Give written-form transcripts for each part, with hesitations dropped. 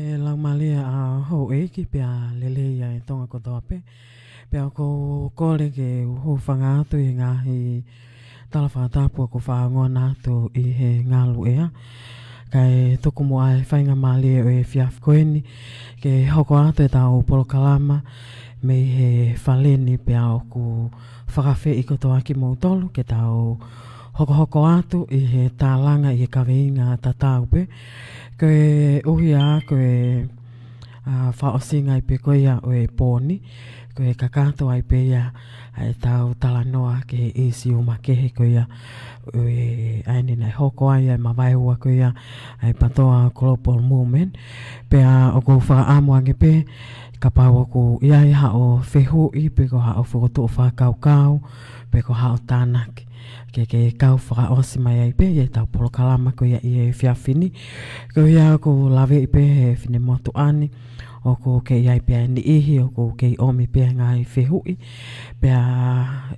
E lang malia a ho e ki pia lelei e tonga kotoa pe. Pia ko kore ke ho whanga atu i ngahi tala whātāpua ko whaangoa atu i he ngalu ea. Kai tuku mua e whainga malia o e whiaf koeni ke hoko atu e tau polokalama me he whaleni pia o ku whakawhi i kotoa ki mautolu ke tau hoko atu i he tālanga i he kaweinga tatau pe. Koe uhi a koe whaosinga i pe koea o e pōni. Koe kakato ai pe ia e tau talanoa ke isi o makehe koea o e aini nei hoko ai ai mavahe ua koea ai patoa global movement. Pea o ko whaamuange pe ka pau o ko iai hao whehui pe ko hao whakotu o fekau'aki pe ko hao tānaki. Ke kau whakaosi mai ai pe e tau polokalama ko ia i e whiawhini. Ko ia ko lawe i pe he whine motu ani o ko ke iai pe ni ihi o ko ke omi pe ngai whehui. Pea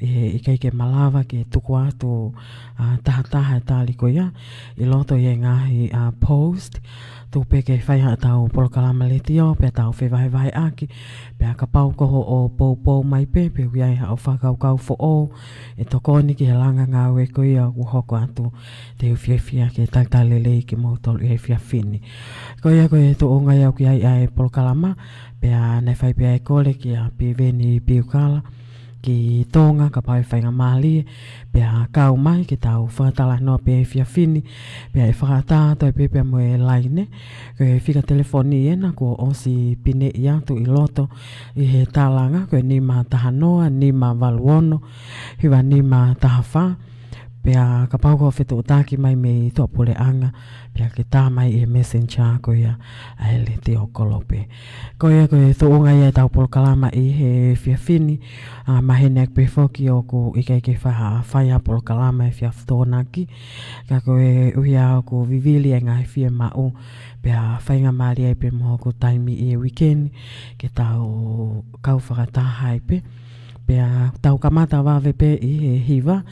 i kei ke malawa ke tuku atu taha tali ko ia i loto i ngahi post. Tu pe ke whaiha tau polokalama Letio pe tau whewahe aki. Pea ka pau koho o pou mai pe iai hao whakaukau fo o e tokoni ki he langa ngā ue ko ia u hoko atu te uwhiawhia ke tangta lelei ki mautolu i he whiawhini. Ko ia ko e to o ngai au ki ai polokalama pea nei whai pea e kole ki a piveni piukala ki tonga ka pau e whainga mali pea kau mai ki tau whakatala noa pe e whiawhini pea e whakatata e pepea mo e laine ko e whika telefoni ena ko osi pine i atu i loto i he tālanga ko e nima taha noa, nima waluono hiwa nima taha wha pea ka pau ko whetu utaki mai me toa pule anga pea ke tā mai i messenger ko ia a he Letio kolope. Ko ia ko e toonga ia tau polokalama i he whiawhini mahene ak pefoki o ko ike ke whaia polokalama e whiawhtonaki ka ko e uhia o ko vivili e ngai whia mau pea whainga maari ai pe moho ko taimi i e weekend ke tau kau whakataha ai pe pea tau kamata wawe pe i he hiva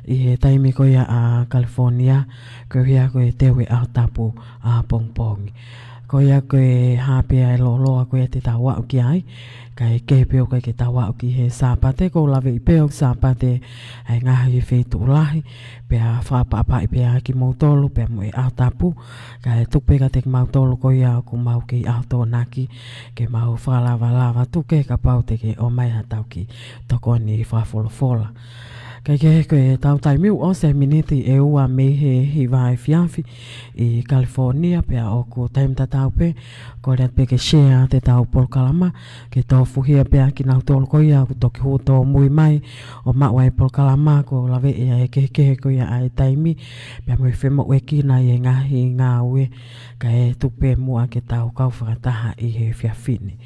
i he taimi ko ia a California ko ia ko e tewe au tapu a pongpongi. Ko ia ko e hapea e loloa ko ia te tau wau ki ai ka e kepeo ka ke tau wau ki he sāpate ko lawe i peo sāpate ai ngahi e whetu ulahi pea whapapa i pea ki mautolu pea mo e au tapu ka e tupe ka te mautolu ko ia ko mau ki au tōnaki ke mau whalawa tuke ka pau te ke omai hatau ki tokoni whafolofola. Kei ke e tau taimiu o se miniti e ua me he hiwa e whiawhi i California pea o ko taim tatau pe ko rea pe ke share te tau polokalama ke tau fuhia pea ki nau tolu ko ia ko toki huto mui mai o maua e polokalama ko lawe e ke ko ia ai taimi pea mui whema ue kina i ngahi ngā ue ka e tupe mua ke tau kau whakataha i he whiawhini.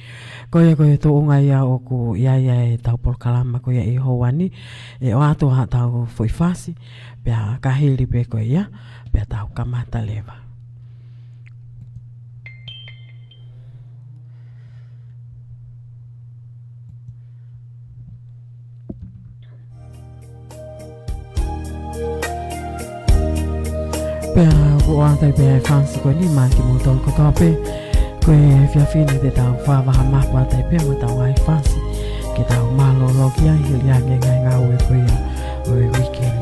Ko ia ko e to unga ia o ko ia e tau polokalama ko ia i houani e o ato ha tau whaifasi pea kahiri pe ko ia pea tau kamata lewa. Pea ko atai pea e whansi ko ni manki mutol ko tope ko e whiawhini te tau whawaha mapu atai pea mo tau ai whansi ke tau malo logia hili ange ngai ngā ue ko ia o e weekend.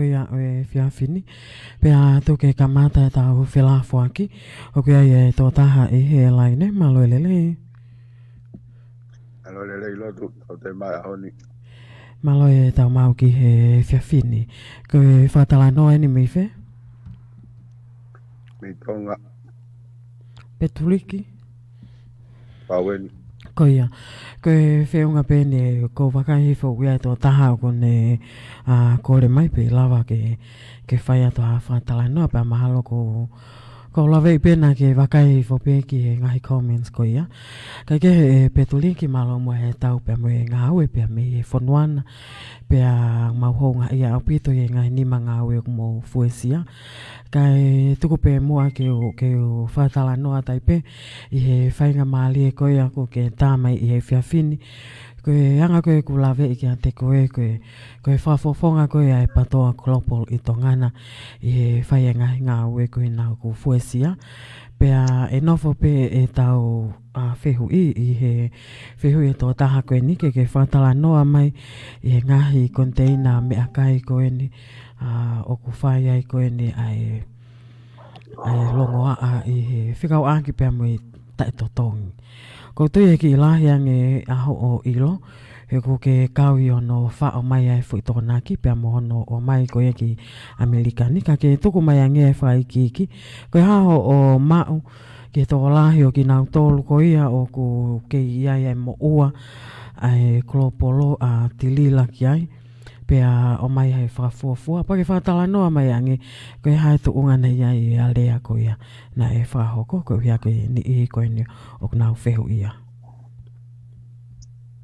ia e whiawhini. Pea tuke kamata e tau whelafo-aki. O kia e tō taha e he laine, malo e lelei. Malo lelei lotu, o te mai ahoni. Malo e tau mau ki he whiawhini. Ko e whatala noa ni mi whe? Mi tonga. Petuliki? Paweni. Ko ia. Ko e whiunga pēne ko wakahi fo wia tō taha ko ne kore mai pe lava ke whai ato a whatala noa pa mahalo ko lawe I pēna ke wakai fo pē ki he ngahi comments ko ia. Kai ke he petuliki malo mua he tau pia mo e ngā ue pia me he whonuana pia mauhonga ia au pito he ngahi nima ngā ue mo fuesia. Kai tuku pē mua ke o whatala noa tai pē I he whainga maali e koe ako ke tāmai I he whiawhini. Koe anga koe ku lawe I kia te koe whafofonga koe ai patoa klopol I tongana I he whainga ngā ue koe nā ku fuesia. Pea e nofo pē e tau whehu I he whehu e tō taha koe nike ke whatala noa mai I he ngahi konteina me akai koe ni o ku whai ai koe ni ai longo I he fekau'aki pea mo I tae totongi. Ko tui e ki ilahi ange aho o ilo, he ko ke kaui ono wha omai ai fui tokonaki, pea mo ono omai ko e ki Amerikani, ka ke tuku mai ange e whai ki. Ko e haho o mau, ke toko lahi o ki nau tolu ko ia o ku ke iai ai mo ua, ai klopolo a tilila ki ai. Pea omai hai whafuafua. Pake whatala noa mai ange, ko e hae tu unga nei ai e alea ko ia na e whahoko, ko ia ko ni I ko ni o nau whehu ia.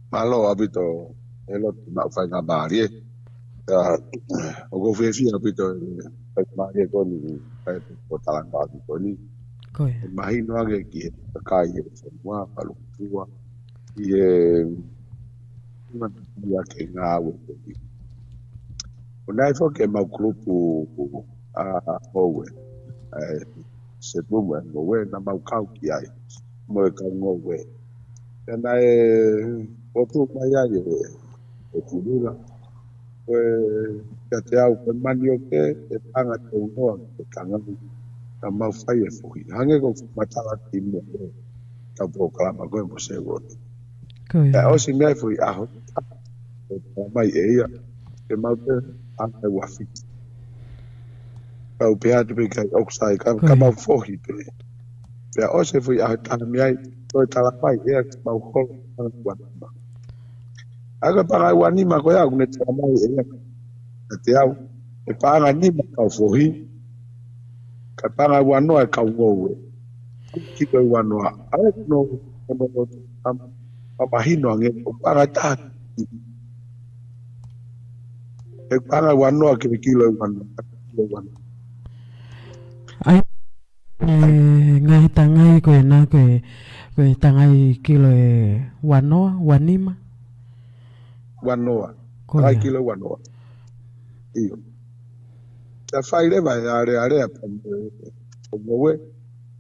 Malo abito e lotu na whainga maari e. O ko whewhi abito e whainga maari e koni e o talanga abi koni. Ko E mahino age ki he kai e whanua, palukua. I e ia ke ngā ue koni. O nai whoke mau klupu howe. Se bumu e ngowe na mau kau ki ai. Mo e kau ngowe. E nai otu mai ai e tulila. E ka te au pe mani o ke e panga te unoa ke kangami. Na mau whai e fuhi. Hange ko matala ti mo e ka polokalama koe mo se rotu. E osi mea fuhi aho. E mai e ia. Ke mau te anga wafiti. Kau pia te pe kai oksai. Ka mau fohi pe. Pea ose fui aho tana miai. Toi tala mai ea mau holo. Wanima. Aga panga wanima koe au ne tala mai ea. Ka te au. E panga nima kau fohi. Ka panga wanoa e kau ngoue. Kiko i wanoa. Ae kuno. Mahino ange. O panga taha. E panga wanoa ke kilo i wanoa. Ai ngai tangai koe nā koe tangai kilo e wanoa, wanima? Wanoa. Tangai kilo e wanoa. Iyo. Te whai lewa e are o moe.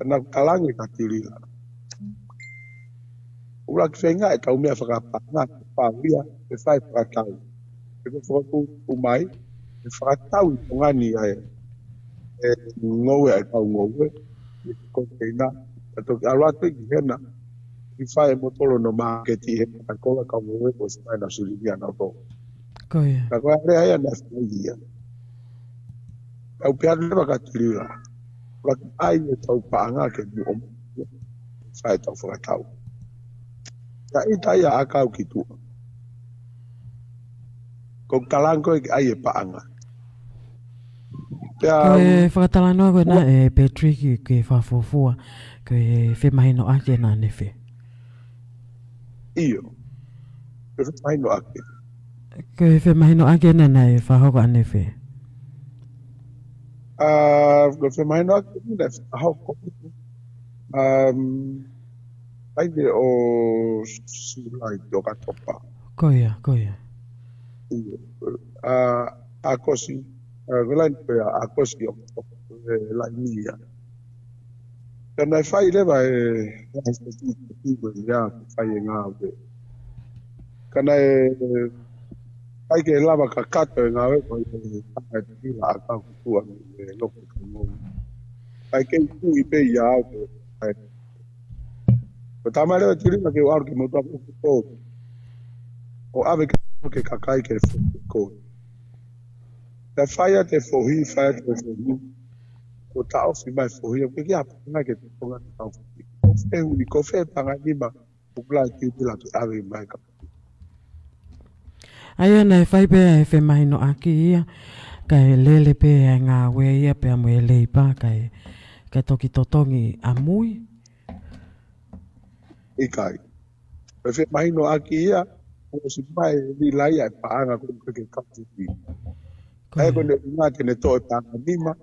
Ana kalangi ka tilila. Ura ki whenga e tau mea whakapanga. Whawia e whai whakatau. E ko whakatu omai. E whakatau I tongani ai. E ngowe ai kau ngowe. E ko teina. E toki alwate ki hena. I whai e motolo no marketi he. Ka kola kau ngowe ko si mai na surimia na to. Koia. Ka koe are ai ana whai ia. Kau pia lewa ka tilila. Ura ki ai e tau paanga ke ni omai. Whai tau whakatau. Ka ita ia a kau ki tua. Kong talango e ai e paanga. Koe whakatalanoa koe nā e Patrick ke whafofua koe whemahino ake nā newhi. Iyo. Koe whemahino ake. Koe whemahino ake nā e whahoko a newhi. Koe whemahino ake nā e whahoko. Aide o Sulai o katopa. Koia. Iyo. Akosi. Velain koe akosi o lainia. Tēnā e whai lewa e whai e ngā we. Kana e Ai ke lava ka kato e ngā weko i tākai te hila a kā kutua me loko ka ngongu. Ai ke ku I pe I au ke ai. Ko tamai lewa tirina ke o aru ke motua ko ko. O ave ke kakai ke ko. Te whaia te whohi, whaia te whohi. Ko ta ofi mai whohi. O ke kia panga ke te ponga te tau whohi. Ko whehu ko whe panga nima. O kula ki tila ke ave mai ka. Ai ana e whai pēa e whemahi no aki ia, kai lele pēa e ngā we ia pēa mo e lei pā, kai toki totongi a mui. Ikai. E whe mai no aki ia. O si mai ni lai ai paanga ko ke kapu ki. Ai ko ne ngā ke ne toi panga nima.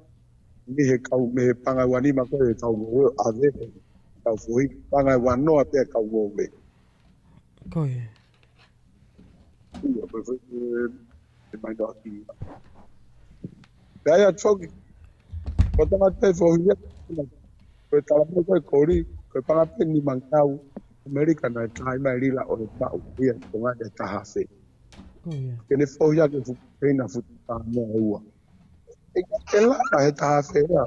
Ni he kau me he panga wanima ko he kau mo a ve. Kau whohi. Panga wanoa pēa kau mo we. Koe. Ia, pe e mai no aki ia. Pēa ia tōki. Ko tanga te whohi ia. Ko tala mo koe kori. Ko panga pe ni mangau. Amerika na tai mai rila o te tau. Ia, ko ngā te taha whe. Koe. Ke ne whohi ia ke whukeina whuta mo ua. E lapa he taha whe ia.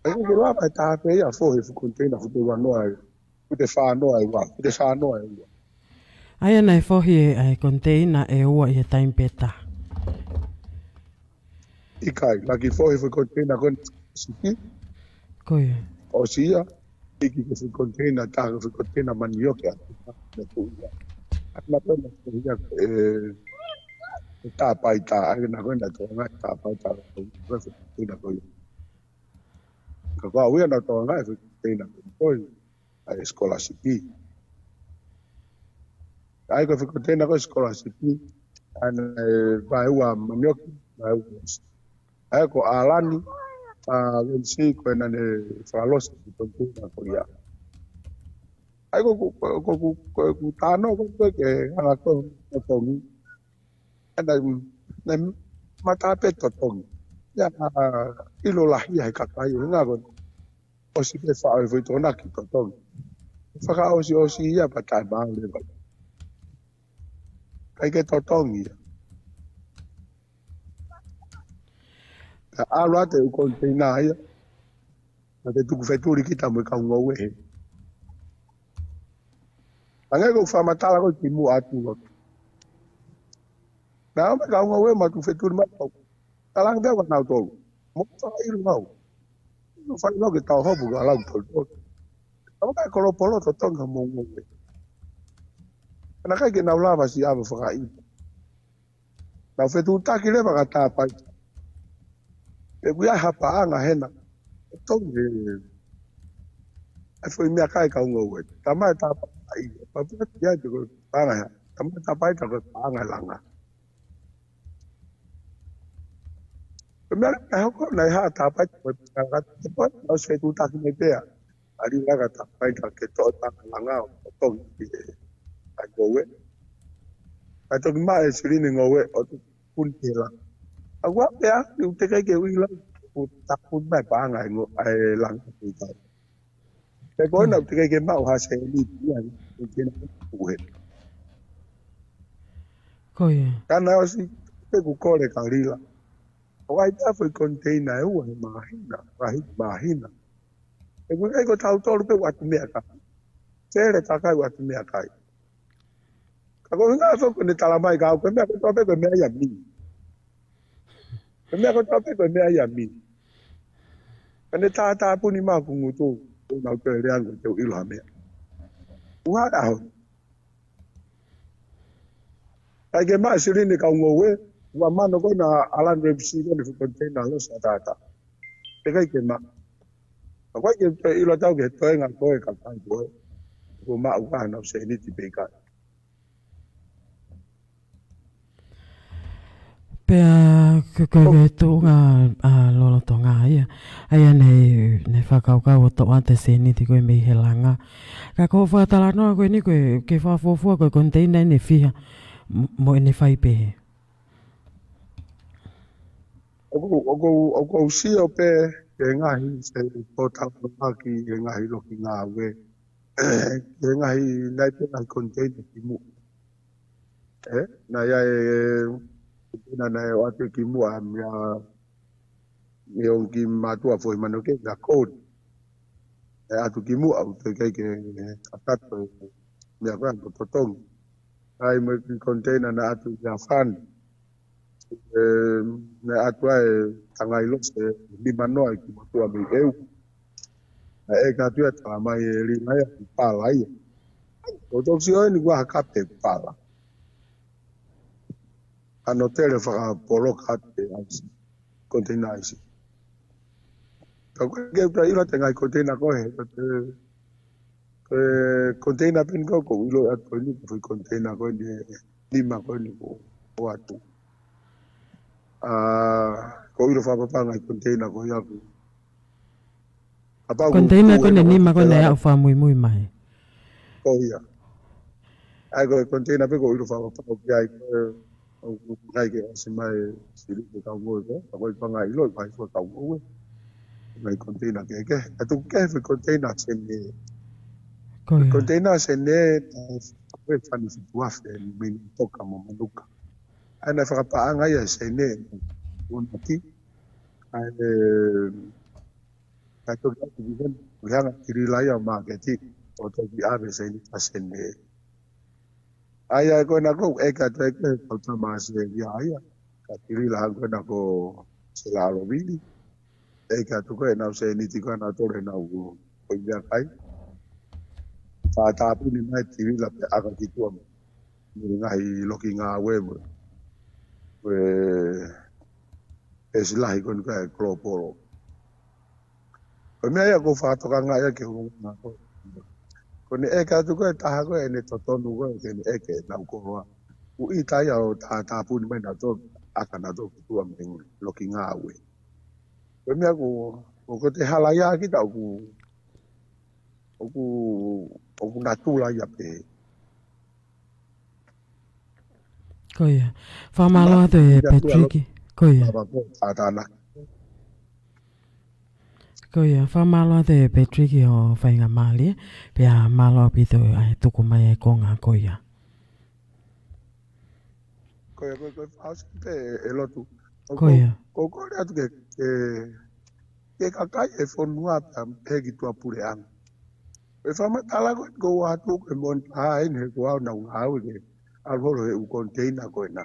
E ke lapa he taha whe ia. Whohi whukeina whuta wanoa ia. Kute whanoa ia. Kute whanoa ia. Ai ana e whohi e container e ua I he taimpeta. Ikai, laki whohi whukeina kone siki. Koe. O sia. Iki ke whukeina taha whukeina manioke atu. Me kuia. Akna pena kuia e tāpai tā. Ai na koe na tō ngai tāpai tā. Whukeina koe. Ka kua uia na tō ngai whukeina koe. Ai skolasipi. Ai koe whukeina koe skolasipi. Ana vai ua manioke. Vai ua. Ai ko alani. Wensi koe na ne whalosi whukeina koe ia. Ai ko tāno koe ke hanga koe tongi. Ana matape totongi. Ia ilo lahi ai kakai. Nga koe. Osi ke whaoi fui tōna ki totongi. Whaka osi ia patai maa lewa. Kai ke totongi ia. Ka alua te ukonteina ia. Na te tuku wheturi ki tamu e kaunga ue he. Angai ko whamatala ko ki mua atu lotu. Na ome kaunga ue ma tu wheturi matau. Talang bea wanau tolu. Mo whaka iru ngau. Whai no ke tau hopu ka alau tolu. Amo kai kolopolo totonga mo ue. Ana kai ke nau lava si ave whaka iru. Na wheturi taki lewa ka tāpai. E kuia hapa anga hena. Tongi e foi mea kai kaunga ue. Tamai tāpai. Papua tia te koe panga hea. Tamai tāpai ta koe panga langa. Mea ka hoko nei haa tāpai ta koe panga. Te poe nau se tu taki me pea. Ari laga tāpai ta ke toa panga langa o tongi ki e. Ai koe. Ai toki maa e sirini ngoe o tu punti la. A wā pea, ni ute kai ke wila. O tapun mai panga e langa ki tau. Te koe na ute kai ke mau ha se ni tia. Ni kena uhe. Koe. Kana osi te kukore ka rila. O ai ta foi container e ua he mahina. E kui kai ko tau tolu pe watu mea ka. Tere ta kai watu mea kai. Ka ko hinga foko ne talamai ka au ke mea ko tope ko mea ia mi. Ke mea ko tope ko mea ia mi. Ka ne tā puni maa kungu tō. Tō nau te reango te iloha mea. Uha aho. Kai ke maa sirini ka ungowe. Ua mano koe na alan repsi kone fu container losa tata. Te kai ke maa. Ka kai ke ilo tau ke toenga koe ka kai koe. Ko maa ukaha nau se niti pe kai. Pea koe tūnga lolo tonga ia. Aia nei whakaukau o toa te seniti koe mei he langa. Ka ko whakatala noa koe ni koe ke whafofua koe container ne whiha. Mo ene whai pehe. Oko usio pe ke ngahi se tōtala maki ke ngahi loki ngā we. Ke ngahi nai pe ngahi container ki mu. na ia na o ate ki mua me on ki matua foi mano ke ga code atu ki mua o te ke atato me a gran totong ai me ki container na atu ya fan me atu ai tangai lo se di mano ai ki matua me eu ka tu ta mai ri mai pa lai o to si o ni wa ka pe pala ano tele fa polokate container isi ka ke pra ila tenga container ko he container pin ko ilo at ko ni ko container ko ni lima ko ni ko atu ko ilo fa pa ngai container ko ya ko apa Container ko ni ma ko na ya fa muy mai. Ko ya. Ai ko container pe ko ilo fa pa ko ya ko ngai ke asimai siri ko ngo ko pa ngai lo pa ko ta ngo ngai container ke atu ke container sen container sene we fani situaf min toka mo maluka ana fa pa anga ya sene unati to ga division ulang kirila ya market o to bi ave sene sene aya ko na ko eka to to ma se ya aya ka kirila ko na ko sela lo bili eka to ko na se ni ti ko na to re na ko ya kai ta pu ni mai kirila pe aga ki to ngai looking web we es lai kon ka klopolo o me ya ko fa to ka ngai ke ho na ko ni e ka tu ko ta ko ne to to nu ko ke ni e ke na ko wa u i ta ya ta pu ni mai na to aka na to tu am looking we o me ko te hala ya ki ta ku na tu la ya pe Koia. Whamaloa te Patrick. Koia. Koia. Whamaloa te Patrick o whainga mali. Pea maloa pito ai tuku mai e konga koia. Koia. Pe e lotu. Koia. Ko rea tu ke kakai e whonua pegi tua pure anga. E whamatala ko watu ke mon hae ne ko au na ngau ke alhoro e u container ko na.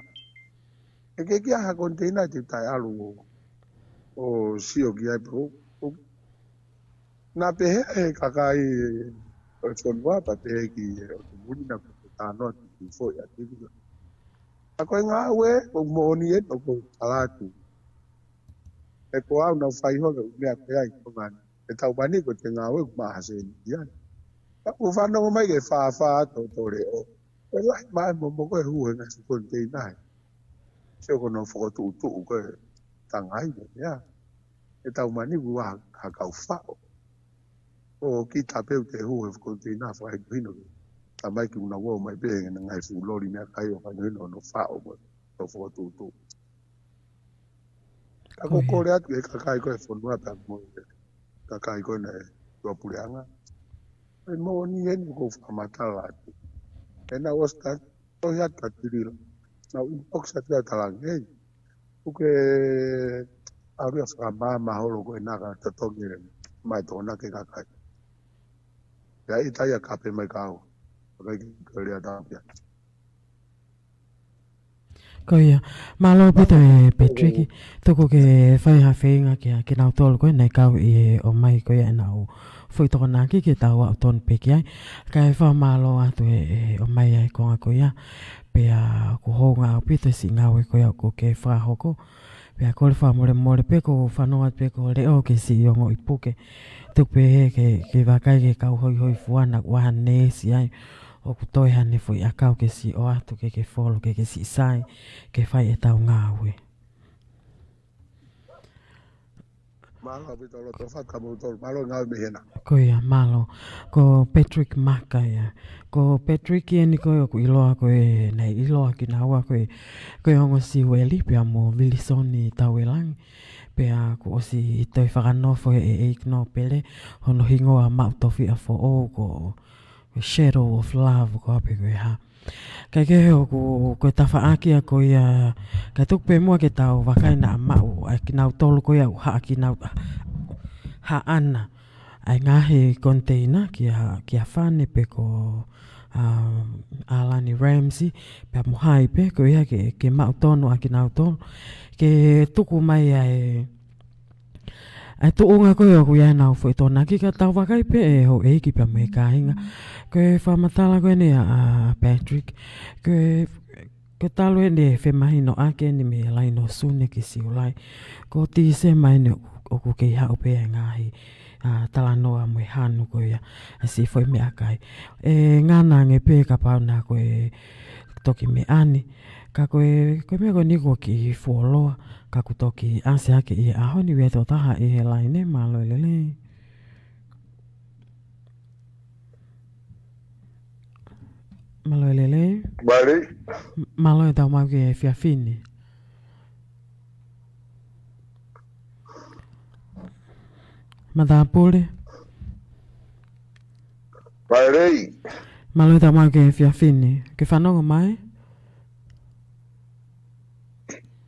E ke kia ha container te tai alu o sio ki ai pro. Na pe he kakai e whonua pa pe ki o te muni na ko ta no ki fo ya te vila. A koe ngā ue o moni e no ko talatu. E ko au na whai hoga u mea koe ai ko ngani. E tau mani ko te ngā ue kumaha se ni iani. Ko fanongo mai ke fa to re o. E lai mai mo ko hu nga se container. Se ko no fo tu ko tangai ya. E tau mani wa ha ka fa. O ki tape te hu e container fa e hino. Ta mai ki una wo mai be nga fu lori me kai o ka no fa o mo to fo tu. Ka ko re atu e ka kai ko e fo no ta mo. Ka kai ko na to pureanga. E mo ni e ni ko fa matala. E na osta to ya ta tirila. Na un oksa ta talang e. Uke aru fa ma holo ko na ka ta to ngire. Mai to na ke ka kai. Ya ita ya ka pe mai ka o. Ka ki ria ta ya. Koia. Malo pito e Patrick. Toko ke whai ha whenga ke nau tolu koe nei kau i omai koe enau. Fui toko naki ke tau au tonu peki ai. Kai wha malo atu e omai ai konga koia. Pea ko honga au pito si ngau e koia ko ke whahoko. Pea kore wha more pe ko whanonga pe ko leo ke si iongo i puke. Tupe he ke wakai ke kau hoi fuana waha nesi ai. O ku toi hane fui a kau ke si o atu ke wholo ke si sai. Ke whai e tau ngāwe. Malo pito lo to fa ka mo to malo ngau me hena. Koia malo. Ko Patrick Maka ia. Ko Patrick e ni koe o ku iloa koe nei iloa ki naua koe ongo si weli pia mo Willisoni tau e langi. Pea ko osi i toi whakanofo e ikno pele. Hono hingoa mautofi a fo o ko Shadow of Love ko ape koe ha. Kai ke heo ko tawhaaki a ko ia, kai tukupe mua ke tau wakaina a mau, ai ki nau tolu ko ia uha ki nau ha ana. Ai ngahi konteina ki a whane pe ko Alani Ramsey, pe muhai pe ko ia ke mau tonu a ki nau tolu. Ke tuku mai ai tu unga ko ia kuia nau fo tona ki ka tau wakai pe e ho e ki pe me kainga. Ko e whamatala ko ne a Patrick, ko talo e ne whe mahino ake ni me lai no sune ki siulai. Ko ti se mai ne o ku kei hao pe ngahi tala noa mo hanu ko ia a si foi me akai. E ngana nge pe ka pauna ko e toki me ani. Ka koe me ko niko ki fuoloa, ka ku toki ase ake i aho ni weto taha i he lai ne malo lelei. Malo lelei? Bari. Malo e tau mau ke fiafini. Matapule? Bari. Malo e tau mau ke fiafini. Ke fanongo mai?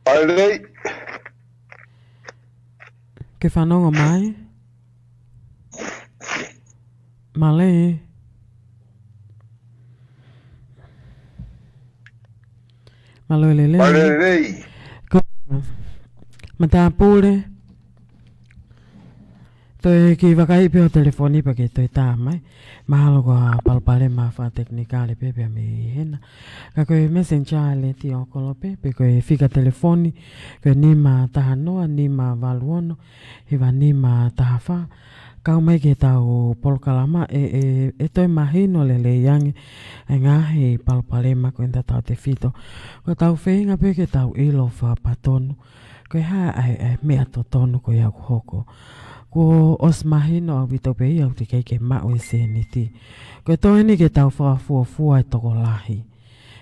Bari. Ke fanongo mai? Malei? Malo lelei? Bari. Matapule? Toi ki wakai pe o telefoni pa ke toi tā mai. Mahalo ko palpale mawha teknikale pe pe mi hena. Ka koe messenger Letio kolo pe koe fika telefoni. Koe nima taha noa, nima waluono. Hiwa nima taha wha. Kau mai ke tau polokalama e toi mahino lelei yangi. E ngahi palpale ma koe nta tau te fito. Ko tau whenga pe ke tau ilo wha patonu. Koe ha ai mea to tonu ko iau hoko. Ko os mahino au bito pe iau te kei ke mau e se ni ti. Ko toi ni ke tau fua e toko lahi.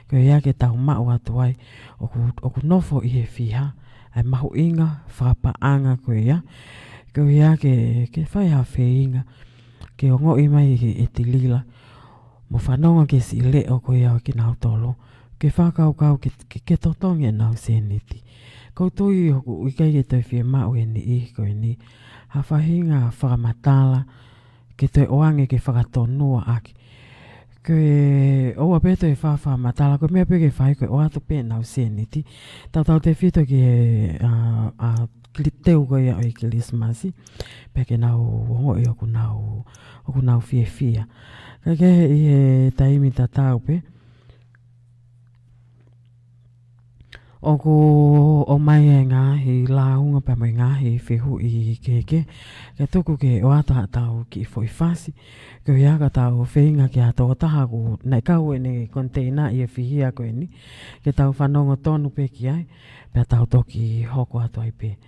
Ko ia ke tau mau atu ai. Oku nofo i he fiha. Ai mahu inga, whapaanga ko ia. Ko ia ke whai ha wheinga. Ke ongo i mai e tilila. Mo fanongo ke si leo ko iau ki nau tolo. Ke whakau ke totongi e nau se ni ti. Ko toi oku ikai ke toi fie mau e ni i ko ni. Ha whahinga whakamatala ke toi oange ke whakatonua aki. Ke oa peto e whamatala ko mea pe ke whai koe oa tu pe nau seniti. Tau te whito ki teu koe ia o i kilismasi. Pe ke nau hongo i oku nau fia. Ka ke i he taimi tatau pe. Oku omai e ngahi launga pa mai ngahi whihu i keke. Ke tuku ke o ata tau ki foi fasi. Ke ia ka tau whenga ki ato o taha ku nei kau e ne konteina i e whihia koe ni. Ke tau whanongo tonu pe ki ai. Pe tau toki hoko ato ai pe.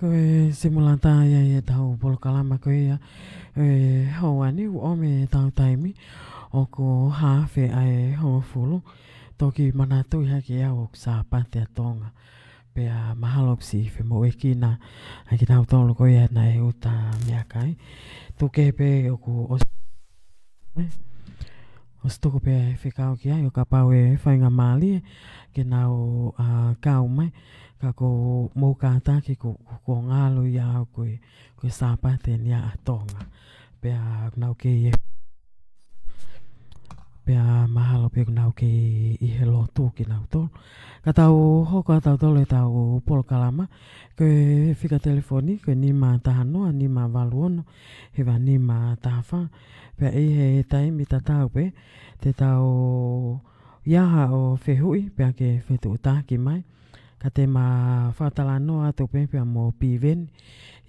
Koe simulanta ia tau polokalama koe ia hoa ni ome tau taimi o ko hawhi ai hoa fulu toki manatu iha ki au sa pate atonga pea mahalo si fe mo ekina ai ki tau tolu koe ia na e uta miakai tuke pe o ko o stoko pe fekau'aki ai o ka pau e whainga mali ke nau kau mai ka ko mou kāta ki ko ngalo ia koe sāpate ni a tonga pea nau ke i pea mahalo pe nau ke i he lotu ki nau tolu ka tau hoko tau tolu e tau polokalama koe whika telefoni koe nima tahanoa nima waluono hewa nima tahawha pea i he taimi tatau pe te tau iaha o whehui pea ke whetu utaki mai ka te ma whatalanoa tau pepea mo piven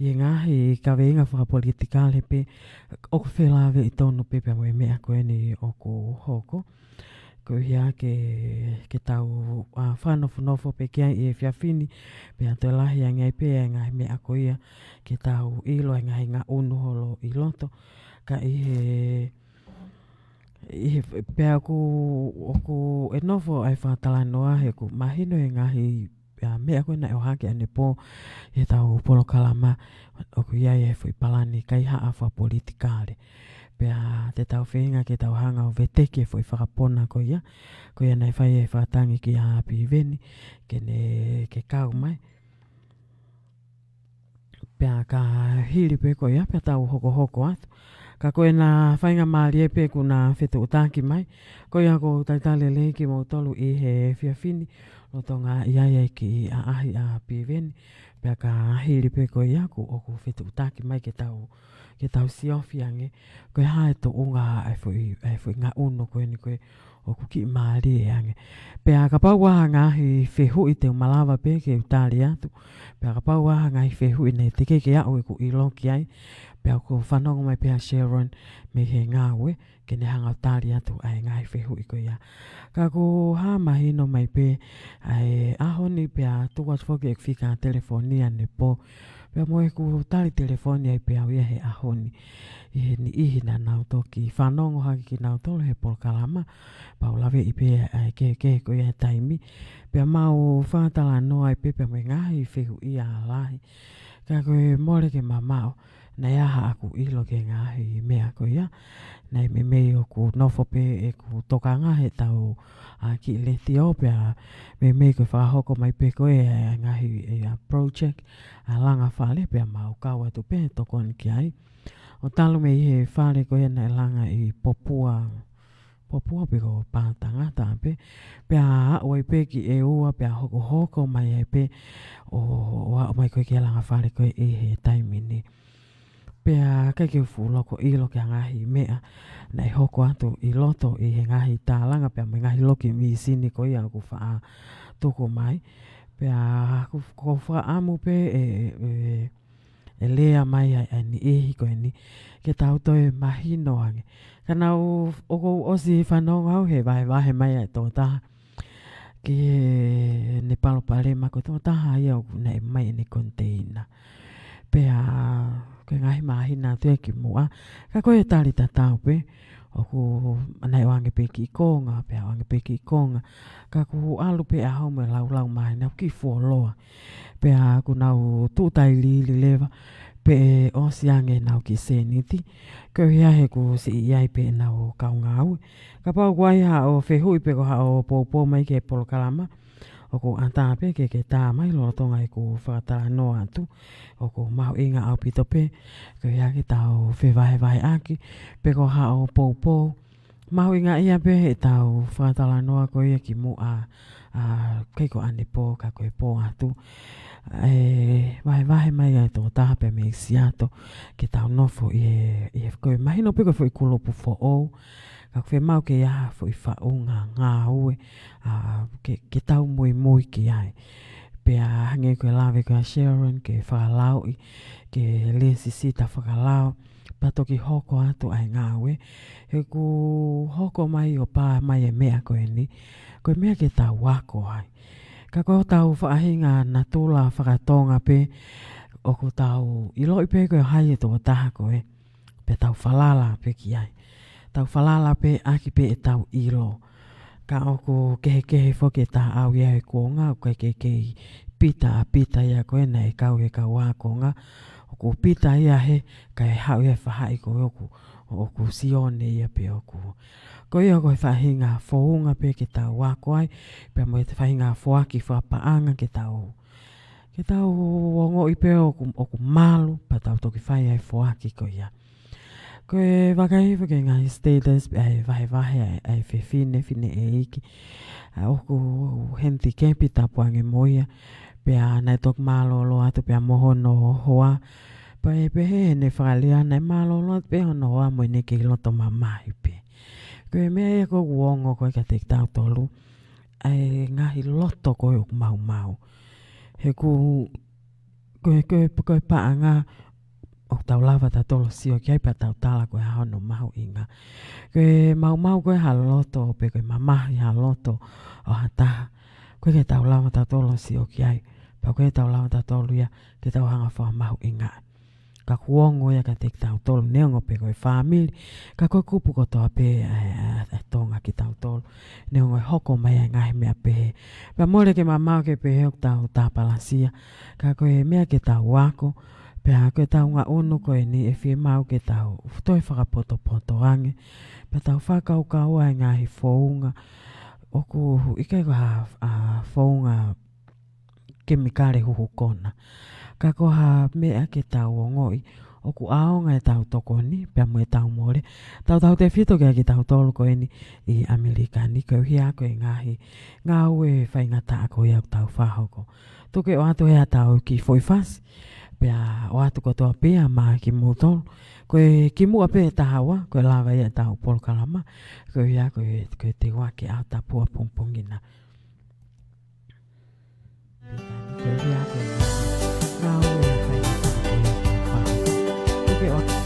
i ngahi ka weinga whakapolitikale pe o ko whelawe i tonu pepea mo e mea koe ni o ko hoko ko hia ke tau whanofo pe kia i e whiawhini pea te lahi a ngai pea e ngahi mea ko ia ke tau ilo e ngahi ngā unu holo i loto ka i he pea ku e nofo ai whatalanoa he ku mahino e ngahi mea koe na e ohake ane po e tau polokalama o ku iai e fui palani kai haa wha politikale pea te tau whenga ke tau hanga o veteke e fui whakapona ko ia nei whai e whatangi ki a piveni ke kau mai pea ka hiri pe ko ia pea tau hoko atu ka koe na whainga maari e pe kuna whetu utaki mai ko ia ko taitale lelei ki mo tolu i he whiawhini o tonga iai ki a ahi a piveni pea ka hiri pe ko ia ko o ko whetu utaki mai ke tau siofi ange koe hae to unga ai fui ngā uno koe ni koe o ku ki maari e ange pea ka pau waha ngahi whehu i te umalawa pe ke utari atu pea ka pau waha ngahi whehu i nei te keke au e ku ilo ki ai Pea ko fanongo mai pea Sharon me he ngāwe, ke ne hanga tari atu ai ngai whehu iko ia. Ka ko ha mahino mai pe, ai ahoni pea tuwas foki ek whika telefonia ne po, pea moe ku tari telefonia i pea uia he ahoni. I ni ihina nau toki fanongo haki ki nau tolo he polokalama, pau lawe i pe ai ke ko ia taimi, pea mau whātala noa i pe pea moe ngahi whehu ia alahi. Ka koe more ke mamao, nei aha aku ilo ke ngahi mea ko ia, nei me mei o ku nofo pe e ku tokanga he tau ki Letio pea me mei ko whahoko mai pe koe ngahi project a langa whale pea mau kaua tu pe tokon ki ai. O talo me he whale koe na langa i popua pe ko pātanga ta pe pea oi pe ki e ua pea hoko mai e pe o mai koe ke langa whale koe e he taimini. Pea kai ke loko i loke ngahi mea nei hoko atu i loto i he ngahi tālanga pea me ngahi loki mi sini ko ia ku wha tuku mai. Pea ko wha amu pe e lea mai ai ni ehi ko ni ke tau toi mahino ange. Kana o osi whanonga au he wahe mai ai tō taha. Ke ne palo pale mako tō taha ia nei mai ni container. Pea ke ngahi mahina te ki mua. Ka koe tari tatau pe. O ku anai wange pe ki konga. Pea wange pe ki konga. Ka ku alu pe a hau me lau mahina. Ki fuoloa. Pea ku nau tūtai li lewa. Pe o siange nau ki seniti. Ko hia he ku si iai pe nau kaunga au. Ka pau guai ha o whehui pe ko ha o popo mai ke polokalama. O ko anta pe ke tā mai lo tonga i ku whakatara noa atu. O ko mahu inga au pito pe. Ko hia ki tau whewahe aki. Pe ko ha o popo. Mahu inga ia pe he tau whakatara noa ko ia ki mua. Kei ko ane po ka koe po atu. Wahe mai ai tō taha pe me siato. Ki tau nofo i koe mahino pe koe fo i kulopu fo ou. Ka koe mau ke ia fo i whaunga ngā ue. Ke tau mui ki ai. Pea hange koe lawe koe Sharon ke whakalau i. Ke lesi sita whakalau. Pato ki hoko atu ai ngā ue. He ku hoko mai o pā mai e mea koe ni. Koe mea ke tau wako ai. Ka koe tau whaahinga na tūla whakatonga pe. O ko tau ilo i pe koe hai e tō taha koe. Pe tau whalala pe ki ai. Tau whalala pe aki pe e tau ilo. Ka oko kehe whoke tā au ia e konga. O ke pita ia koe nei kau e kau a konga. O ko pita ia he ka e hau ia whahai koe oku sione ia pe oku. Ko ia koe whahinga whounga pe ke tau wako ai. Pe mo e te whahinga whoaki whapaanga ke tau. Ke tau ongo i pe oku malu. Pa tau toki whai ai whoaki ko ia. Ko e wakaiwa ke ngai status ai wahe ai fine e iki. Oku henti kepi tapuange moia. Pea nai tok malolo atu pea mohono hoa. Pa e pehe ne whakalea nai malolo atu pea hono hoa mo ne ke loto mamahi pe. Ko e mea e ko uongo koe ka te tau tolu. Ai ngahi loto koe o mau. He ku koe paanga o tau lava ta tolo sio ki ai pa tau tala koe haono mahu inga. Koe mau koe ha loto pe koe mamahi ha loto o hataha. Koe ke tau lava ta tolo sio ki ai. Pa koe tau lava ta tolo ia ke tau hanga wha mahu inga. Ka kuongo ia ka te tau tolo neongo pe koe whamili. Ka koe kupu kotoa pe tonga ki tau tolo. Neongo hoko mai a ngahi mea pe. Pa mole ke mamau ke pe heok tau tāpalasia. Ka koe mea ke tau wako. Pea koe tau ngā unu koe ni e whie mau ke tau. Toi whakapoto ange. Pea tau whakau ai ngahi whounga. Oku ikai koha whounga kemikare huhu kona. Ka koha mea ke tau o ngoi. Oku aonga e tau toko ni. Pea mo e tau more. Tau te whito kia ki tau tolu koe ni i Amerika ni. Koe hia koe ngahi. Ngā ue whaingata a koe au tau whahoko. Tuke o atu hea tau ki whoifasi. Pea o atu kotoa pea maa ki mūtolu. Koe ki mua pe tahawa. Koe lawa ia tau polokalama. Koe hia koe te wake au ta pua pumpungina. Koe hia koe ngā ue whaingata a koe au. Tuke o atu.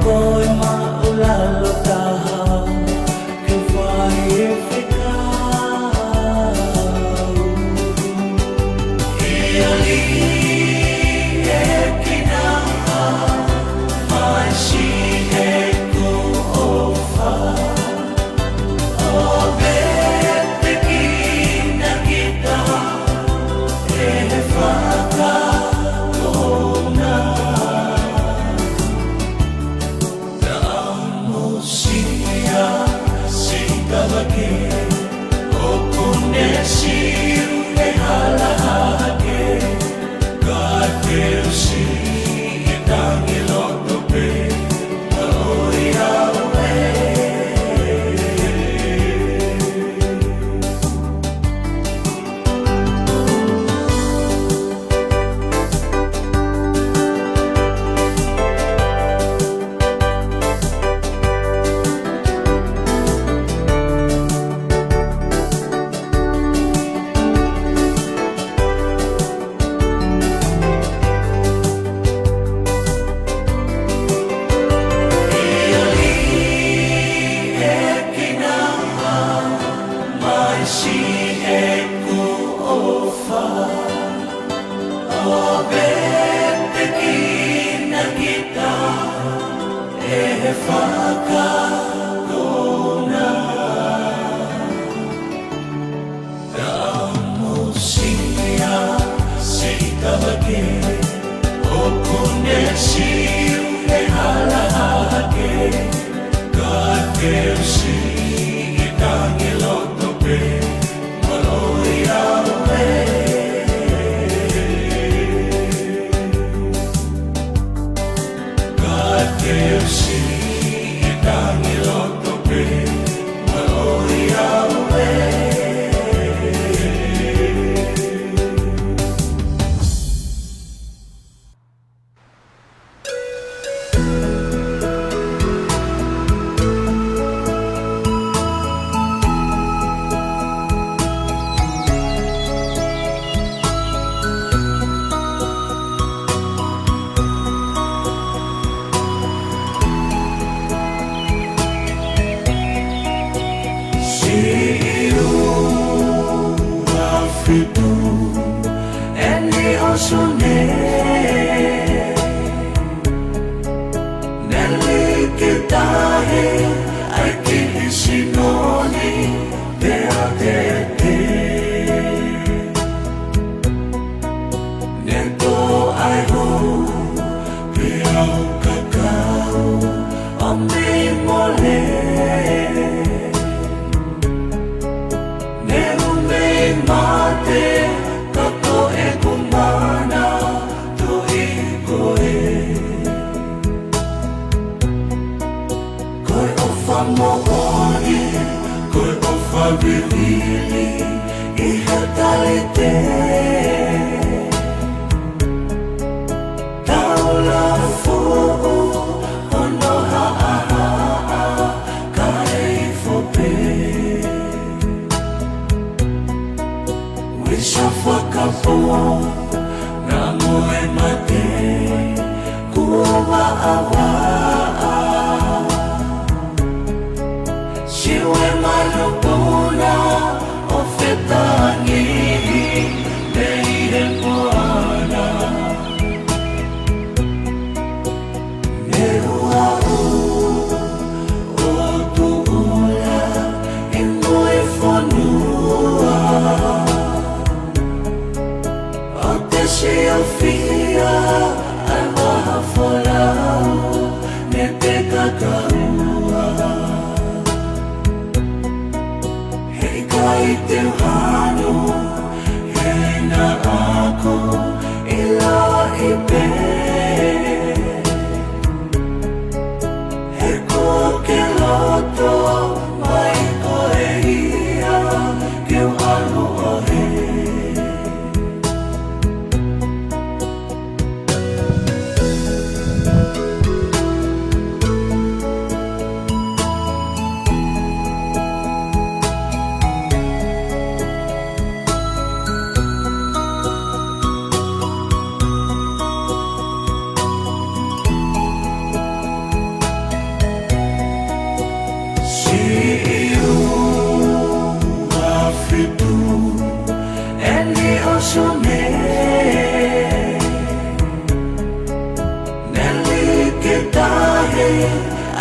foi maulalo taha que vai ficar e ali é que não mais se é com o fa o bete que na kita é faca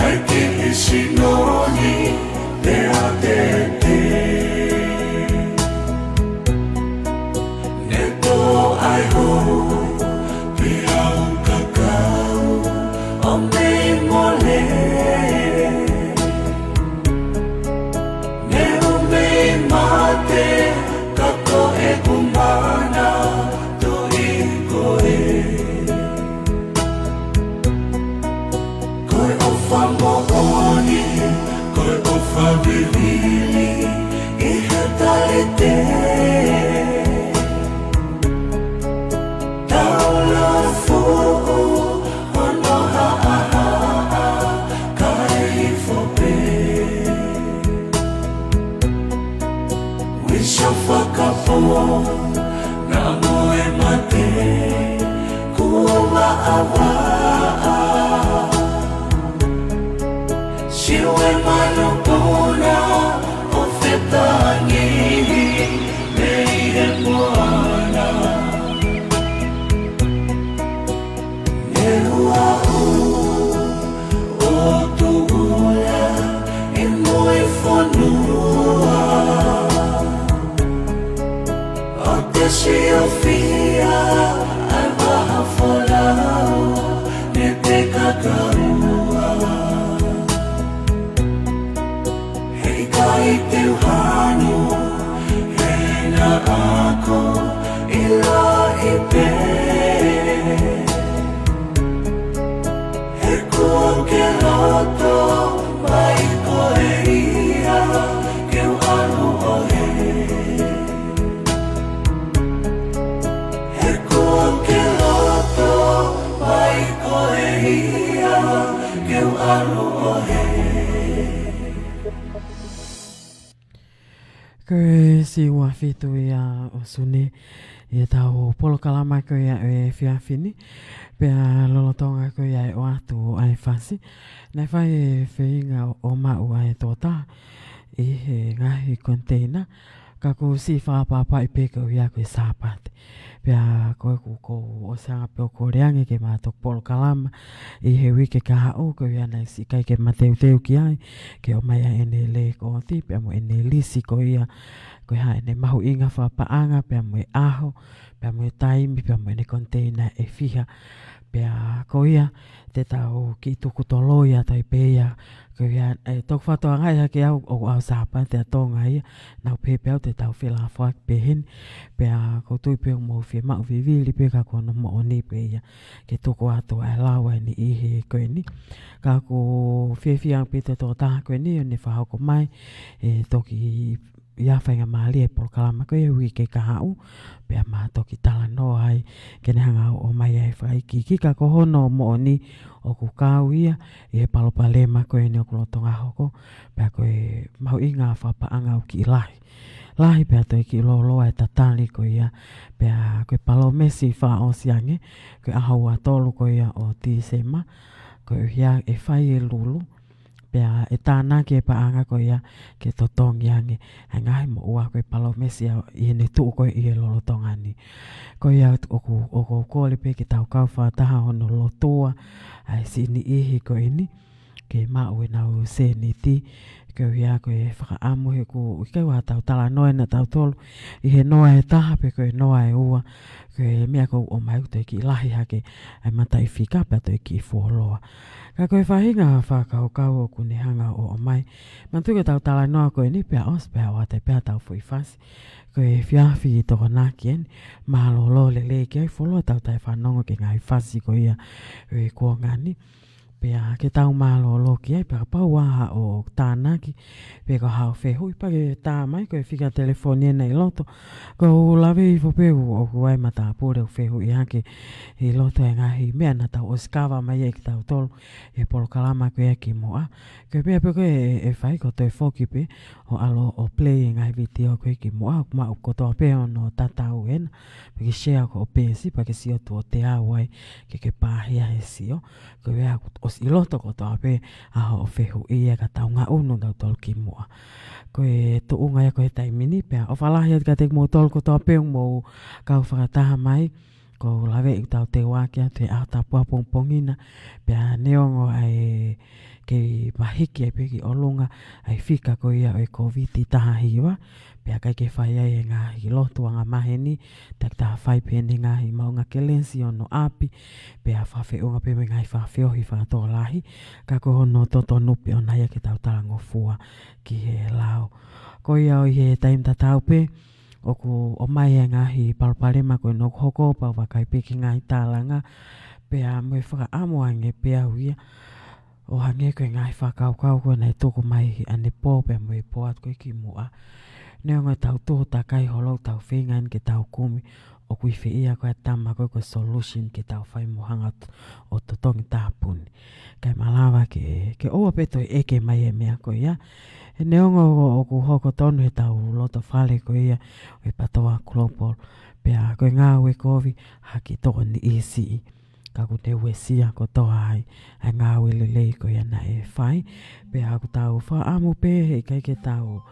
ai ke isinoni te atete. Neto ai ho te au kakau omai mole. Ne umei mate kako e kumana to i koe. Koe ofa mo'oni, koe ofa vivili i he talete. Taula fu'u ono ha'a kai fope. Wisha whakapo na moe mate kua awa. Siwe manupuna o whetangi mei he moana. Ne ua'u o tu'ula i moe whanua. O te siofia ai waha wholau ne te kakarua. Kai te uhanu, hena ako ila i pe. He kua ke loto, mai koe ia, ke uanu o he. He kua ke loto, mai koe ia, ke uanu o he. Koe si ua fitu ia o sune ia tau polokalama koe ia e whiawhini. Pea lolotonga koe ia e o atu ai whasi. Nei whai e whiinga o mau ai tōta i he ngahi container. Ka ko si whapapa i peka ia koe sāpate. Pea koe ko o sanga peo koreangi ke mātok polokalama i he wike ka hao koe ia nei si kai ke mateu teu ki ai ke omai a lelei ko ti pea mo lisi ko ia koe hae ne mahu inga whapaanga pea mo aho pea mo taimi pea mo container e whiha pea ko ia te tau ki tuku tolo ia tai pea koe ia tok whatoa ngai hake au au sāpa te atonga ia nau pepe au te tau whila whak pehen pea ko tui peo mo whia mau vivili peka kono mo oni pe ia ke tuku ato ai lawa ni ihe koe ni ka ko whia pita tō taha koe ni ne whahoko mai e toki ia whainga maali e polokalama koe e hui ke kahau pea maa toki tala no ai kene hanga o mai ai whai ki ka kohono mo oni o ku kau ia i he palopalema koe ni o kulotonga hoko pea koe mahu inga whapaanga o ki lahi pea toi ki loloa e tatali ko ia pea koe palomesi wha o siange koe ahau atolu ko ia o tisema koe ia e whai e lulu pea e tāna ke paanga ko ia ke totongi ange hangai mo ua koe palomesi i he ne tuu koe i he lolotonga ni ko ia o kōle pe ke tau kau whataha hono lotua ai sini ihi ko ini ke mau e nau se ni ti ke ia koe whakaamu he ku ke ua tau tala noe na tau tolu i he noa e taha pe koe noa e ua koe mea kou o mai utoi ki lahi hake ai matai whika pe toi ki fuoloa ka koe whahinga whakau kau o kune hanga o omai mantuke tau tala noa koe ni pea os pea o te pea tau fui fasi koe whiawhi i toko naki en malolo lelei ki ai fuoloa tau tai fanongo ke ngai fasi ko ia e kua ngani pea ke tau malolo ki ai pea pau waha o tānaki pea ko hao whehui pa ke tā mai koe whika telefoni nei loto ko lawe i whopeu o kuai mata pūre o whehui hake i loto e ngahi mea na tau oskawa mai e ki tau tolu e polokalama koe ki moa koe pea pe koe e whai ko toi whoki pe o alo o play e ngai video koe ki moa kuma u kotoa pe ono tatau hena pe ke share ko o pesi pa ke sio tu o te awai ke pāhia e sio koe pea os i loto kotoa pe aho o whehu ia ka tau ngā unu tau tolu ki moa koe tu unga ia koe taimini pea o whalahi at ka te mo tolu kotoa pe mo kau whakataha mai ko lawe i tau te wākia te ata pua pongpongina pia neongo ai ke mahiki ai peki olunga ai fika ko ia o COVID taha hiwa pia kai ke whai ai ngā hi lotu anga maheni tak taha whai pene ngā hi maunga kelensi ono api pia whawhi unga pe me ngai whawhiohi whātoa lahi ka ko hono toto nupi o naia ke tau tarango fua ki he lao ko ia o he taim tatau pe oku omai ngahi palpalema ko no hoko pa wakai peki ngai talanga pea mo whaka amo ange pea huia o hange ko ngai whakau ko nei toko mai ane pō pea mo pō at ko ki mua neo ngai tau tō takai holo tau whengan ke tau kumi o kui whiia ko tama ko solution ke tau whai mohanga o totongi tāpuni kai malawa ke oa peto eke mai e mea ko ia e neongo o ku hoko tonu he tau loto whale ko ia o i patoa global pea koe ngā ue kovi haki toko ni isi ka ku te ue sia ko toa ai ai ngā ue lelei ko ia na e whai pea ku tau wha amu pe he kai ke tau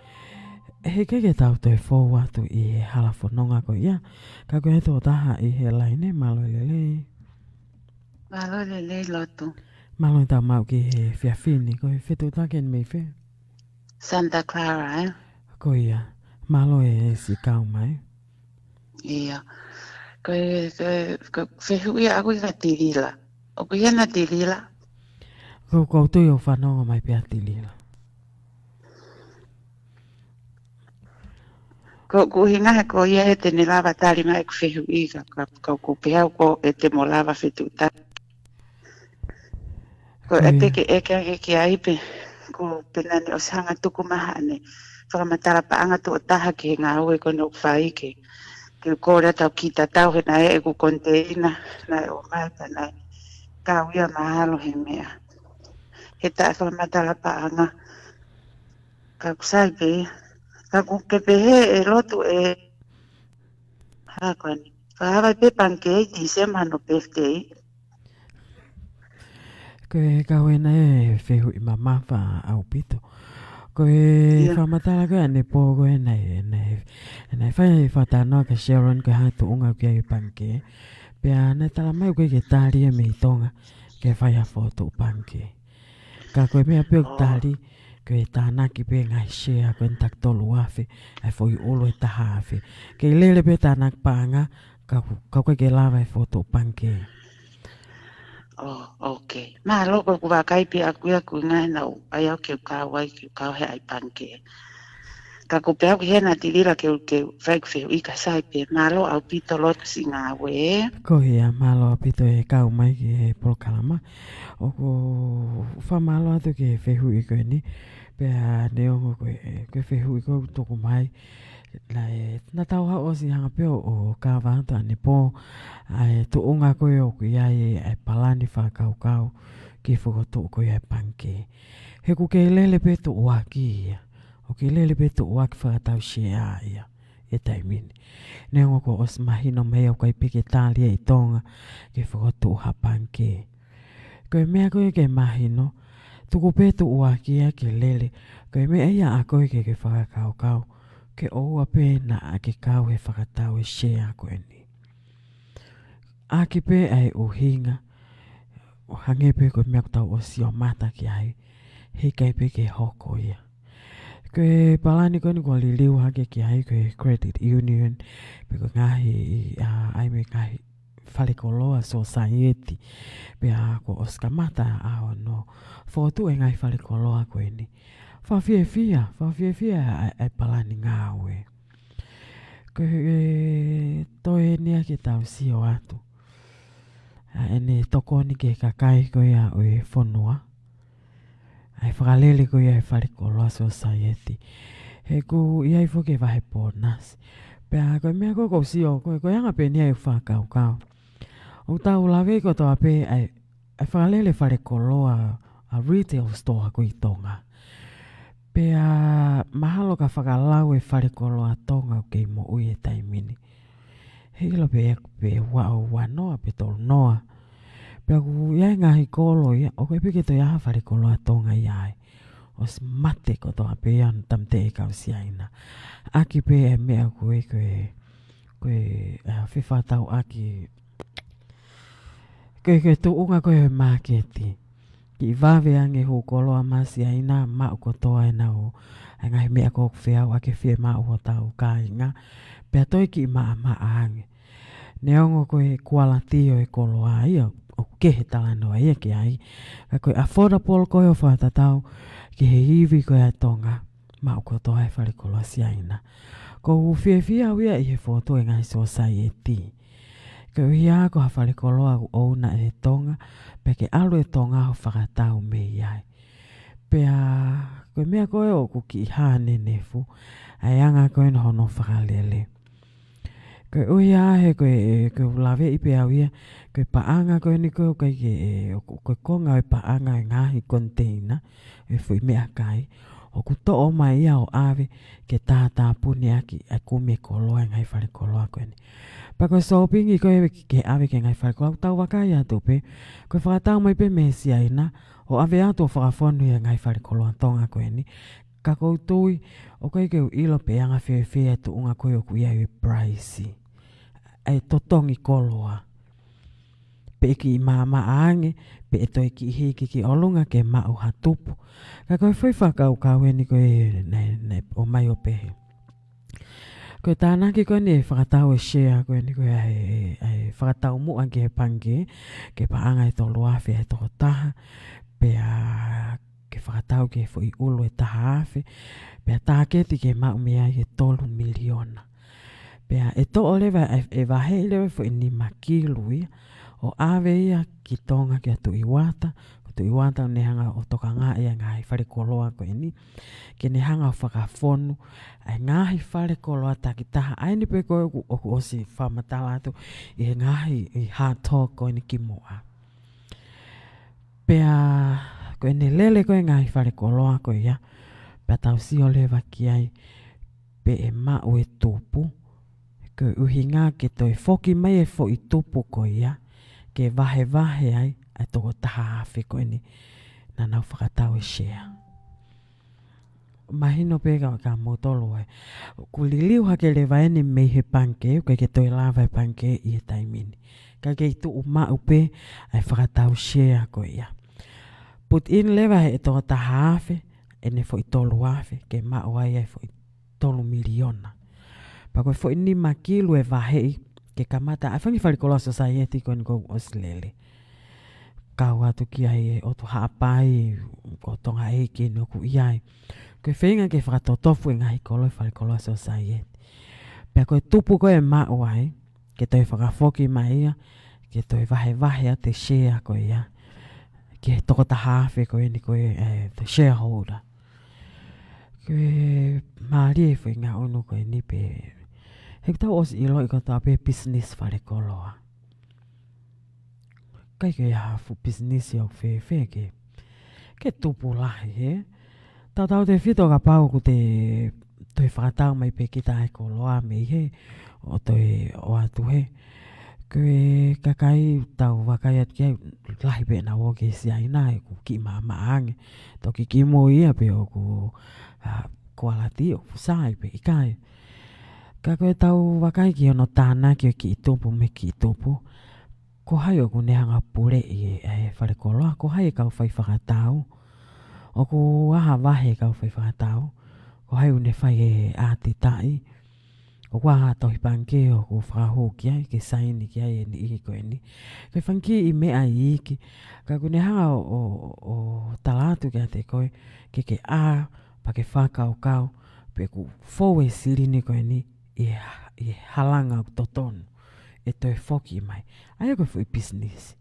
to e fōu atu i he hala whanonga ko ia ka koe he tō taha i he laine malo lelei malo lelei lotu malo i tau mau ki he whiawhini ko he whetu taken mei whe Santa Clara ko ia malo e si kau mai ia ko whehu ia aku i ka tirila o ku ia na tirila ko tui o whanonga mai pia tilila ko hinga he ko ia e te nelawa tari mai ku whehu i ka ku pehau ko e te molawa whetu ta ko e teke eke ki aipe ko penani o sanga tuku maha ane whakamatara paanga tu o taha ki ngā ue ko nuk whai ke kore tau ki tatau he nai e ku konteina nai omai pa nai kawia mahalo he mea he tae whakamatara paanga ka kusai pe ka ku kepehe e lotu e hakwani whahawai pe pankei December no birthday ko e kawena e whehu i mamafa au pito ko e whamatala ko ane pō ko e nei whai whatanoa ka Sharon ko hatu unga kia i panke pia ne tala mai koe ke tāri e mei tonga ke whai a whoto panke ka koe mea pio tāri ko e tānaki pe ngai shea ko en tak tolu afe ai fo i olo e taha afe ke lele pe tānak panga ka koe ke lava e whoto panke okay. Ma loko ku wakai pi aku ngai nau ai au ke kawai ke kau he ai panke. Ka ku pe aku hena tilira ke fai fe i ka sai pe malo au pito lot singa we. Ko ia malo pito e kau mai ki he polokalama. O ko wha malo atu ke whehu i koe ni. Pea neongo koe whehu i koe toko mai. Lai na tau ha osi hanga peo o ka wahanta ne pō ai tu unga koe o kui ai ai palani whakau ki whakotu koe ai panke. He ku ke lele pe tu uaki ia. O ke lele pe tu uaki whakatau shea ia. E taimini. Neongo ko os mahino mea o kai pike tālia i tonga ki whakotu ha panke. Koe mea koe ke mahino. Tuku pe tu uaki ia ke lele. Koe mea ia a koe ke whakau. Ke oua pēna a ke kau he whakatau e shea koe ni. Aki pē ai o hinga, o hange pē koe mea kutau o si o mata ki ai, hei kai pē ke hoko ia. Koe palani koe ni kua li liu hake ki ai koe credit union, pē koe ngahi, ai me ngahi whalekoloa society, pē a ko oska mata a o no, fōtu e ngahi whalekoloa koe ni. Whawhiawhia ai palani ngā ue. Koe toi nia ke tau si o atu. Ene toko ni ke kakai koe a oe whonua. Ai whakalele koe ai wharekoloa society. He ku iai whoke wahe pōnas. Pea koe mea koe si o koe anga pe nia e whakau. O tau lawe ko toa pe ai whakalele wharekoloa a retail store koe tonga. Pea mahalo ka whakalau e wharekoloa tonga o kei mo ui e taimini. Hei lo pe wao wanoa pe tolu noa. Pea ku iai ngahi kolo ia, o koe peke to iaha wharekoloa tonga iai. Os mate ko toa pe ian tamte e kau siaina. Aki pe e mea koe whiwhatau aki Ke tu unga koe marketi. Ki vave ange hu koloa masi aina mau kotoa enau. Ngai mea ko whiau ake whie mau ho tau kāinga. Pea toi ki maa ange. Neongo koe kuala tio e koloa ia. O kehe talanoa ia ki ai. Ka koe affordable koe o whātatau. Ki he hivi koe a tonga. Mau kotoa e whare koloa si aina. Ko whia wia i he whoto e ngai society. Ko hia ko ha whare koloa o una e tonga. Pe ke alu e tonga ho whakatau me iai. Pea koe mea koe o ku ki hane nefu. Ai anga koe no hono whakalele. Koe uia he koe lawe i pea wia. Koe paanga koe ni koe koe konga e paanga e ngahi container. E fui mea kai. O ku to omai ia o ave ke tātā puni aki a kume koloa ngai whare koloa koe ni. Pa koe sopingi koe ke ave ke ngai whare koloa tau wakai atu pe. Koe whakatau mai pe mesi aina. O ave atu o whakafonu ia ngai whare koloa tonga koe ni. Ka koutui o koe keu ilo pe anga whewhea tu unga koe o kuia i praisi. Ai totongi koloa. Pe ki mama aange, pe e toi ki hiki ki olunga ke mau hatupu. Ka koe whai whakau ni koe nei omai o pehe. Koe tānaki koe ni e whakatau e share koe ni koe ai whakatau mua ke he pange, ke paanga e tolu awhi e toko taha, pe ke whakatau ke fo i ulu e taha awhi, pe a tāketi ke mau mea i e 3 miliona. Pe e to o lewa e wahe i lewa fo i ni makilu ia, o ave ia ki tonga ki atu iwata, tu iwata o nehanga o toka ngā ia ngai whare koloa koe ni, ke nehanga o whakafonu, ai ngahi whare koloa taki taha, ai ni pe koe o osi whamatala atu, i ngahi i hard talk koe ni ki moa. Pea koe ne lele koe ngahi whare koloa koe ia, pea tau si o lewa ki ai, pe e mau e tupu, koe uhi ngā ke toi foki mai e fo i tupu koe ia, ke vahe ai, ai toko taha awhi koe ni, na nau whakatau e share. Mahino pega o ka motolo ai. Kuliliu hake lewa ene mei he panke, koe ke toi lava e panke i e taimini. Ka kei tu umau pe, ai whakatau share koe ia. Put in lewa he e toko taha awhi, ene fo i tolu awhi, ke mau ai fo i 3 miliona. Pa koe fo i ni makilu e vahei, ke kamata, ai whangi whare koloa society koe ni kou osilele. Kau atu ki ai o tu haapai, ko tonga eiki no ku iai. Koe whenga ke whakatotofu e ngahi kolo e whare koloa society. Pea koe tupu koe mau ai, ke toi whakafoki mai ia, ke toi vahe a te share koe ia. Ke toko tahawhi koe ni koe the shareholder. Koe maari e whenga onu koe ni pe. Hek tau osi ilo i katoa pe business whare koloa. Kai ke hafu business i au whewhe ke tupu lahi he. Tau te whito ka pau ku te toi whakatau mai pe kita e koloa mei he. O toi o atu he. Koe kakai tau wakai at kia lahi pe na woke si aina e ku ki maa ange. Toki ki mo ia pe o ku kualati o pusai pe ikai. Ka koe tau wakai ki ono tāna ki o ki itupu me ki itupu. Ko hai o ku nehanga pure i e whare koloa. Ko hai e kau whai whakatau. O ku aha wahe kau whai whakatau. Ko hai une whai e āti tai. O ku aha tohi panke o ku whakahu ki ai. Ke saini ki ai e ni iki koe ni. Koe whanki i mea i iki. Ka ku nehanga o talatu ki a te koe. Ke a pa ke whakau kau. Pe ku fowe silini koe ni. I halanga o totonu. E toi foki mai. Ai koe fui business.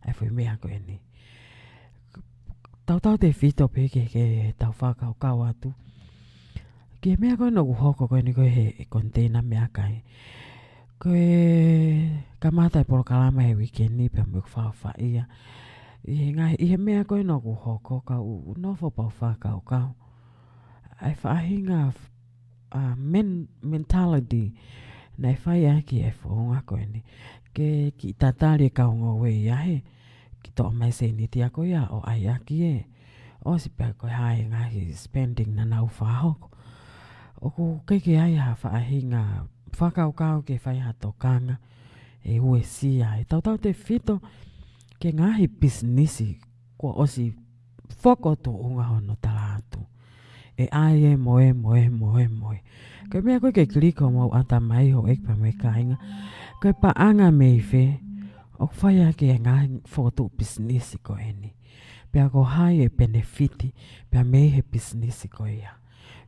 Ai fui mea koe ni. Tau te whito pe ke tau whakau kau atu. Ke mea koe no hoko koe ni koe he container mea kai. Koe kamata e polokalama he weekend ni pe mwuk whawha ia. I he mea koe no hoko kau nofo pau whakau kau. Ai whaahinga mentality nei whai aki e whonga koe ni. Ke ki tatari kau ngowe ia he. Ki to mai se ni tia koe ia o ai aki e. O si pia koe hai ngahi spending na nau whahoko. O ku keike ai ha whaahinga whakau kau ke whai hato kanga. E ue si ai. Tau te whito ke ngahi business ko osi fokoto unga hono talatu. E ai moe. Ke mea koe ke kliko mau ata mai ho ek pa me kainga. Koe pa anga meife. O whaia ke ngahi fokoto business ko eni. Pea ko hai e benefiti. Pea mei he business ko ia.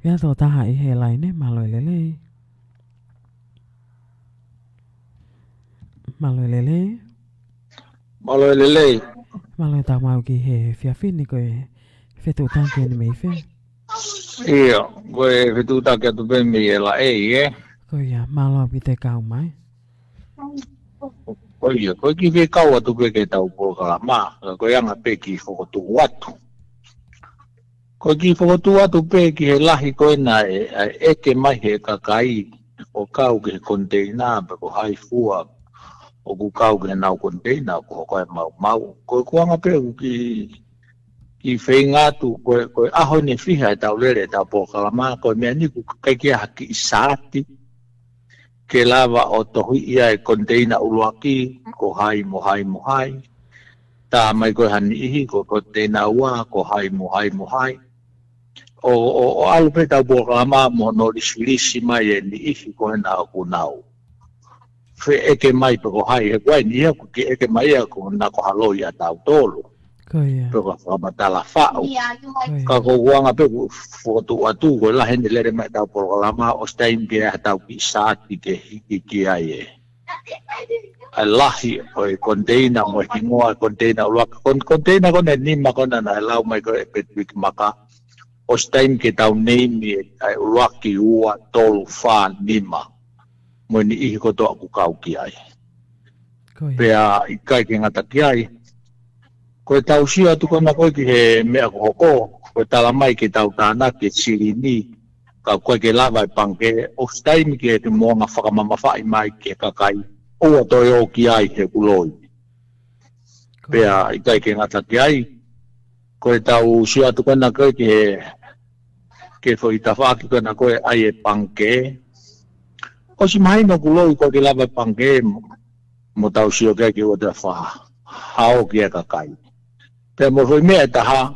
Pea tō taha i he laine malo lelei. Malo lelei. Malo lelei. Malo ta mau ki he fiafini ko e fetu tanke ni mei fe. Ia, koe fetu tanke tu pe me la Ko ia, malo pite kau mai. Koe ki fe kau atu pe ke tau polokalama. Koe anga pe ki fokotu watu. Koe ki fokotu watu pe ki he lahi koe na eke mai he kakai. O kau ke konteina pe ko hai fua. O ku kau ke nau konteina ko koe mau. Koe kuanga pe ki whaingatu koe aho ne whiha e tau lere tau polokalama. Koe mea ni ku kai kia haki i saati. Ke lava o tohi ia e konteina uluaki. Ko hai mo hai. Tā mai koe hani ihi ko konteina ua. Ko hai mo hai. O alu pe tau polokalama mo no lisi mai e ni ihi koe na o kunau. Fe eke mai pe ko hai he koe ni aku ki eke mai ako na ko haloi a tau tolu. Ko ia. Pe ko whamatala whao. Ka ko uanga pe ko fotu atu ko la hende lere mai tau polokalama o stein ki a tau ki saati ke hiki ki ai e. Ai lahi o e konteina mo hingoa konteina uluaka. Konteina kone nima kona na lau mai ko e petwik maka. O stein ke tau neimi ai uluaki ua tolu wha nima. Mo ni ihi ko toa ku kau ki ai. Pea i kai ke ngata ki ai. Koe tau sia tu kona koe ki he mea ko hoko. Koe tala mai ke tau tāna ke sirini. Ka koe ke lava i panke. O staimi ke te moanga whakamamawhai mai ke kakai. Oa toi o ki ai he kuloi. Pea i kai ke ngata ki ai. Koe tau sia tu kona koe ki he ke fo i tawhaki kona koe ai e panke. O si mai no kuloi koe ke lava i panke. Mo tau sia ke ke o te whaha. Hao ki e kakai. Pea mo roi mea taha,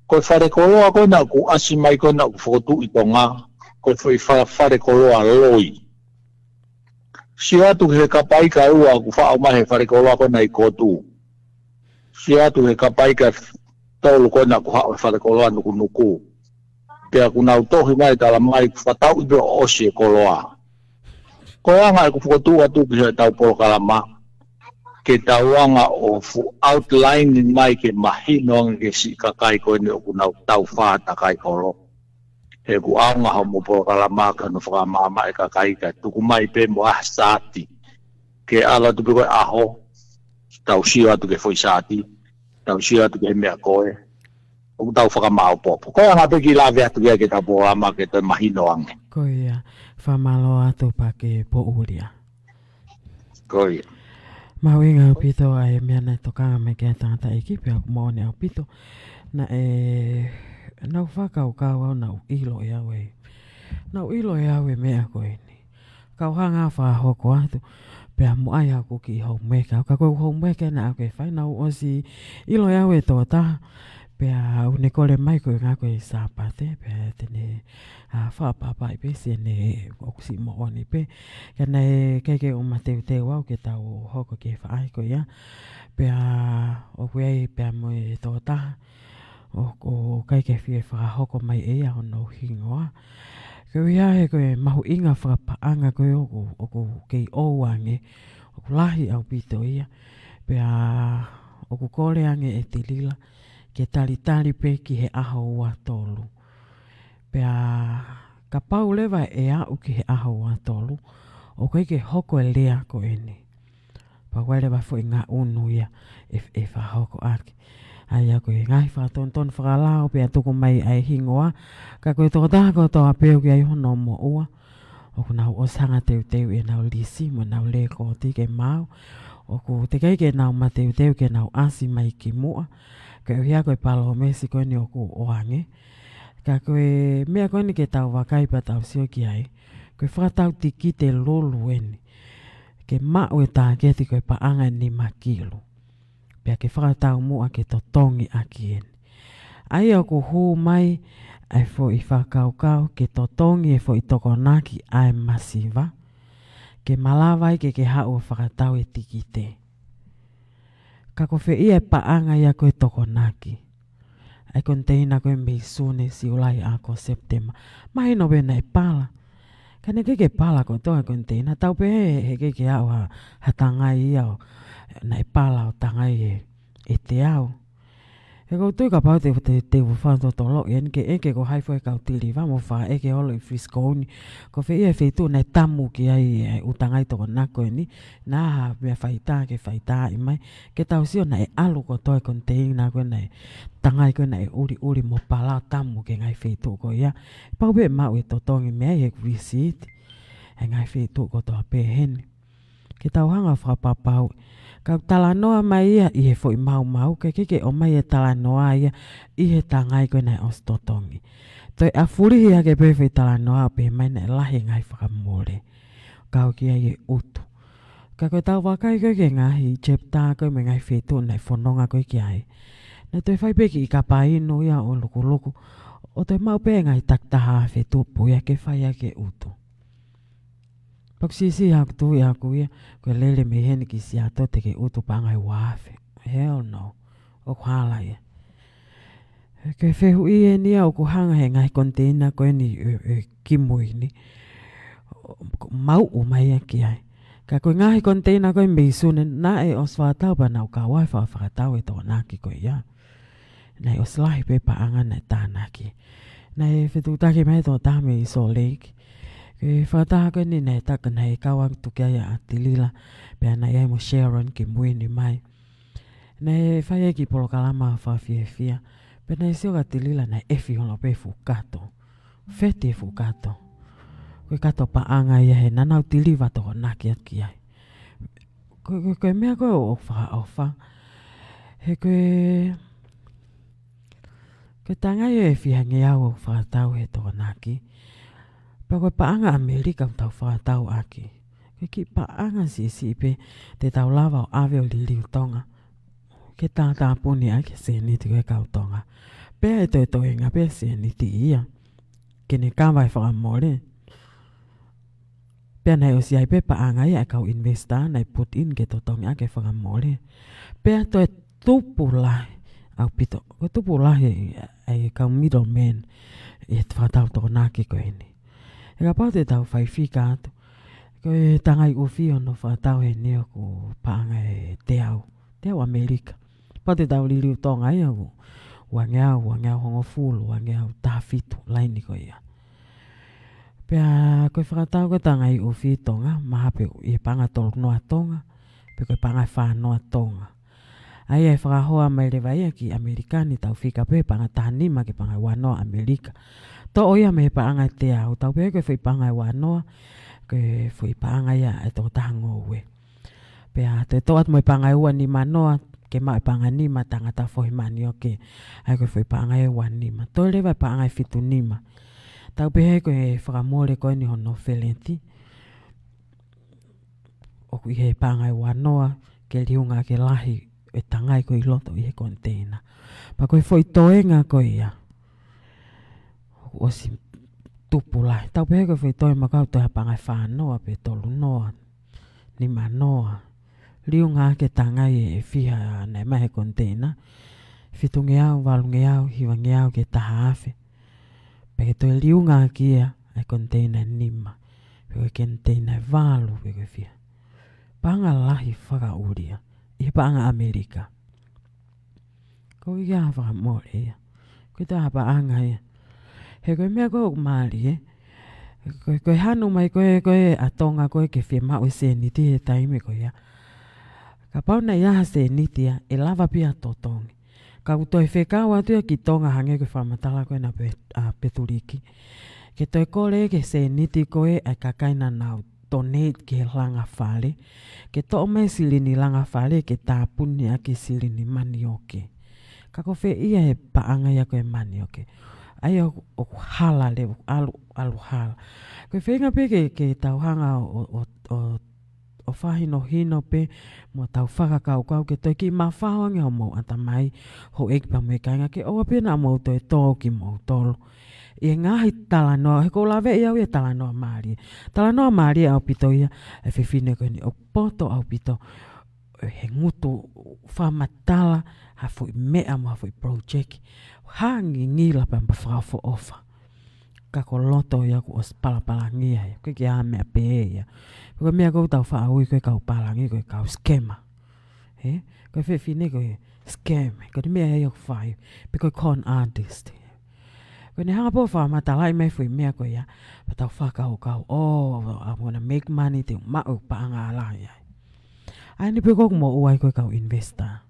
koe whare koloa koe na ku asi mai koe na ku whotu i tonga, koe whare koloa loi. Si atu he kapai ka ua ku whao mai he whare koloa koe na i kotu. Si atu he kapai ka tolu koe na ku whare koloa nuku. Pea ku nau tohi mai tala mai ku whatau i beo osi e koloa. Koe anga e ku whotu atu ki he tau polokalama. Ke tauanga o fu outline mai ke mahino ke si kakai ko ni o kuna tau fata kai holo. He ku anga ho mo polokalama ka no whakamama e kakai ka tuku mai pe mo sati. Ke ala tu ko aho tau sia tu ke foi sati. Tau sia tu ke mea koe. O tau whakamao popo. Ko anga pe ki lawe atu ke tau polokalama ke te mahino ange. Ko ia. Whamalo atu pa ke po uria. Ko ia. Mau inga au pito ai mea nei tokanga me kia tangata iki pia ku maone au pito na nau whakau kau au nau ilo e au e. Nau ilo e au e mea koe ni. Kau hanga wha hoko atu pia mu ai au kuki hou meka. Ka koe hou meka na au ke whai nau osi ilo e au e tō taha. Pia au ne kore mai koe ngā koe sāpate pia tene whapapa i pe si ne okusi mo oni pe. Ka nei keike o mateu teo au ke tau hoko ke whaai koe ia. Pia o kuei pia mo e tō taha. O keike whie whahoko mai e a ono hingoa. Koe ia he koe mahu inga whakapaanga koe oku kei ouange. Oku lahi au pito ia. Pia oku kore ange e tilila. Ke tali pe ki he aho ua tolu. Pea ka pau lewa e au ki he aho ua tolu. O koe ke hoko e lea ko eni. Pa koe lewa fo i ngā unu ia e wha hoko aki. Ai a koe ngai wha ton whakalao pea tuku mai ai hingoa. Ka koe tō tāko tō a peo ki ai hono mo ua. O ku nau osanga teu e nau lisi mo nau le ko tike mau. O ku te kei ke nau ma teu ke nau asi mai ki mua. Ka uhia koe palo mesi koe ni oku oange. Ka koe mea koe ni ke tau wakai pa tau sio ki ai. Koe whakatau tiki te lolu eni. Ke mau e tā keti koe paanga ni makilu. Pea ke whakatau mua ke totongi aki ene. Ai o ku hū mai ai fo I whakaukau ke totongi e fo I tokonaki ai masiva. Ke malawai ke hau whakatau e tikite. Ka ko fe ia paanga ia koe tokonaki. Ai konteina koe meisune si ulai ako September. Mahi no bena e pala. Kane ke pala ko toa konteina. Tau pe he ke au ha tangai ia o na e pala o tangai e te au. E ko tui ka pau te whanto tolo i eke ko haifo e kautili wamo wha eke holo I Friscooni ko fe ia whetu nei tamu ki ai utangai toko nako ni nā ha mea whaita ke whaita I mai ke tau sio na e alu ko toi konteina ko nei tangai ko nei uri mo pala tamu ke ngai whetu ko ia pau be mau e totongi mea e visit e ngai whetu ko toa pe hene ke tau hanga whapapau ka talanoa mai ia I he fo I mau ke omai e talanoa ia I he tangai koe nei os totongi. Toi a furi ia ke pewe talanoa pe mai nei lahi ngai whakamore. Kau ki ai e utu. Ka koe tau wakai koe ke ngahi chapter koe me ngai whetu nei fanongo koe ki ai. Na toi whai peki I ka paino ia o luku. O toi mau pe ngai taktaha whetu pu ia ke whai ia ke utu. Pak sisi haku tu ia ku ia koe lele me hene ki si ato te ke utu pangai wafe. Hell no. O kuhala ia. Ke whehu I ni au ku hanga he ngai konteina koe ni kimui ni. Mau umai ki ai. Ka koe ngahi konteina koe meisune na e os whatau pa nau ka waifa whakatau e tō naki koe ia. Nei os lahi pe paanga nei tānaki. Nei whetu taki mai tō tāme I Salt Lake. Ke whataha koe ni nei taka nei kawang tukia ia a Tilila. Pea nei ai mo Sharon ki muini mai. Nei whaia ki polokalama whawhiawhia. Pea nei sio ka Tilila nei efi holo pe fukato. Fete fukato. Koe kato paanga ia he nanau tiliwa toko naki atki ai. Koe mea koe o wha. He koe... Koe tangai e whihangi au o whakatau he toko naki. Pa koe paanga Amerika tau whakatau aki. Koe ki paanga si pe te tau lava o awe o liliu tonga. Ke tātā puni ai ke se niti koe kau tonga. Pea e toi toenga pe se niti ia. Ke ne kawai whakamore. Pea nei o si ai pe paanga ia e kau investa nei put in ke totonga ake whakamore. Pea toi tupu lahi. Au pito. Koe tupu lahi ai kau middleman. E whakatau toko naki koe ni. E ka pau te tau whaifika atu. Koe tangai uwhi ono whakatau he neo ko paanga e te au Amerika. Pau te tau liliu tonga ia ku. Wangeau hongo fulu, wangeau tāwhitu, laini koe ia. Pea koe whakatau koe tangai uwhi tonga, maha pe I paanga tolu noa tonga, pe koe paanga whanoa tonga. Ai e whakahoa mai lewa ia ki Amerikani tau whika pe paanga tānima ke paanga wanoa Amerika. To oia me paanga te au, tau pe koe whi paanga wanoa, koe whi paanga ia e tō tahango ue. Pea te toat mo paanga ua ni manoa, ke mai paanga nima tangata fohi mani oke. Ai koe whi paanga e ua nima. To lewa paanga e fitu nima. Tau pe he koe whakamore koe ni hono whelenti. Oku I he paanga e wanoa, ke liunga ke lahi e tangai koe I loto I he konteina. Pa koe whi toenga koe ia. O si tupu lai. Tau pe he koe whi toenga kau toha paanga e whanoa pe tolu noa. Nima noa. Liunga ke tangai e whiha nei mahe konteina. Fitungi au, walungi au, hiwangi au ke taha awhi. Peke toi liunga kia e konteina nima. Peke konteina e walu peke whiha. Paanga lahi whakauria. I paanga Amerika. Ko I ia whakamore ia. Koe taha paanga ia. He koe mea koe maali koe hanu mai koe atonga koe ke whia mau se niti he taime koe ia. Ka pauna ia se niti ia e lava pia totongi. Ka utoi fekau atu ia ki tonga hange koe whamatala koe na peturiki. Ke toi kore ke se niti koe ai kakaina nau donate ke langa whale. Ke to mai silini langa whale ke tāpuni a ke silini mani oke. Ka ko whi ia he paanga ia koe mani oke. Ai o hala le alu hala. Koe whenga pe ke tauhanga o o whahino hino pe mo tau whakakau ke toi ki mawhaonga o mo atamai ho eki pa me kainga ke oa pena mo toi tō ki mo tolo. I ngahi talanoa, he ko lawe iau ia talanoa maari. Talanoa maari au pito ia, e whiwhine koe ni o poto au pito, he ngutu whamatala, ha fui mea mo ha fui project. Hangi ngila pa mwhawha fo ofa. Kako loto ia ku os palapalangi ia, koe ki a mea pe ia. Koe mea kou tau wha aui koe kau palangi koe kau skema. Koe whiwhine koe scam, koe ni mea ia whai, pe koe con artist. Koe ni hanga po whamatala i mai fui mea koe ia, pa tau whakau kau, I'm gonna make money te mau pa anga ala ia. Ai ni pe koku mo uai koe kau investor.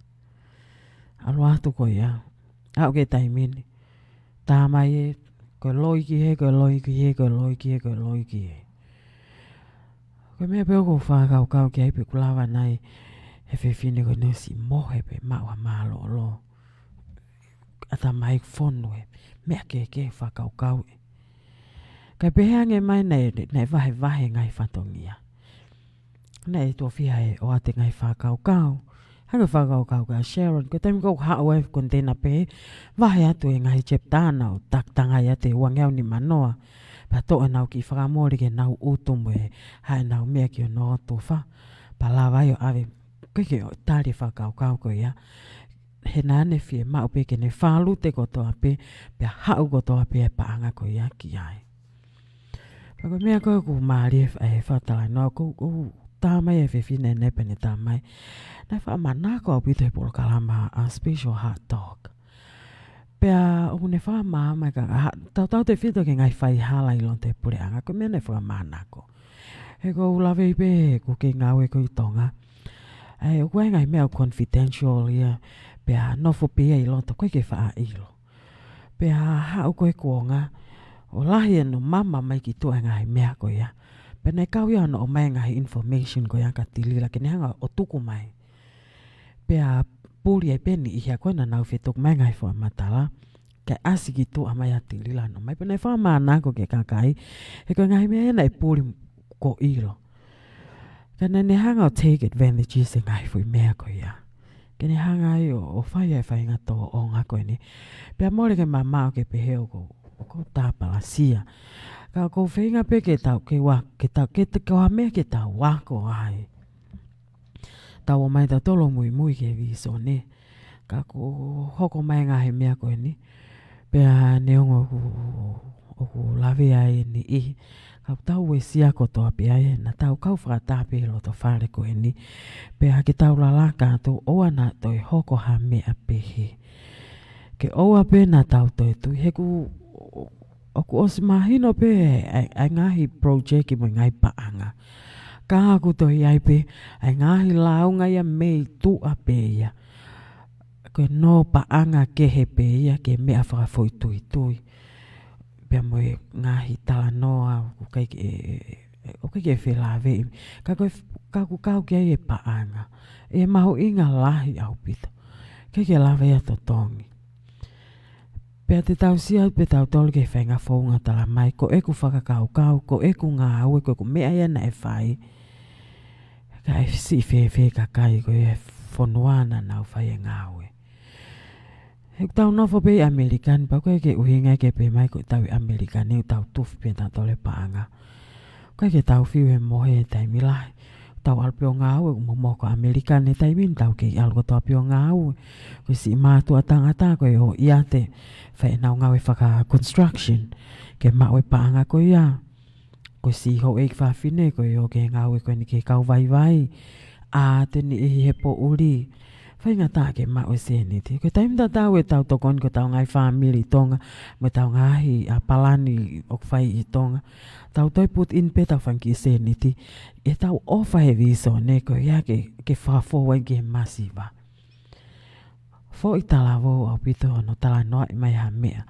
Alo atu koe ia. Au ke taimini. Tāmai e. Koe loiki he, koe loiki he, koe loiki he, koe loiki he. Koe mea pe koku whakau kau ki aipe kulawa nai. He whiwhine koe nasi mohe pe maua malo lo. Ata mai whonu e. Mea ke whakau kau e. Kai peheange mai nei vahe ngai whatongia. Nei tua whiha e o ate ngai whakau kau. Hanga whakau kau ka Sharon. Ko taimi kou hao e kontena pe. Vahe atu e ngai chep tāna o taktangai ate uangeau ni manoa. Pa toa nau ki whakamori ke nau utumu e. Hae nau mea ki o no tu wha. Pa lawa i o ave. Koe o tari whakau kau ko ia. He nane fie mau pe ke ne whalu te kotoa pe. Pea hau kotoa pe e paanga ko ia ki ai. Pako mea koe ku maari e whatala noa ku tāmai e whiwhine nepe ni tāmai. Nai whamanako au pito e polokalama a special hot dog. Pea o ne whamama ka tau te whito ke ngai whai hala i lon te pureanga ko mea ne whamanako. He ko ulawe i pe ku ke ngau e ko i tonga. O koe ngai mea confidential ia. Pea nofo pia i lon to koe ke wha ilo. Pea hau koe kuonga. O lahi e no mama mai ki tua ngai mea ko ia. Pena kau ia no omai ngai information ko ia ka tilila ke hanga o tuku mai. Pea puli ai peni ihia koe na nau whetuk mai ngai fua matala. Kai asi ki tua mai a tilila no mai. Pena wha maana ko ke kakai. He koe ngai mea ena i puli ko ilo. Kana ne hanga o take advantage e ngai fui mea ko ia. Kene hanga i o whai ai whai ngato o ngā koe ni. Pea mōre ke mamā o ke peheo ko tāpala sia. Ka ko whenga pe ke tau ke wā, ke tau ke te kawa mea ke tau wako ai. Tau o mai tau tolo mui ke viso ne. Ka ko hoko mai ngā he mea koe ni. Pea neongo o ku lawe ai ni i. Ka tau e sia kotoa pe ai na tau kau whakatape lo to whare koe ni. Pea ke tau lalaka tu oa na toi hoko ha mea pehe. Ke oa pe na tau toi tui heku oku osi mahino pe ai ngahi project i mo ngai paanga. Ka aku toi ai pe ai ngahi launga ia mei tu a pe ia. Koe no paanga kehe pe ia ke mea whakafoi tui. Pea mo ngahi tala noa o kai ke whelawe. Ka ku kau ki ai e paanga. E maho inga lahi au pito. Ke lawe ia to tongi. Pea te tau sia pe tau tolu ke whainga whaunga tala mai. Ko eku whakakau kau, ko eku ngā au, ko eku mea ia na e whai. Ka e si whewhe kakai ko e whonuana nau whai e ngā au. He tau nofo pe Amerikani, pa koe ke uhinga ke pe mai ko tau Amerikani, tau tufi pe tau tole paanga. Koe ke tau whiu e mohe e taimilahi. Tau alpeo ngā au, momoko Amerikani taimin, tau ke algo to apeo ngā au. Koe si mātua tangata koe o iate, whae nau ngau e whaka construction, ke mau e paanga koe ia. Koe si ho e whawhine koe o ke ngau e koe ni ke kau vai. A teni e hepo uri. Whai ngata ke mau e seniti. Koe taimita tau e tau tokon ko tau ngai family tonga, me tau ngahi a palani o whai i tonga. Tau toi put in pe tau whanki seniti. E tau ofa he viso ne ko ia ke whafo wai ke masiva. Fo i tala wau au pito no tala noa i mai ha mea.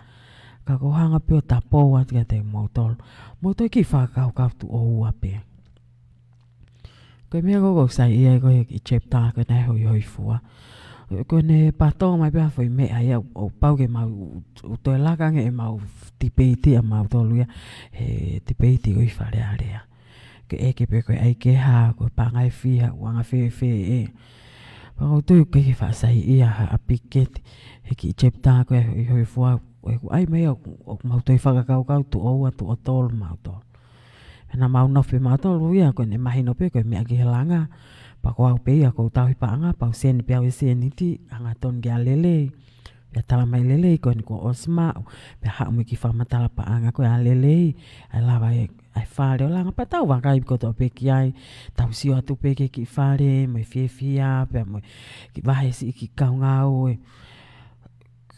Ka ko hanga pio tapo wat ka te mautolo. Mautoi ki whakau kau tu o ua pe. Koe mea koko sai ia ko i chepta ko nei hoi hoi fua. Ko ne pato mai pia foi mea ia o pau ke mau toi lakange e mau tipeiti a mau tolu ia. He tipeiti ko i whare area. ke eke pe ko ai ke ha ko pa ngai fia wanga fe e pa o tu ke fa sai ia a piket he ki chepta ko i hoi fua ai me o mau toi fa ka ka tu o tu o tol mau to na mau no fe mau to luia ko ne mai no pe ko me ki helanga pa ko pe ya ko tau pa anga pa sen pe o sen ti anga ton ga lelei ya tala mai lelei ko ni ko osma pe ha mo ki fa matala pa anga ko ya lelei ala vai ai fale ola nga patau wanga i ko to pe ki ai tau si atu pe ki fale mo fia pe mo ki vai si ki kaunga o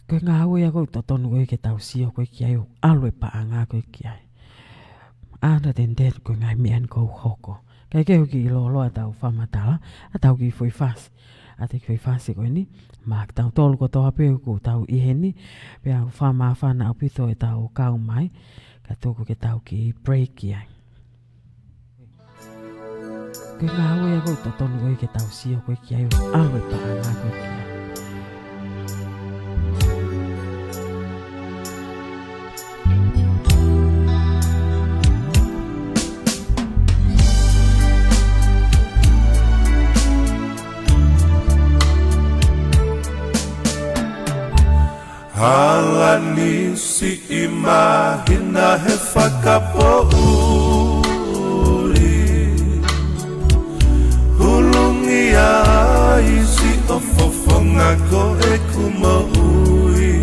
ko nga o ya ko to tonu ke tau si ko ki ai alwe pa anga ko ki ai ana den ko nga mi an ko hoko kai ke ki lo tau fa matala atau ki foi fas ate ki foi fas ko ni mak tau tol ko to ape ko tau I heni pe au fa ma fa na opito e tau ka omai ka toko ke tau ki break ia ke nga o ya ko to tonu ke tau si ko ki ai alwe pa anga ko ki ai Halani si imahina he whakapouri Hulungi ai si ofofonga ko e kumaui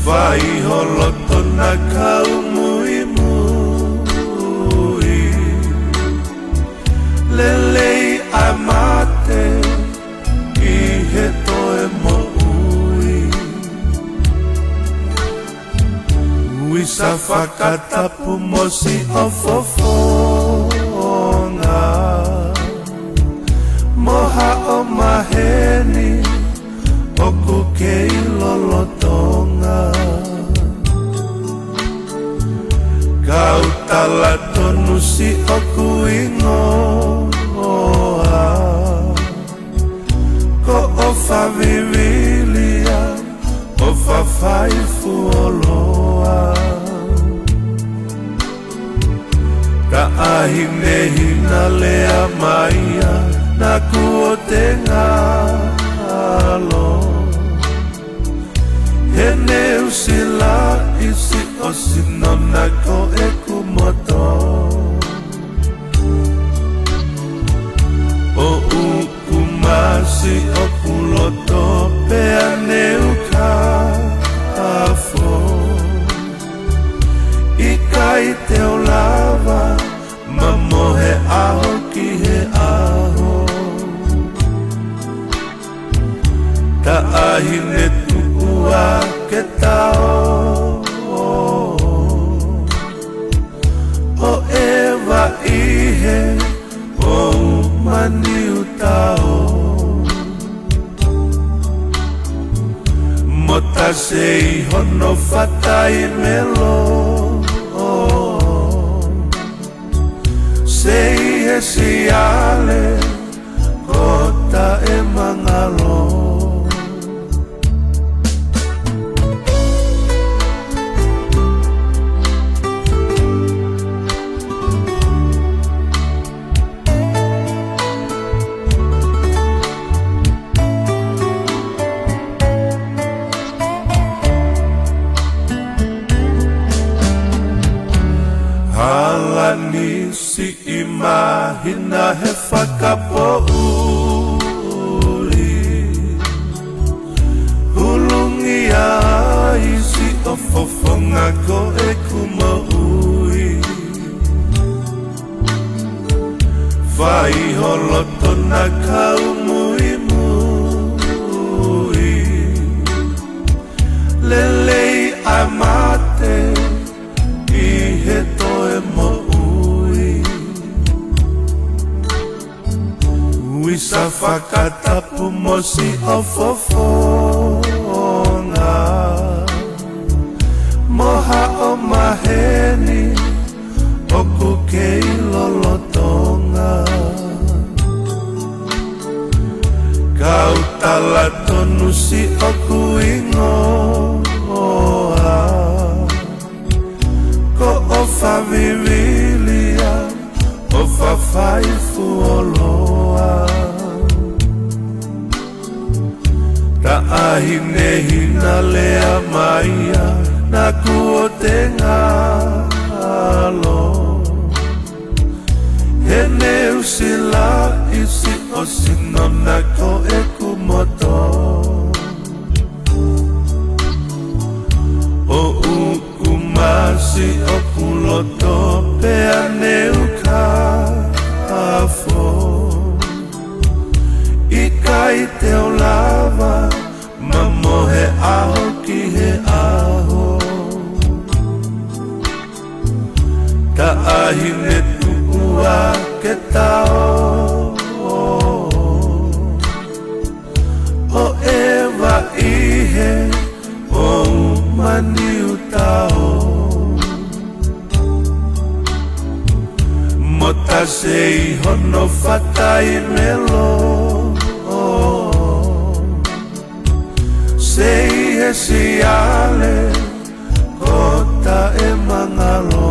Vai holoto na kau mui mui Lelei amate he toe mo ui sa whakatapu mo si ofofonga moha o maheni o kukei lolotonga kau tala tonu si o kuingoa ko o fa vivilia o fa faifu oloa ka ahine hina lea maia na kuo te ngalo hene usila isi o sinona ko e kumoto o ukumasi o kuloto pe aneu kafo ikai te o lava mamohe aho ki he aho ta ahine tuua ke tao o eva ihe o mani utao mota sei hono fatai melo sei e si ale kota e mangalo si imahina he whakapouri hulungi ai si ofofonga ko e kumaui vai holoto na kau mui mui lelei amate I he toe mo sa whakatapu mo si ofofonga moha o maheni o kukei lolotonga kau tala tonu si o kuingoa ko o favi whaifu o loa. Ta ahine hina lea maia na kua te ngalo. He neu sila isi o sinona ko e kumoto. O ukumasi o kuloto pea neu ka afo. Ikai te o lava mamohe aho ki he aho. Ta ahine tuua ke tao. O ewa ihe o mani utao. Mota sei hono fatai melo. Sei he siale kota e mangalo.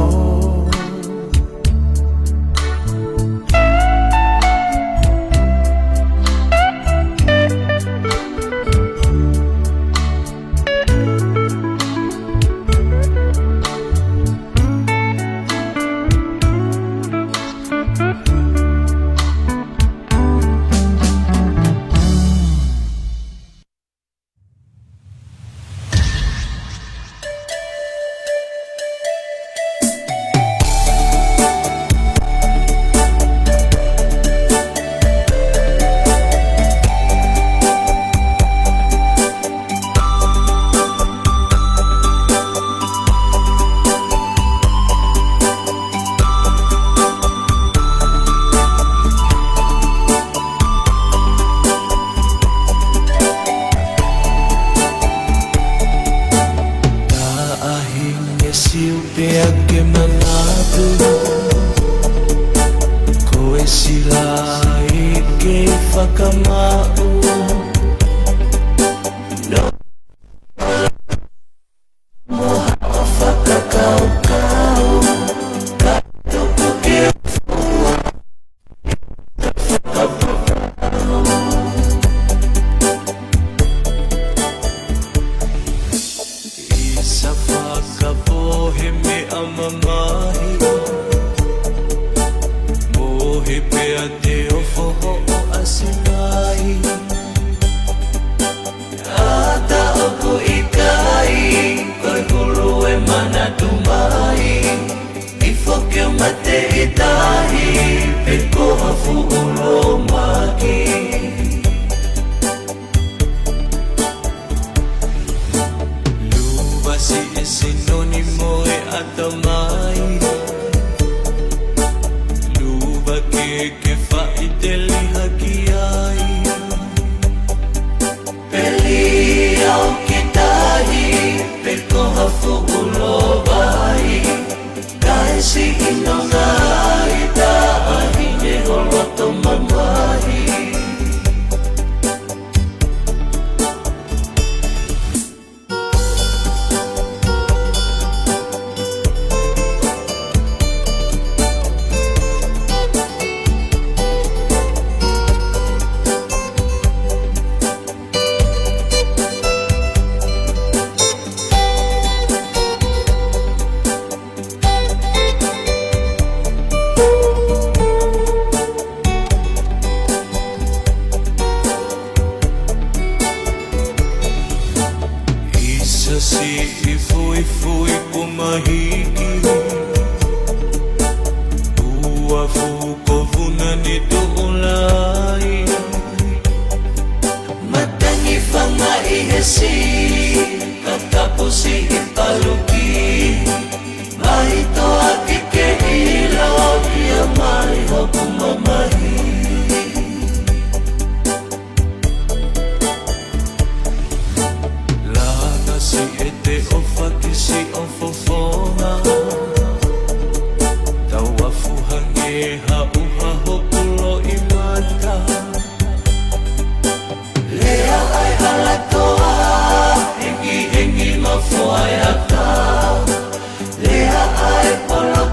Lea ai polo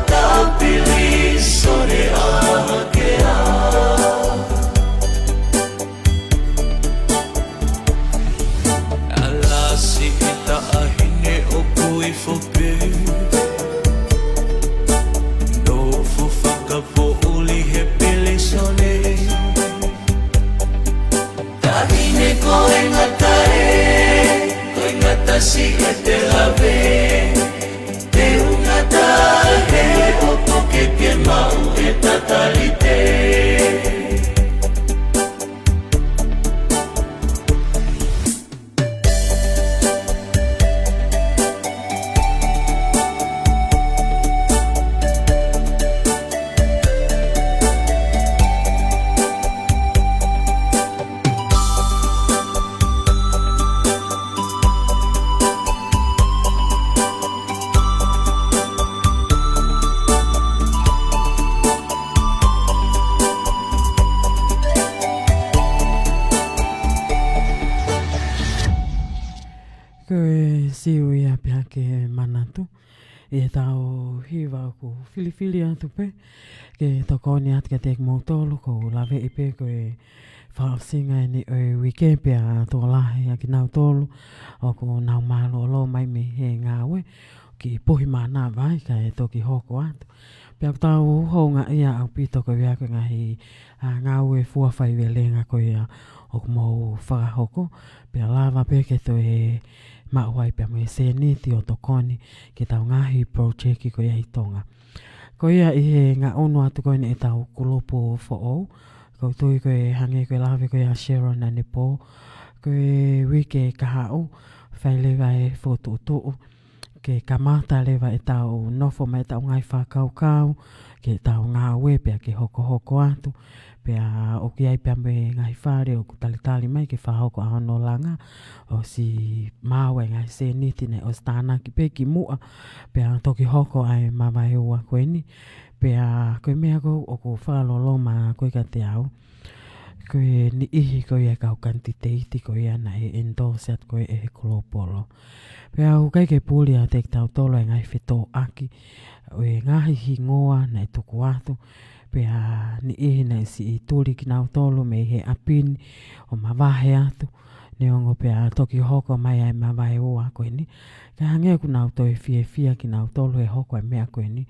si e te lawe te ungata he o poke ke mau e tatalite siwi a pia ke manatu e tau hiwa ku filifili atu pe ke tokoni at ke tek motolo ko lave i pe ko e whaasinga ni o weekend pia tō lahi a ki nau tolu o ko nau malo lo mai me he ngāwe ki pohi mana vai ka e toki hoko atu pia tau honga ia au pito ko wea ko ngahi ngāwe fua whai welenga ko ia o ko mau whakahoko pia lava pe ke to e mauai pia mo e se niti o tokoni ki tau ngahi project ko ia i tonga. Ko ia i he ngā ono atu koe e tau kulopo fo ou. Ko tui koe hange koe lawe koe a Sharon Minna koe wike kahau whai lewa e fotu ke kamata lewa e tau nofo mai tau ngai fekau'aki ke tau ngā we pia ke hoko atu pia o ki ai pia me ngai whare o talitali mai ke whahoko a hono langa o si mawe ngai se niti ne o stana ki pe ki mua pia toki hoko ai mavahe ua koe ni pia koe mea ko o ko whalolo ma koe ka te au koe ni ihi koe e kau kantiteiti koe ana e endorse at koe e kolopolo pia u kai ke puli a te tau tolo e ngai fekau'aki o e ngahi hingoa na e tuku atu pia ni ihi na si i tuli ki nau tolo me he apini o mavahe atu ne ongo pia toki hoko mai ai mavahe ua koe ni ka hange ku nau toi fia ki nau tolo e hoko e mea koe ni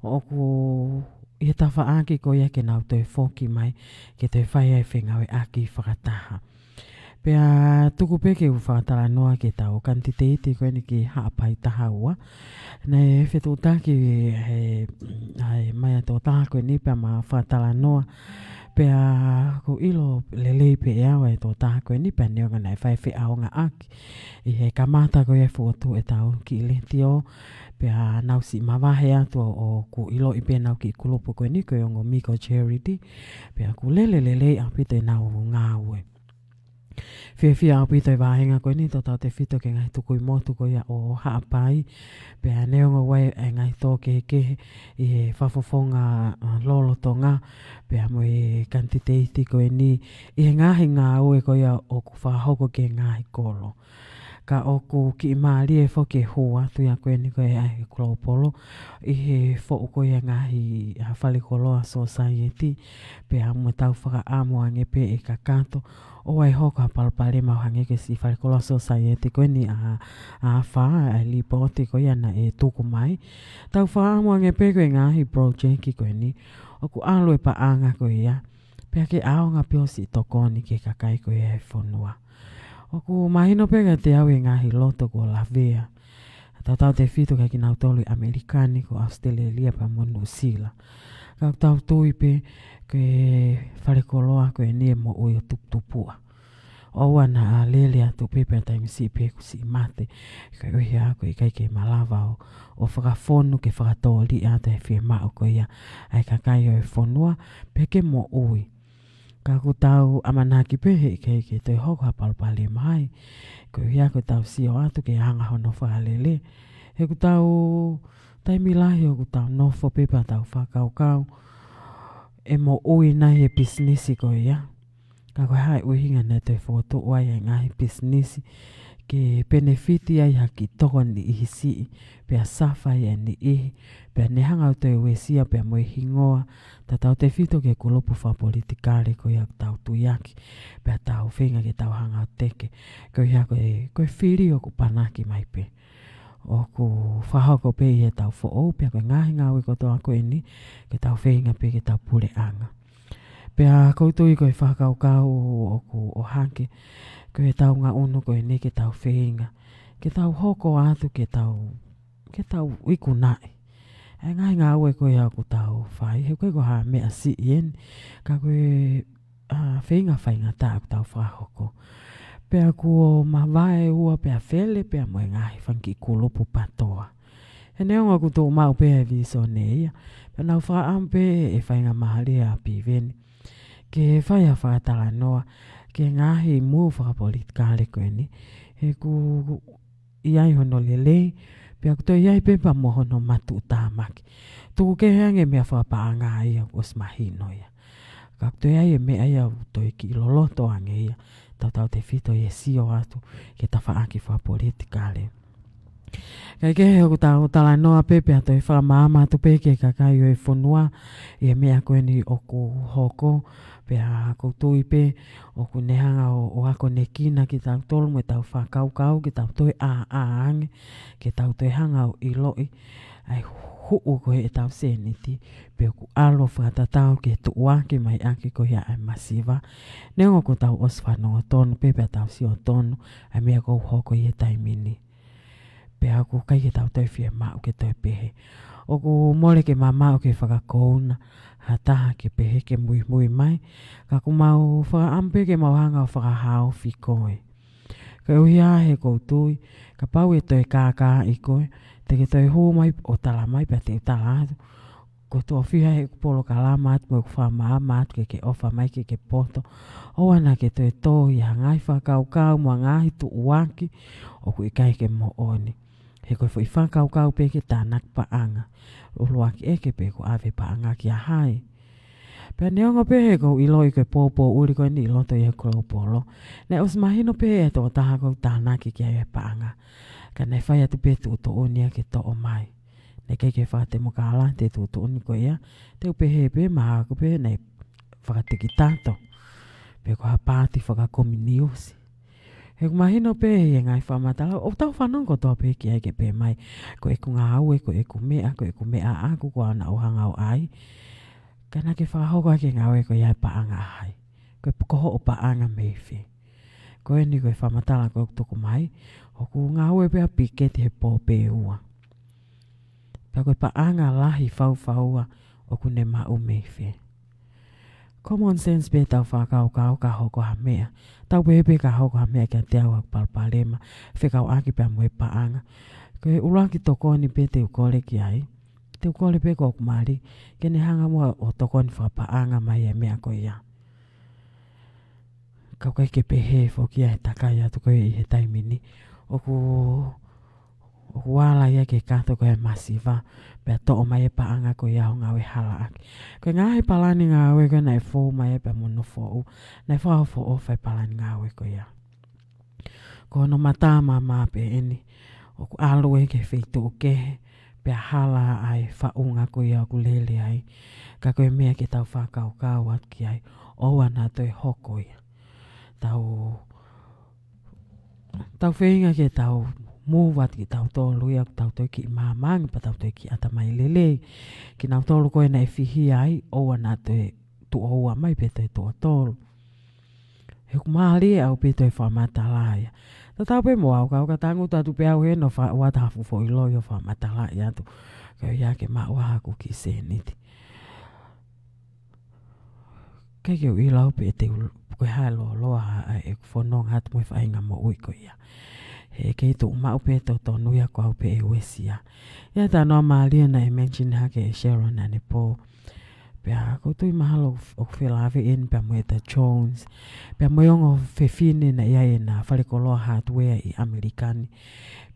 o ku i ta whaaki ko ia ke nau toi foki mai ke toi whai ai whengawe aki whakataha. Pea tuku peke u whakatala noa ke tau kantiteiti koe ni ki haapai taha ua. Nei whetutaki he mai ato taha koe ni pea ma whakatala noa. Pea ko ilo lelei pe eawa e tō taha koe ni pea neonga nei whai whiaonga aki. I he kamata koe e fuotu e tau ki Letio. Pea nau si mavahe atu o ku ilo i pe nau ki kulupu koe ni koe ongo miko charity. Pea ku lelei apito i nau ngāwe. Fia apito i wāhenga koe ni tō tau te whito ke ngai tuku i motu koe o haapai. Pea neonga wai e ngai tō kehe i he whafofonga lolo tonga. Pea mo e kantiteiti koe ni i he ngahi ngāwe koe o ku whahoko ke ngahi kolo. Ka oku ki maari e whoke hoa tu ia koe ni koe ai kolopolo i he whou koe ngahi whalikoloa society pea mo tau whaka amo ange pe e kakato o ai hoko palpale mau hange ke si whalikoloa society koe ni a wha a lipoti koe ana e tuku mai tau whaka amo ange pe koe ngahi project ki koe ni oku alo e pa anga koe ia pea ke aonga pio si tokoni ke kakai koe e whonua. Oku mahino pega te au e ngahi Lotu ko lavea. Tau te whitu kai ki nau tolu Amerikani ko Australia pa mo New Zealand. Kau tau tui pe ke wharekoloa ko e nie mo ui o tuptupua. Oua na a lele atu pepe a taimi si pe ku si mate. Kai uhi a ko i kai ke malava o whakafonu ke whakatoli a te whie mao ko ia. Ai kakai o e whonua pe ke mo ui. Ka ku tau amanaki pehe ke toi hoko hapalpale mai. Ko ia ko tau sio atu ke hanga hono whakalele. He ku tau taimi lahi o ku tau nofo pepa tau whakaukau. E mo ui nai he businessi ko ia. Ka koe hai uhinga ne toi whoto uai ai ngahi businessi. Ke benefiti ai haki toko ni ihi sii. Pea safai ai ni ihi. Pea ne hanga o toi uesia pea mo hingoa. Ta tau te whito ke kulupu wha politikare ko ia tau tuiaki. Pea tau whenga ke tau hanga o teke. Ko ia koe whiri o ku panaki mai pe. O ku whahoko pe ia tau who'o. Pea koe ngahi ngawe ko toa koe ni. Ke tau whenga pe ke tau pule anga. Pea koutui koe whakaukau o ku o hake. Koe tau ngā unu koe ni ke tau whenga. ke tau hoko atu ke tau iku nai. E ngai ngā ue koe au ku tau whai, he koe ko ha mea si ien, ka koe whainga whainga tā ku tau whahoko. Pea ko mavahe ua pea whele, pea moe ngahi whanki kulupu patoa. He neonga ku tō mau pea viso ne ia, pea nau wha ampe e whainga mahalia api veni. Ke whaia whakatala noa, ke ngahi mu whakapolitikale koe ni, he ku iai hono lelei, pea kuto iai pepa mohono matu tāmaki. Tuku ke hange mea whapaanga ia os mahino ia. Ka kuto iai e mea ia toi ki loloto ange ia. Tau te fito ia sio atu ke ta whaaki whapolitikale. Kai ke heo kutau tala noa pepe ato e whamaama atu peke kakai o e whonua e mea koe ni oku hoko. Pea koutou pe o kunehanga o ako ne kina ki tau tolu me tau whakaukau ki tau toi aange ki tau toi hanga o iloi ai huu koe e tau seniti pe ku alo whakatatau ke tuua ki mai aki koe ai masiva neongo ko tau os fanongo tonu pepe tau si o tonu ai mea kou hoko i e taimini pea ku kai ki tau toi fie mau ke toi pehe o ku mole ke mamau ke whakakouna hataha ke pehe ke mui mai ka ku mau whakaampe ke mau hanga o whakahao fi koe ka uia he koutui ka pau e toi kākā i koe te ke toi hō mai o tala mai pia te tala atu ko tō whiha he polokalama atu mo ku whamaama atu ke ofa mai ke poto o ana ke toi tō i hangai whakaukau mua ngahi tu uaki o ku ikai ke mo oni he koe fo i whakaukau pe ke tānak paanga uluaki eke pe ko ave paanga ki a hai. Pea neonga pe he kou iloi koe pōpō uri koe ni loto i he kolopolo. Ne os mahino pe e tō taha kou tānaki ki a paanga. Ka nei whai atu pe tūto unia ke tō omai. Ne kei ke whakate mo ka ala te tūto uni koe ia. Te upe he pe maha ko pe nei whakate ki tāto. Pe ko ha pāti whakakomi niusi. He kumahino pe he ngai whamatala. O tau fanongo tō pe ki ai ke pe mai. Ko e ku ngā aue, ko e ku mea aku ko ana o hanga o ai. Kana ke whahoko ke ngāwe ko iai paanga ai. Ko e pukoho o paanga meiwhi. Ko e ni ko e whamatala ko e tuku mai. O ku ngāwe pia piketi he pōpe ua. Pia ko e paanga lahi whauwhaua o ku ne mau meiwhi. Common sense pe tau whakaukau ka hoko ha mea. Tau pepe ka hoko ha mea kia te awa palpalema. Fekau'aki pia mo e paanga. Ko e uraki tokoni pe te ukole ki ai. Te ukole pe ko kumari. Kene hanga mua o tokoni whapaanga mai e mea ko ia. Kau kai ke pehe whoki ai takai atu koe i he taimini. Oku wala ia ke kato koe masiva. Pea to'o mai e paanga ko ia ho ngawe hala aki. Koe ngahe palani ngawe koe nai fōu mai e pea mono fōu. Nai whao fōu fai palani ngawe ko ia. Ko no mata mama pe eni. Oku alue ke wheitu o kehe. Pea hala ai whaunga ko ia ku lelei ai. Ka koe mea ke tau whakaukau atu ki ai. Oua nā toi hoko ia. Tau whenga ke tau mūwat ki tau tōlu ia. Tau toi ki māmangi pa tau toi ki atamai lelei. Ki nau tōlu koe nei whihi ai. Oua nā toi tu oua mai pe toi tō tōlu. He kumāli au pe toi whamatala ia. Tau pe mo au kau ka tangu tatu pe au he no watahafu fo ilo yo whamatala ia tu. Kau ia ke maua haku ki seniti. Kei keu ilau pe te koe hae loa e whanonga hatu mo whainga mo ui ko ia. He kei tu umau pe tau tonu ia ko au pe e wesia. Ia ta noa maalia na e mention hake e Sharon ane po. Pea koutui mahalo o whelave en pea mo e ta Jones. Pea mo yongo whewhine na ia e na wharekoloa hardware i Amerikani.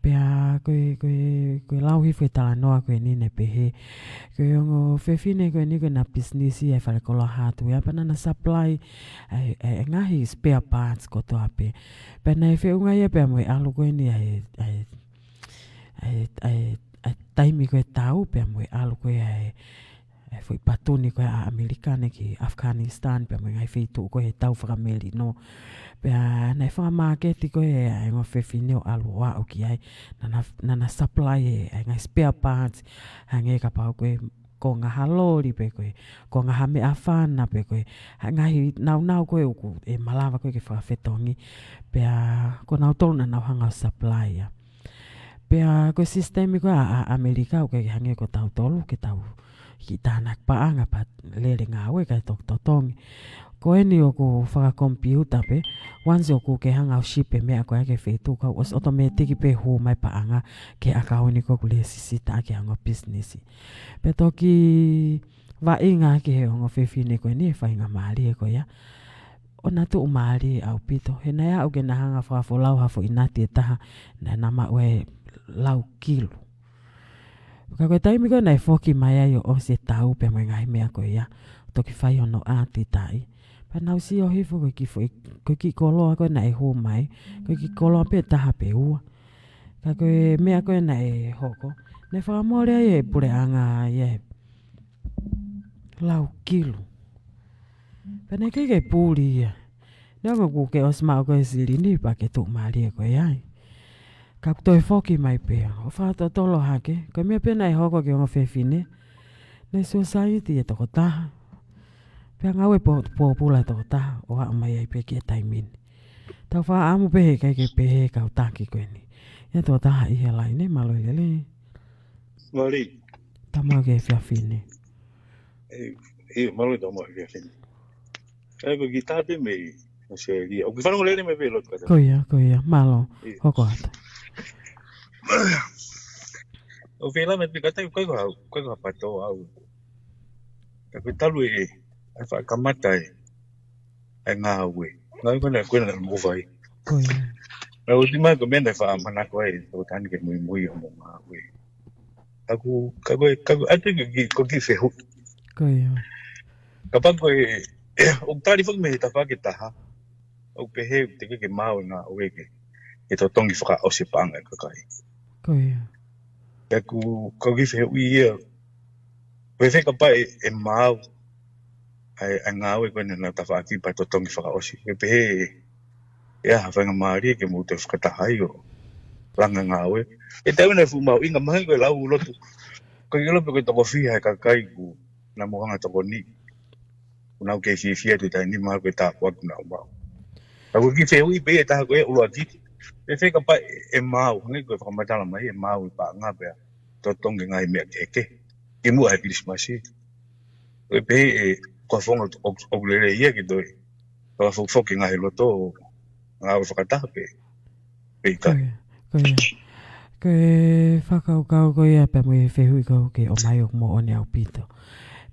Pea koe lauhi whe tala noa koe nine pehe. Koe yongo whewhine koe ni koe na business i e wharekoloa hardware. Pea na supply e ngahi spare parts kotoa pe. Pea na e whiunga ia pea mo e alu koe ni taimi koe tau pea mo e alu koe foi patuni koe a Amerikane ki Afghanistan pia mo ngai fitu koe he tau whakameli no pia nei whakamāketi koe e ngā whewhineo alua o ki ai nana supply e ngai spare parts hange ka pau koe ko ngā halori pe koe ko ngā hame a whana pe koe ngai nau koe uku e malawa koe ke whakawhetongi pia ko nau tolu na nau hanga supply ia Pea ko sistemi ko a Amerika o ke hange ko tau tolu ke tau ki tanak paanga pa lele ngawe kai tok totongi. Ko eni o ko whaka computer pe, once o ko ke hanga o shipe mea ko ake whetu ka os automatic pe hu mai paanga ke akauni ko kule sisita ke hanga business. Pe toki wa inga ke he ongo whewhine ko eni e whainga maari e ko ya. O na tu maari au pito, he na ya au ke na hanga whafo lau hafo inati e taha na nama ue lau kilo. Ka koe taimi koe nai whoki mai ai o se tau pe mai ngai mea koe ia. Toki whai ono ati tai. Pa nau si o hifo koe ki koloa koe nai hu mai. Koe ki koloa pe taha pe ua. Ka koe mea koe nai hoko. Ne whakamore ai e pure anga ie. Lau kilo. Pa ne kei pūri ia. Ne ongo kuke o smau koe silini pa ke tuk maari e koe ai. Ka toi whoki mai pēa, o whātua tolo hake, koe mea pēna e hoko ki ongo whewhine, nei society e toko taha. Pēa ngau e pōpula toko taha, o hao mai ai pēki e taimini. Tau wha amu pehe kai ke pehe kau taki koe ni. Ia toko taha ihe lai, ne malo i lelei. Mali. Tamau ke whewhine. Malo i tamau ke whewhine. Kai ko gitape mei, o se lia. O ki fanongo lele me pe lotu kata. Koia, malo, hoko ata. O whela me te katai kai ko hapato au. Ka koe talu e whakamata e ngā ue. Ngā koe na muvai. Koia. Na o tima ko mena whaamana koe o tani ke mui o mo ngā ue. Ka koe atu ko ki whehu. Koia. Ka pa koe o tari whak me ta whake taha. O pehe te ke mao ngā ue ke. E to tongi whaka o se panga kakai. Koia. Ka ku ki whehu ia. Koe wheka pa e mao. Ai ngā ue koe na ta whaki pa to tongi whaka o se. Koe pehe ia hawhainga maari ke mo te whakatahai o langa ngā ue. E te awena fu mau inga mahi koe lau lotu. Koe ki lope koe toko whiha e kakai ku na mohanga toko ni. Unau ke whiwhia te tai ni maha koe tā waku na umau. Ka koe ki whehu i pe e taha koe ulua titi. E wheka pa e mau, hangi koe whakamatala mai e mau i pa ngā pia to tongi ngai mea keke. Ki mua e Christmasi. Koe pe e kua whonga o lelei ia ki toi. Kua whoki ngai loto o ngā whakataha pe i kai. Koe whakaukau koe ia pe mui whehui kau ke omai o mo one au pito.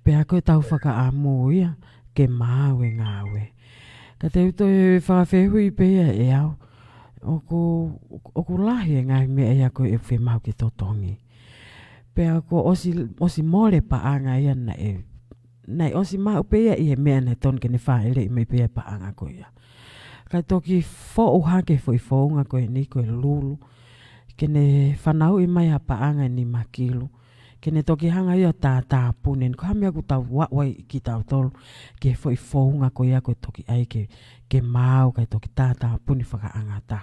Pe a koe tau whaka amu ia ke mau e ngā ue. Ka te uto e whawhehui pe ia e au. Oku lahi e ngai mea ia koe e whemau ki totongi. Pe a ko osi mole pa anga ia na osi mau pe ia i he mea na ton ke ne whaele i mei pe ia pa anga koe ia. Ka toki fo hake fo i founga koe ni koe lulu. Ke ne whanau i mai a pa anga ni makilu. Ke ne toki hanga ia tā punen. Ko hamia ku tau wai ki tau tolu. Ke fo i founga koe ia koe toki ai ke mau kai toki tā puni whaka anga tā.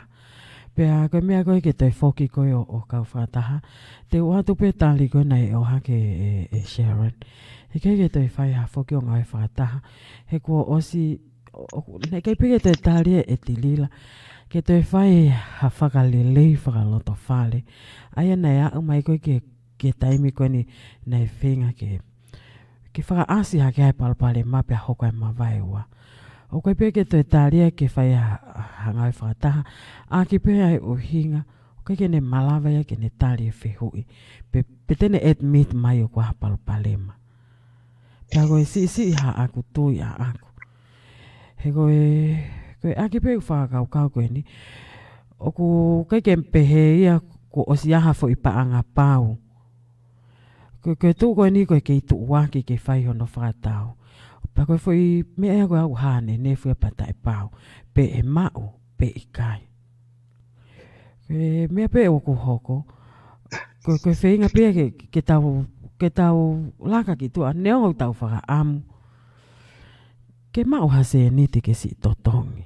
Pea koe mea koe ke toi whoki koe o kau whataha. Te uatu pe tali koe nei o hake e Sharon. He kei ke toi whai ha whoki o ngai whataha. He kua osi, ne kei peke toi tali e Tilila. Ke toi whai ha whaka lelei whaka loto whale. Aia nei a umai koe ke taimi koe ni nei whenga ke whaka asi hake hai palpale mapea hoko e mavahe ua. O koe peke toi talia ke whai hangai whataha. A ki pēa e o hinga. O koe ke ne malawa ia ke ne tali e whehui. Pe tene admit mai o kua hapalu palema. Pea koe si ha aku tui a aku. He koe a ki pēu whakakau koe ni. O koe ke mpehe ia ko osi aha fo i paanga pau. Koe tū koe ni koe ke i tu waki ke whai hono whakatau. Pa koe fwoi mea ea koe au hane ne fwoi pata e pau. Pe e mau, pe i kai. Koe mea pe o ku hoko. Koe whainga pe ke tau laka ki tua. Neongo tau whaka amu. Ke mau hase ni te ke si totongi.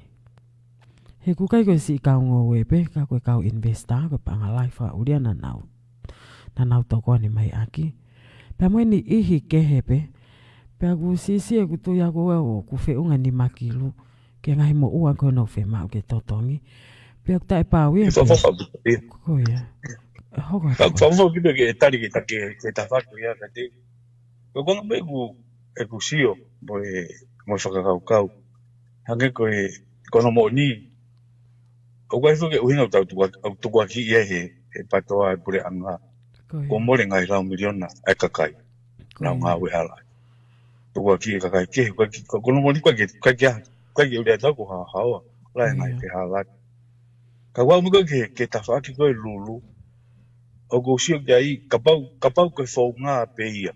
He kukai koe si kau ngō pe. Ka koe kau investa. Koe panga lai wha uria na nau toko ni mai aki. Pea mwe ni ihi kehe pe. Pea ku sisi e kutu ia koe o ku whiunga ni makilu. Ke ngahi mo ua koe no whemau ke totongi. Pea kuta e pāwi e pia. Koia. Hoko Ka fa ki ke tari ki ke ta fa ko ya ka te. Ko ko me ku sio mo whakakaukau. Hange ko no mo ni. Ko kai fu ke uhinga tau ki ia he patoa e pure anga. Ko mo le ngai rau miliona e kakai. Na ngā we hala. Tua ki kakai ke ko no mo ni ke ule tau ko hawa. Lai ngai ke hala. Ka wau mo ke ta fa ki ko lulu. O go sio ke ai kapau ko fo nga pe ia.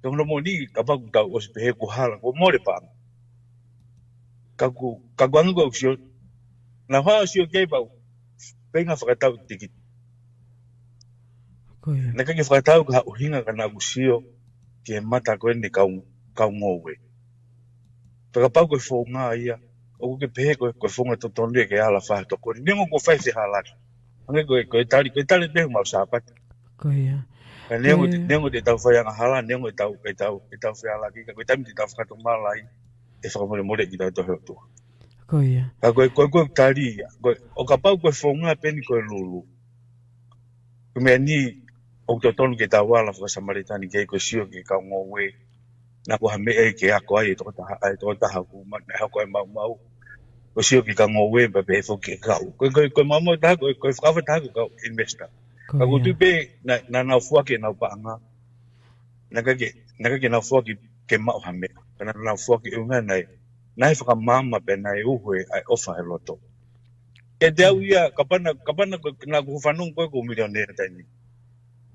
Tong no mo ni kapau tau o se pe ko hala ko mo le pa. Ka wangu ko sio na ha sio ke pau. Penga whakatau tiki. Na ke whakatau ka uhinga ka na usio ke mata koe ni kau ngowe. Whakapau koe fo ngā ia, o ke pehe koe whonga totonu ke ala whaha toko. Nengo ko whai se halaki. Ange koe tari pehu mau sāpati. Ka nengo te tau whai anga hala, nengo tau whai halaki. Ka koe tami te tau whakato malai, e whakamole mole ki tau tohe o tua. Ka koe tari ia, o ka pau koe fo ngā peni koe lulu. Koe mea ni, o totonu ke tau ala whakasamaritani ke koe sio ke kau ngowe. Na ko ha me e ke ako ai to ta ku ma na ko mau ko sio ki ka ngowe ba be fo ke ka ko mamo ta ko fa ta ko investor ka ko tu be na fu ke na pa nga na ke na fu ke ma ha me na fu ke unga na fa mama be na u hwe ai offer he loto ke te au ia kapana na ko fanongo ko milionaire tani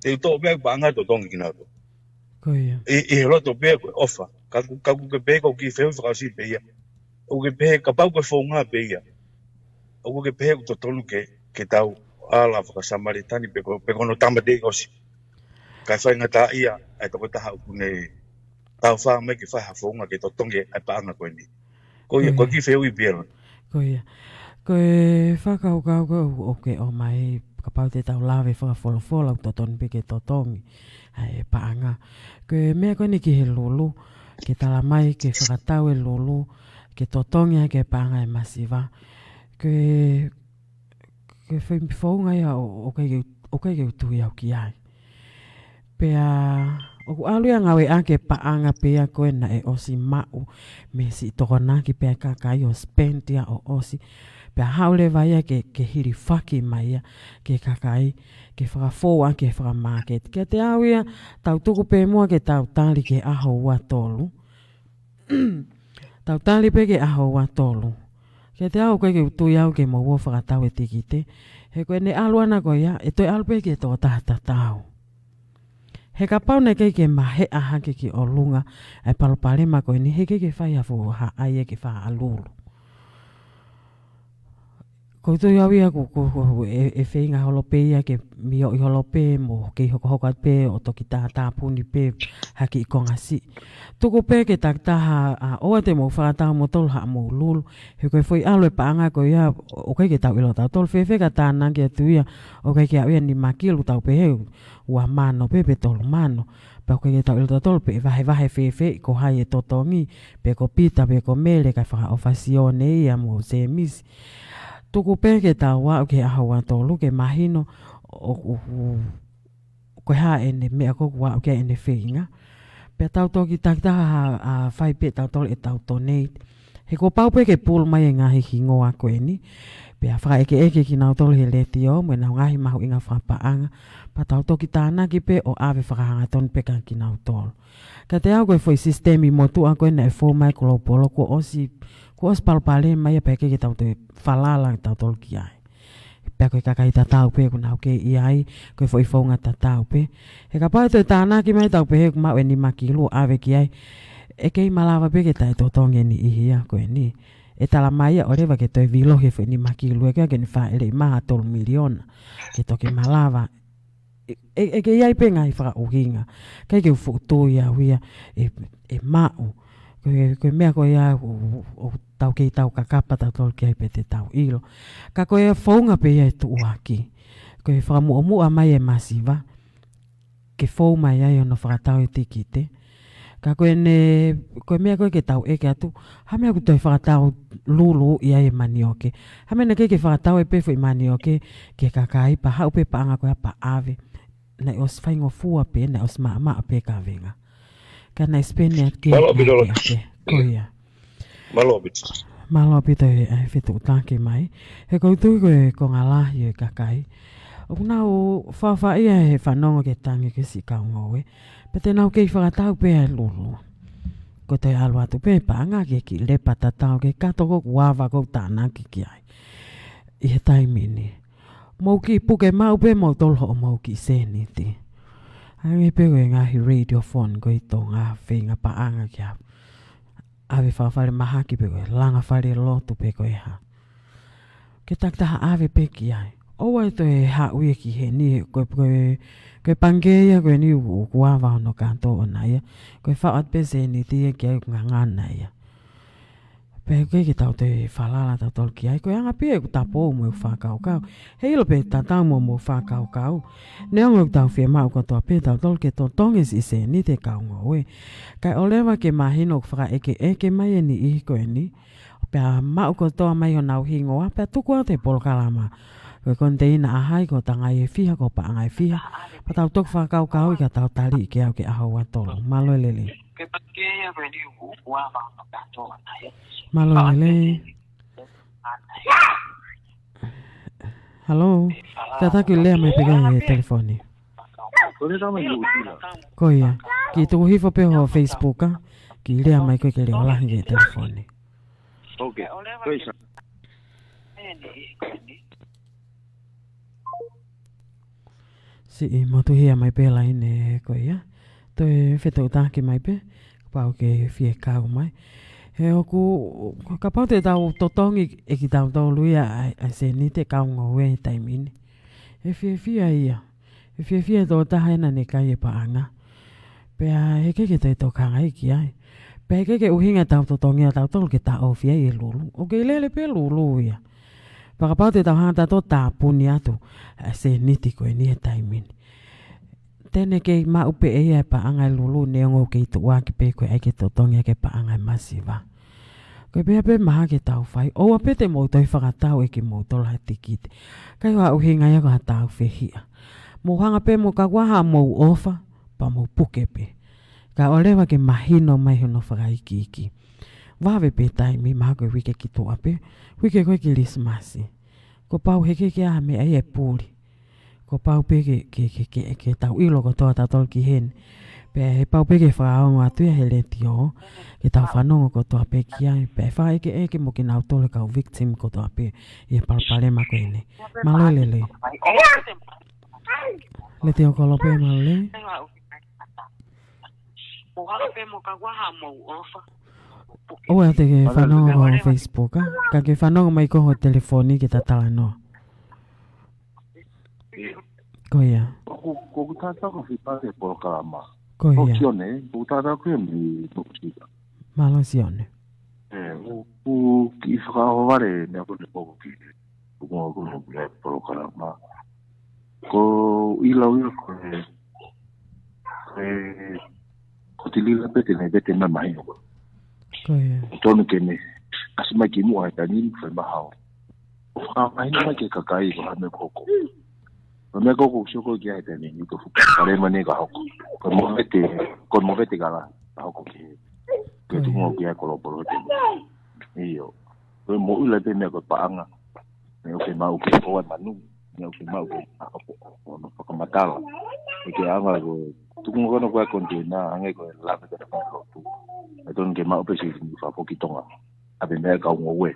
te to be ba nga to tongi na to e loto be ko offer ka ke be ko ki fe fra si be ia o ke be ka pau ko fo nga be ia o ke be ko tonu ke tau ala fra samaritani be ko no tamba de os ka fa nga ta ia ai to ta ha ku ne tau fa me ke fa ha fo nga ke to tonge ai pa nga ko ni ko ki fe u be ko e whakaukau o ke omai ka pau te tau lawe whakawholofola to ton pe ke to tongi ai paanga ko mea koe ni ki he lulu ke tala mai ke whakatau e lulu ke totongi ke paanga e masiva ke whaunga ia o kei ke utui au ki ai pea o ku alu yang awe ake paanga pea koe na e osi mau me si tokona ki pea kakai o spentia o osi pea haule vai ke hiri whaki mai ke kakai ke whakafōa ke whakamarket ke te au ia tau tuku pe mua ke tau tali ke aho ua tolu tau tali pe ke aho ua tolu ke te au koe ke utui au ke maua whakatau e tikite he koe ne aluana koe ia e toi alu pe ke tō tahata tau he ka pau ne ke mahe aha ke ki o lunga ai palopalema koe ni he ke whai afu ha ai ke wha alulu ko tu ia ia ko e whinga holope ia ke mio i holope mo ke hoko pe o toki tā puni pe haki i kongasi. Tuku pe ke taktaha a oa te mo whakataha mo tolu ha mo lulu. He koe whai alo e paanga ko ia o kai ke tau ilo tau tolu whewheka tā nangi atu ia o kai ke au ia ni makilu tau pe heu ua mano pe tolu mano. Pa koe ke tau ilo tau tolu pe vahe whewhe ko hai e totongi pe ko pita pe ko mele kai whaka ofasione ia mo se misi. Tuku pe ke tau wau ke ahawa tolu ke mahino ko ha ene mea ko wau ke ene whinga. Pe tau toki taktaha a whai pe tau tolu e tau donate. He ko pau pe ke pulu mai e ngahi ki ngoa koe ni. Pe a whaka eke ki nau tolu he Letio me nau ngahi mahu inga whapaanga. Pa tau toki tāna ki pe o ave whakahanga tonu pe ka ki nau tolu. Ka te au koe foi sistemi motu a koe na e fō mai ko polo ko osi palpale mai pe ke tau te falala tau tol ki ai. Pe koe kakai tatau pe ko nau ke i ai koe foi fonga tatau pe. He ka pai te tāna ki mai tau pe he kuma e ni makilu ave ki ai. E kei malawa pe ke tai totonge ni ihia koe ni. E tala mai o rewa ke toi vilo he foi ni makilu e ke ni fa ele maha tolu miliona. Ke toki malawa. E ke iai pe ngai whaka uhinga. Kei ke ufutu ia huia e mau. Koe mea koe ia o tau kei tau kakapa tau tolu ki ai pe te tau ilo. Ka koe whaunga pe ia e tu uaki. Koe whakamua mai e masiva. Ke whau mai ai ono whakatau e tikite. Ka koe mea koe ke tau eke atu. Ha mea ku toi whakatau lulu ia e manioke. Hamena ke whakatau e pefo i manioke ke kakai pa hau pe paanga koe pa ave. Nei os whaingo fua pe, nei os maa pe ka venga. Ka nei spene at kia ke koia. Malo pito e whitu utanki mai. He koutu koe ko ngā lahi e kakai. O nau whawha ia he fanongo ke tangi ke si kaungoe. Pete nau kei whakatau pe e lulu. Ko te alu atu pe paanga ke ki lepa tatau ke kato ko kuawa ko tāna ki ai. I he taimini. Mau ki puke mau pe mau tolho o mau ki seniti. Ai pe koe ngahi radio phone ko i tō ngā whinga paanga ki au. Awe whawhare mahaki pe koe langa whare lotu pe koe ha. Ke taktaha awe pe ki ai. Owa to e ha ue ki he ni koe pangeia koe ni kuawa no kanto o naia. Koe whaat pe seniti e ki ai ngangana ia. Pe koe ki tau te whalala tau tol ki ai. Koe anga pia ku tapo mo u whakaukau. Hei lo pe tatau mo whakaukau. Neongo tau whia mau katoa pe tau tol ke tō tongis i seniti kaungo oe. Kai olewa ke mahino whaka eke mai e ni i koe ni. Pea mau katoa mai o nau hingoa. Pea tuku au te polokalama. Koe konteina ahai ko tangai e fiha ko pa angai fiha. Pa tau tok whakaukau i ka tau tali i ke au ke aho wa tolo. Malo lelei. Malo lelei. Hello. Tata ki lea mai pega e telefoni. Koia. Ki tuku hifo pe ho Facebook a. Ki lea mai koe ke leo lahi e telefoni. Okay. Si i motu hia mai pe lai ne koia. Toi whetau tāki mai pe. Pau ke fekau mai. He oku, ka pau te tau totongi e ki tau tau luia a se ni te kaunga ue i taimini. He fia ia. He fia tō tahena ne kai e paanga. Pea he keke te tokanga i ki ai. Pea he keke uhinga tau totongi a tau tolu ke ta ofia i lulu. O ke lele pe lulu ia. Paka pau te tau hanga tō tāpuni atu a se ni ti koe ni e taimini. Tene kei mau pe eia e paanga i lulu neongo ke i tuwa ki pe koe aike totongi ke paanga i masiva. Koe pea pe maha ke tau whai. Oua pe te moutoi whakatau e ki moutola he tikite. Kai wa uhinga ia ko ha tau whehia. Mo hanga pe mo ka waha mou ofa pa mou puke pe. Ka olewa ke mahino mai hono whakaiki iki. Wawe pe taimi maha koe wike ki toa pe. Wike koe ki lismasi. Ko pau heke ke aha me ai e pūri. Ko pau pe ke tau ilo ko toa tatol ki hen. Pe he pau pe ke whaaongo atu ia he Letio. Ke tau fanongo ko toa pe ki ai. Pe wha eke mo ki nau tole kau victim ko toa pe. Ia palpalema ko ene. Malo lelei. Letio kolo pe malo lelei. Oa te ke fanongo ko Facebook a. Ka ke fanongo mai ko ho telefoni ke tatala no. Koia. Ko tata ko fipa e polokalama. Koia. Ko kione, ko tata ko mi tokita. Malo sione. Ko ki whakahoware nea ko te poko ki. Ko e polokalama. Ko ilau ko te lila pete nei bete mai mai no. Koia. Tonu ke ne. Asima ki mua e tani whai mahao. Whakamahi mai ke kakai ko hame koko. Me koko shoko ki ai tani ni ko fuka. Kare mane ka hoko. Ko mo vete gala hoko ki. Ke tu mo ki ai ko loporo te. Iyo. Ko mo ula te me ko paanga. Me o ke mau ke ko manu. Me o ke mau ke ako no whakamatala. E ke anga ko tukungo kono kwa kontena ange ko la pe te Lotu. E ton ke mau pe si ni fa poki tonga. Abe me ka ngwe.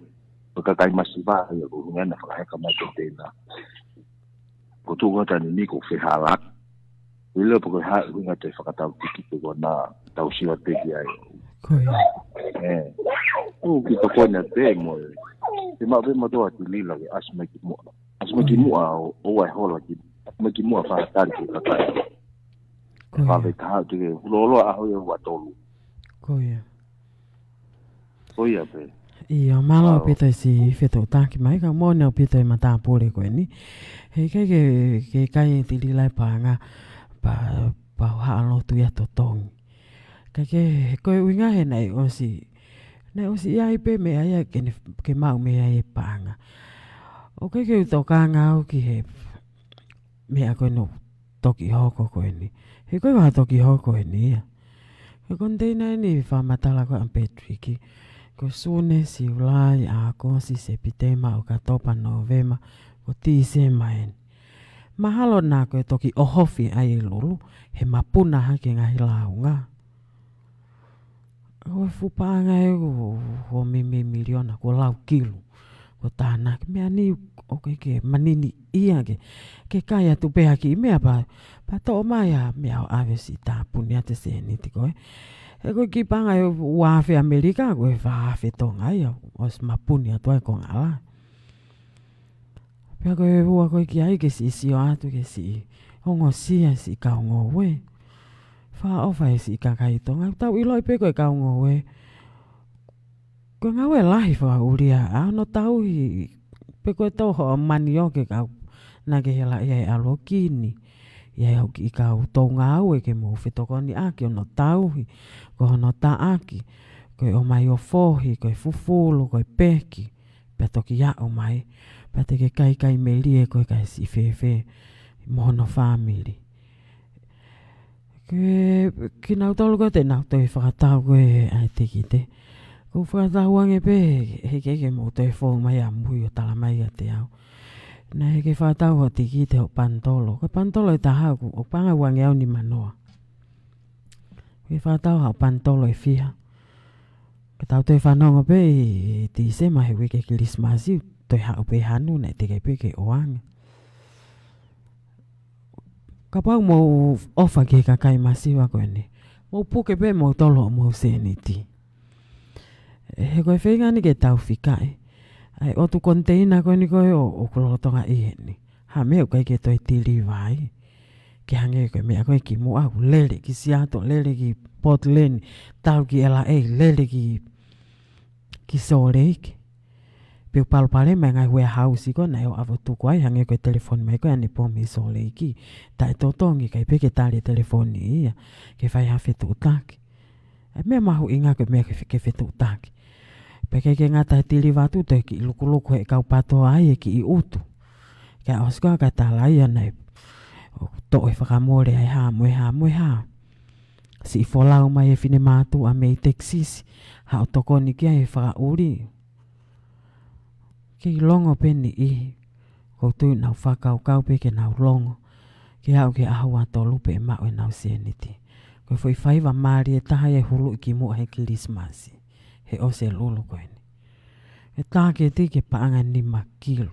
Ko ka kai masiva ya ko ngana fa ka mai kontena. Ko tu ngata ni ko whihala. Wile po ko ha winga te whakatau tiki te na tau siwa te ki ai. Koia. O ki to kona te mo. Te ma be mo toa Tilila ke asma ki mo. Asma ki mo o ai hola ki. Asma ki mo fa tari ki kakai. Fa ve ta te lolo a ho wa tolu. Koia. Koia pe. Ia malo pita si feto taki mai ka mo ne pita mata pole ko ni. He ke kai Tilila panga pa ha Lotu ya totong. Ka ke ko winga he nei o si Nei o si ai pe me ai ke mau me ai panga. O ke toka ngau ki he me a koe no toki hoko koe ni. He koe waha toki hoko e ni ia. He konteina ni whamatala koe ampetriki. Ko sune si ulai a konsi se pitema o katopa novema ko tise maen. Mahalo nā koe toki ohofi ai lulu he mapuna hake ngahi launga. Ko fupaanga e ko miliona ko lau kilu. Ko tāna mea ni o ke manini ia ke kaya tu peha ki mea pa to omai a mea o avesi tā punia te se niti koe. E koe ki panga e uafe Amerika koe whaafe tonga ia o mapuni atua e ko ngala. Pea koe hua koe ki ai ke si o atu ke si ongo sia si kaungo we. Wha ofa e si kakai tonga. Tau iloi pe koe kaungo we. Koe ngau e lahi wha uria a no tau hi pe koe tau ho mani o ke kau na ke hela ia e alo kini. Ia au ki kau tau ngau e ke mo whetokoni aki o no tau hi. Ko no ta aki. Koe omai o fohi, koe fufulu, koe peki. Pea toki ia omai. Pea te ke kai me lie koe kai si fefe. Mohono family. Ki nau tolu koe te nau toi whakatau koe ai teki te. Ko whakatau ange pe he ke mo toi whong mai a mui o tala mai a te au. Na he ke whakatau ho teki te o pantolo. Ko pantolo e taha ku o panga wange au ni manoa. Ke whakatau ha o pantolo e whiha. Ke tau toi fanongo pe ti se mahe wike kilismasi toi hau pe hanu na te ke pe ke oange. Ka pau mo ofa ke kakai masiwa koe ni. Mo puke pe mo tolo mo seniti. He koe whengani ke tau whikai. Ai otu konteina koe ni koe o kulotonga iheni. Ha mea koe ke toi tili vai. Ke hange koe mea koe ki mua au lele ki Seattle, lele ki Portland, tau ki LA, lele ki Soleiki. Peu palpale mai ngai warehouse ko na o avotu ko ai hange ko telefone mai ko ani pomi Soleiki. Tai totongi kai pe ke tali telefone ia. Ke fai ha fetu taki. Me mahu inga ke me ke fetu taki. Pe ke ngata tili watu te ki lukuluku e kau pato ai ki i utu. Ka oska ka talai ana to e whakamore ai ha mo ha. Si folau mai e fine matu a mei Texas. Ha o tokoni ki ai whakauri. Ki longo peni i. Ko tui nau whakau pe ke nau longo. Ki au ke ahua tolu pe mau e nau seniti. Ko foi whaiva maari e taha e hulu i ki mua he kilismasi. He o se lulu koe ni. E tāke ti ke paanga ni makilu.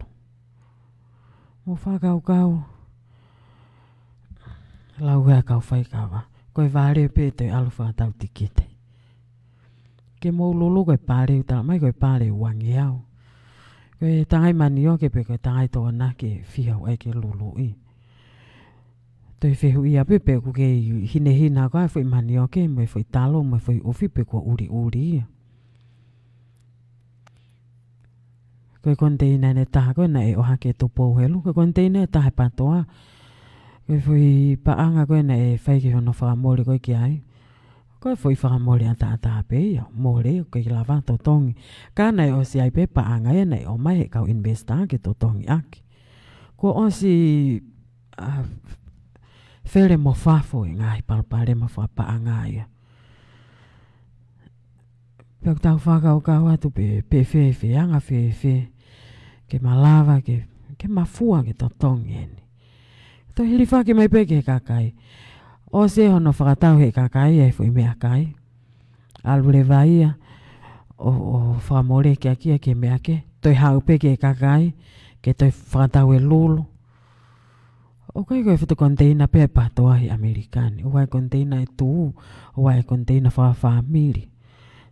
Mo whakau. Lau hea kau whaikawa. Koe vāre pe te aluwha tau tikite. Ke mou lulu koe pāre utala mai koe pāre wangi au. Koe tangai mani o ke pe koe tangai toa na ke whihau ai ke lulu i. Toi whehu ia pe pe ku ke hina koe fwoi mani o ke me fwoi talo me fwoi ufi pe kua uri ia. Koe konteina ne taha koe na e oha ke tupo helu. Koe konteina e taha patoa. Koe fwoi paanga koe na e whai ke hono whakamori koe ki ai. Koe fwoi whakamori ata pe ia. Mori o ke lava totongi. Ka na e o si ai pe paanga e na e omai he kau investa ke totongi aki. Ko o si where mo whafo i ngai palpare mo whapaanga ia. Pek tau whakau atu pe whewhe anga whewhe. Ke malava ke mafua ke totongi eni. To hili whake mai pe ke kakai. O se hono whakatau he kakai e fwoi mea kai. Alure vaia. O whamore ke akia ke mea ke. Toi hau pe ke kakai. Ke toi whakatau e lulu. O kai koe whitu konteina pe patoa hi Amerikani. O wai konteina e tuu. O wai konteina whamiri.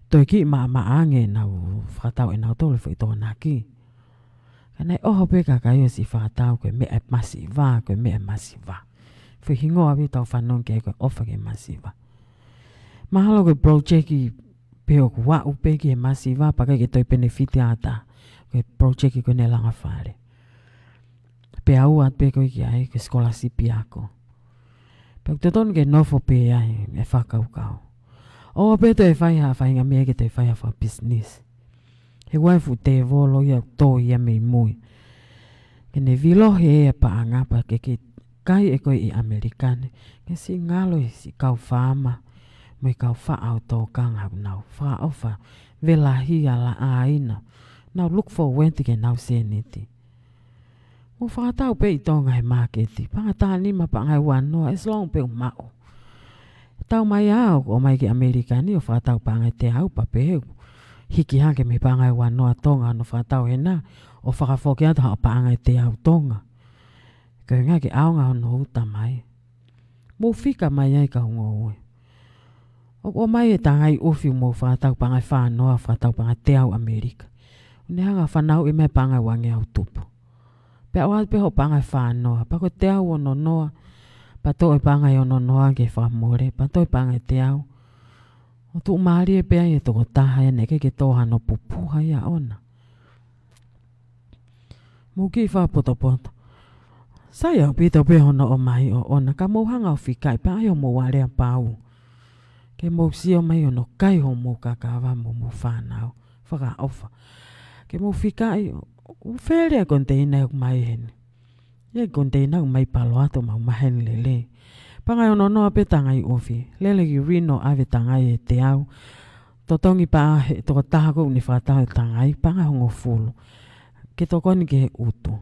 Toi ki maange nau whakatau e nau tole fwoi tōna ki. Kanai oho pe kakai o si whakatau koe mea masiva. Koe mea masiva. Fui hingoa vi tau whanong ke koe ofa ke masiva. Mahalo koe projeki pe o kua upe ki e masiva. Paka ke toi benefiti ata. Koe projeki koe ne langa whare. Pe au at pe koe ki ai ke scholarship ako. Pe toton ke nofo pe ai e whakau kau. O pe te fai ha fai nga me ke te fai for business. He wai fu te volo ia to ia me mui. Ke ne vilo he pa anga pa ke kai e ko I Amerikane. Ke si ngalo si kau fama. Mai kau fa auto kanga nau fa ofa vela hia la aina. Now look for when to get now seniti. Mo fa tau pe tonga he marketi. Pa ta ni ma pa ngai wan no as long pe mao. Tau mai au o mai ki Amerikani o fa tau pa ngai te au pa pe. Hiki hake me pa ngai wan no tonga no fa tau hena o fa fo ke ata pa ngai te au tonga. Ko nga ke au nga no uta mai. Mo fika mai ai ka ngo. O mai e tangai ofi mo fa tau pa ngai fa no fa tau pa ngai te au Amerika. Ne hanga whanau I me panga wange au tupu. Pe awa pe ho panga whanoa. Pa ko te au ono noa. Pa to panga I ono noa ke whamore. Pa to panga te au. O tu maari e pea I toko taha e neke ke toha no pupuha ia ona. Muki poto poto. Sai au pito pe hono omai o ona. Ka mouhanga o fikai pa ai o mo warea pau. Ke mousi o mai ono kai ho mo kakawa mo whanau. Whaka ofa. Ke mo fika I o fere container mai hen. Ye container mai palo ato ma mahen lelei. Panga ono no apetanga I ofi. Lele ki rino ave tanga I te au. Totongi pa he to taha ko ni fata tanga I panga hongo fulu. Ke toko ni ke utu.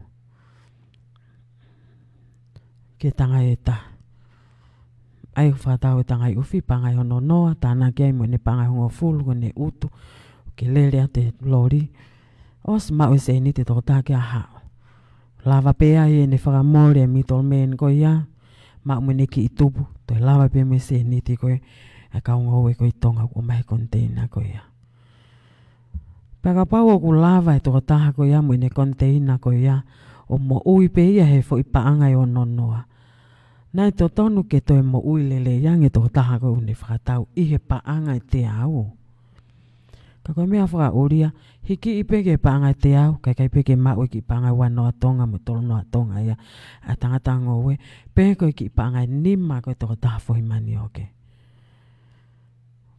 Ke tanga e ta. Ai fata o tanga I ofi panga ono no tana ke mo ne panga hongo fulu ko ne utu. Ke lele ate lori. Os ma o se ni te tota ke aha. Lava pe ai ne whaka mole mi tol men ko ia. Ma mo ne ki itupu. To lava pe me se ni te koe. A kaunga oe koe tonga o mai container ko ia. Paka pau o ku lava e toko taha ko ia mo ne container ko ia. O mo ui pe ia he fo I paanga I o nonoa. Nai to tonu ke to e mo ui lelei yang e toko taha ko une whakatau. I he paanga I te au. Ka koe mea whaka oria. Hiki I peke paanga te au, kai peke mau ki paanga wano atonga mo tolo no atonga ia. A tangatanga oe, peke ki paanga nima koe toko taha fohi mani oke.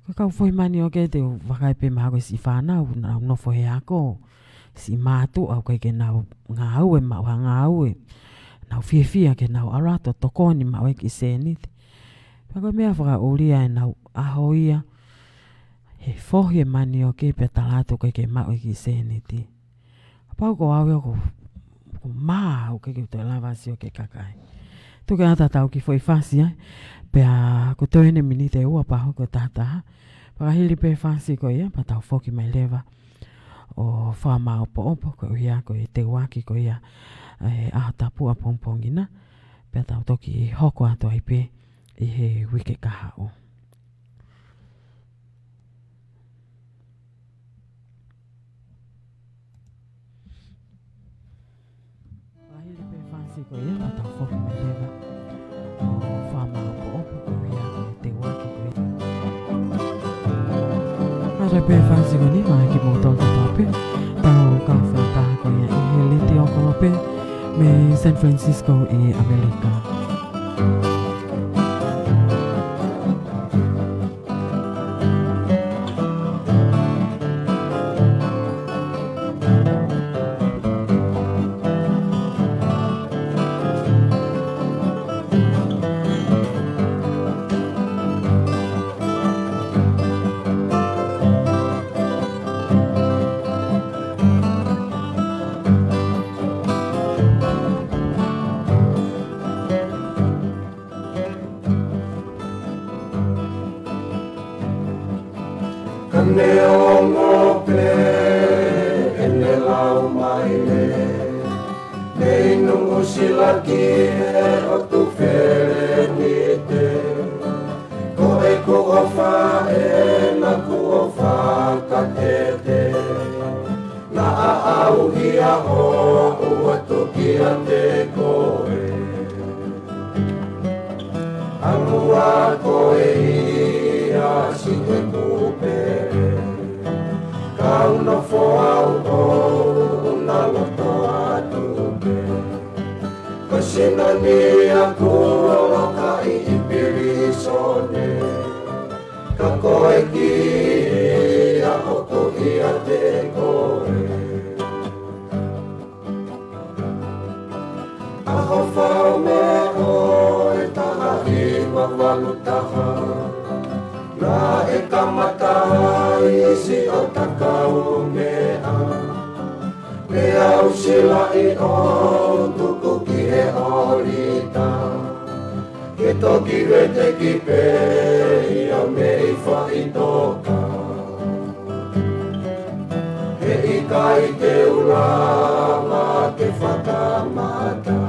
Ka kau fohi mani oke te wakai pe maha koe si whanau, na no fohi ako. Si mātu au kai ke nau ngā aue, mau ha ngā aue. Nau fia ke nau arato tokoni mau e ki seniti. Ka koe mea whaka oria e nau ahoia. He fohi e mani o ke pe talato koe ke mau ki seniti. Pau ko awe ko maa o ke te lavasi o ke kakai. Tu ke ata tau ki foi fasi ai. Pe a ko te ene minite ua paho ko tata. Paka hili pe fasi ko ia pa tau foki mai leva. O whama opo opo ko ia ko te waki ko ia. A tapu a pompongina. Pe tau toki hoko ato ai pe I he wike kaha o. Ko ia ma tau foki me lewa o whama opo opo ko ia te waki ko ia. Mara pe whansi ko ni maa ki mo tonga tope. Tau kau whantaha ko ia I he Letio kolope me San Francisco I Amerika. Ne o ngope e ne lau mai le Ne inu sila ki e o tu where ni te Ko e ko o wha e na ku o wha ka te te Na a au hia o ua toki a te koe Anua koe ia si te kupe Kau no fo au o na loto atu pe Kasina ni aku o ka I piri sone koe ki ia oko ia te koe. Aho whao me o e taha i wawalu taha. Nā e kamata isi o takau mea. Mea usila i o tuku ki he olita. Ke toki rete ki pe ia me i whaitoka. He ika i te urama te whakamata.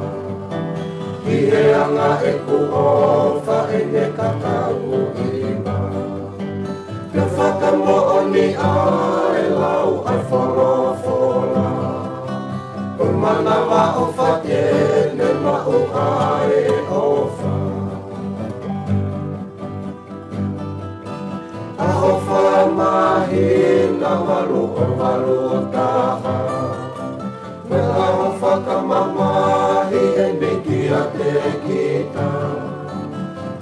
I he anga e ku ofa e ne kakau ima. Ke whakamooni a e lau ai whorofora. O manawa o whakene ma o ae ofa. Aho whamahi na walu o walu taha. Wela o whakamamahi e miki a te kita.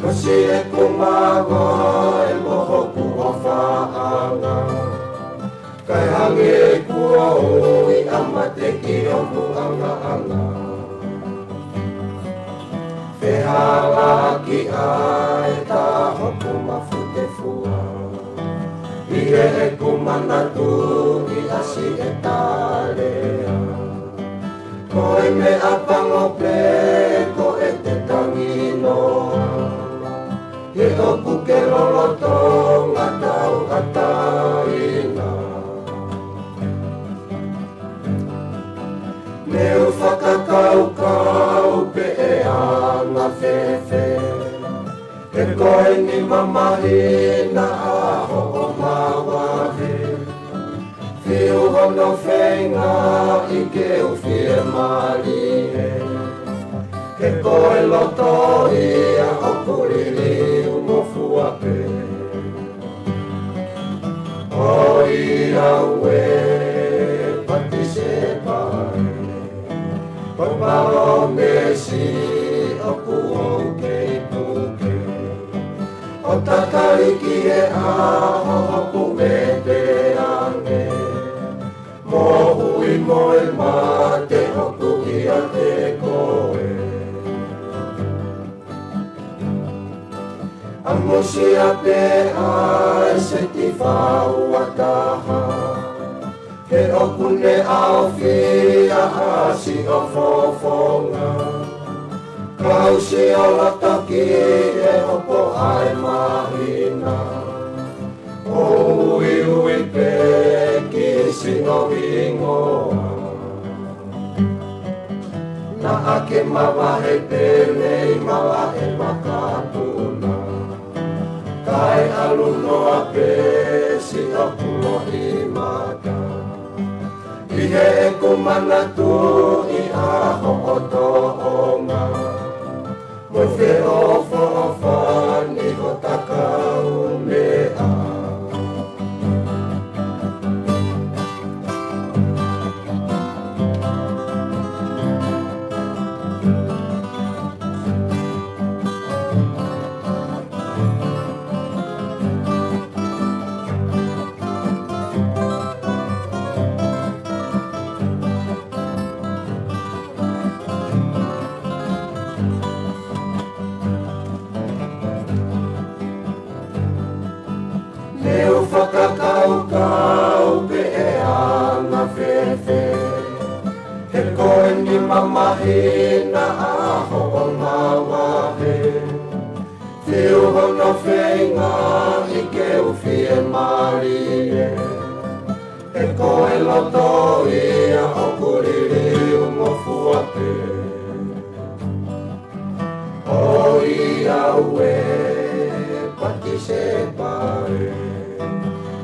Kasi e kumago e mohoku o whaanga. Kai hangi e kua ui amate ki o muanga anga. Fehala ki ai ta hoku mafute fua. Ihe e kumanatu i asi e tarea. Koe me apango pe ko e te tanginoa. He oku ke loloto ngatau ngataina. Meu whakakau pe e ana whewhe. E koe ni mamahi na aho o mavahe. Whiu hono whenga i ke uwhie marihe. E koe loto ia o kuriri umofua pe. O ia ue pati se pai. O paro mesi o kuo kei puke. O takariki e aho o kume te ange. Mo hui moe mate o kuia te koe. Amosia pe ai se ti whau ataha. He okune au whia hasi o fofonga. Kau si o lataki e opo ai mahina. O ui ui pe ki si o ingoa. Na ake mavahe pe nei mala e makatuna. Kai alunoa pe si o kulo i mata. Ihe e kumanatu i aho o toonga. Mo fe ofo ofani o takau mea. Whakakau pe e ana whewhe. He koe ni mamahi na aho o mavahe. Whiu hono whenga i ke uwhie marie. He koe loto ia o kuriri umofua pe. O ia ue pati se pare.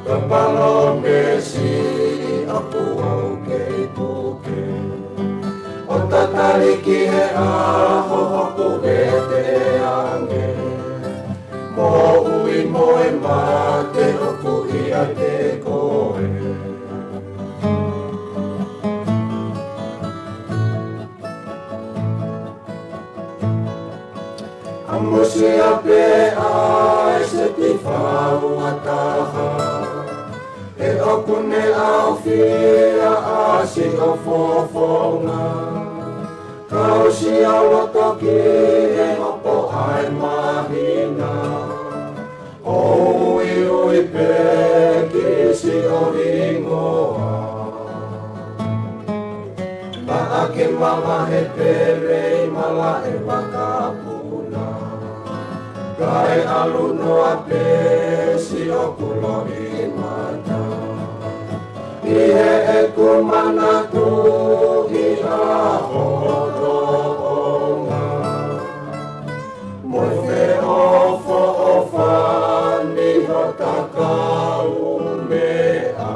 Kapalo mesi aku au kei puke. O tatariki he aho hoku e te ange. Mo ui moe mate hoku ia te koe. Amosia pe ai se ti whau kune au fia asi o fofonga Kau si au loto ki e opo ai mahina O ui pe ki si o ingoa Ake mavahe pere mala e wakapuna Kai aluno ape si o kulo imata Ihe e kumana tu i a horonga Moi fe ofo ofani hotakau mea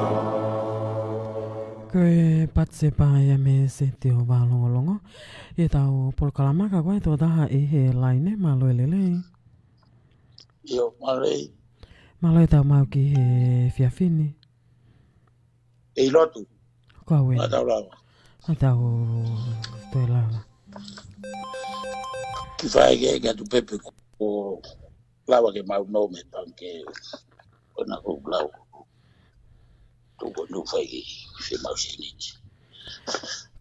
Koe patse pāia me se te o wālongolongo. E tau polokalama ka koe tō taha e he laine malo e lelei. Io, malei. Malo e tau mau ki he fiafini. E lotu. Koa weni. Tau lawa. A tau toi lawa. Ki whae ke tu pepe ko lawa ke mau no me tanke o na ko lau. Tuko nu whae ki se mau siniti.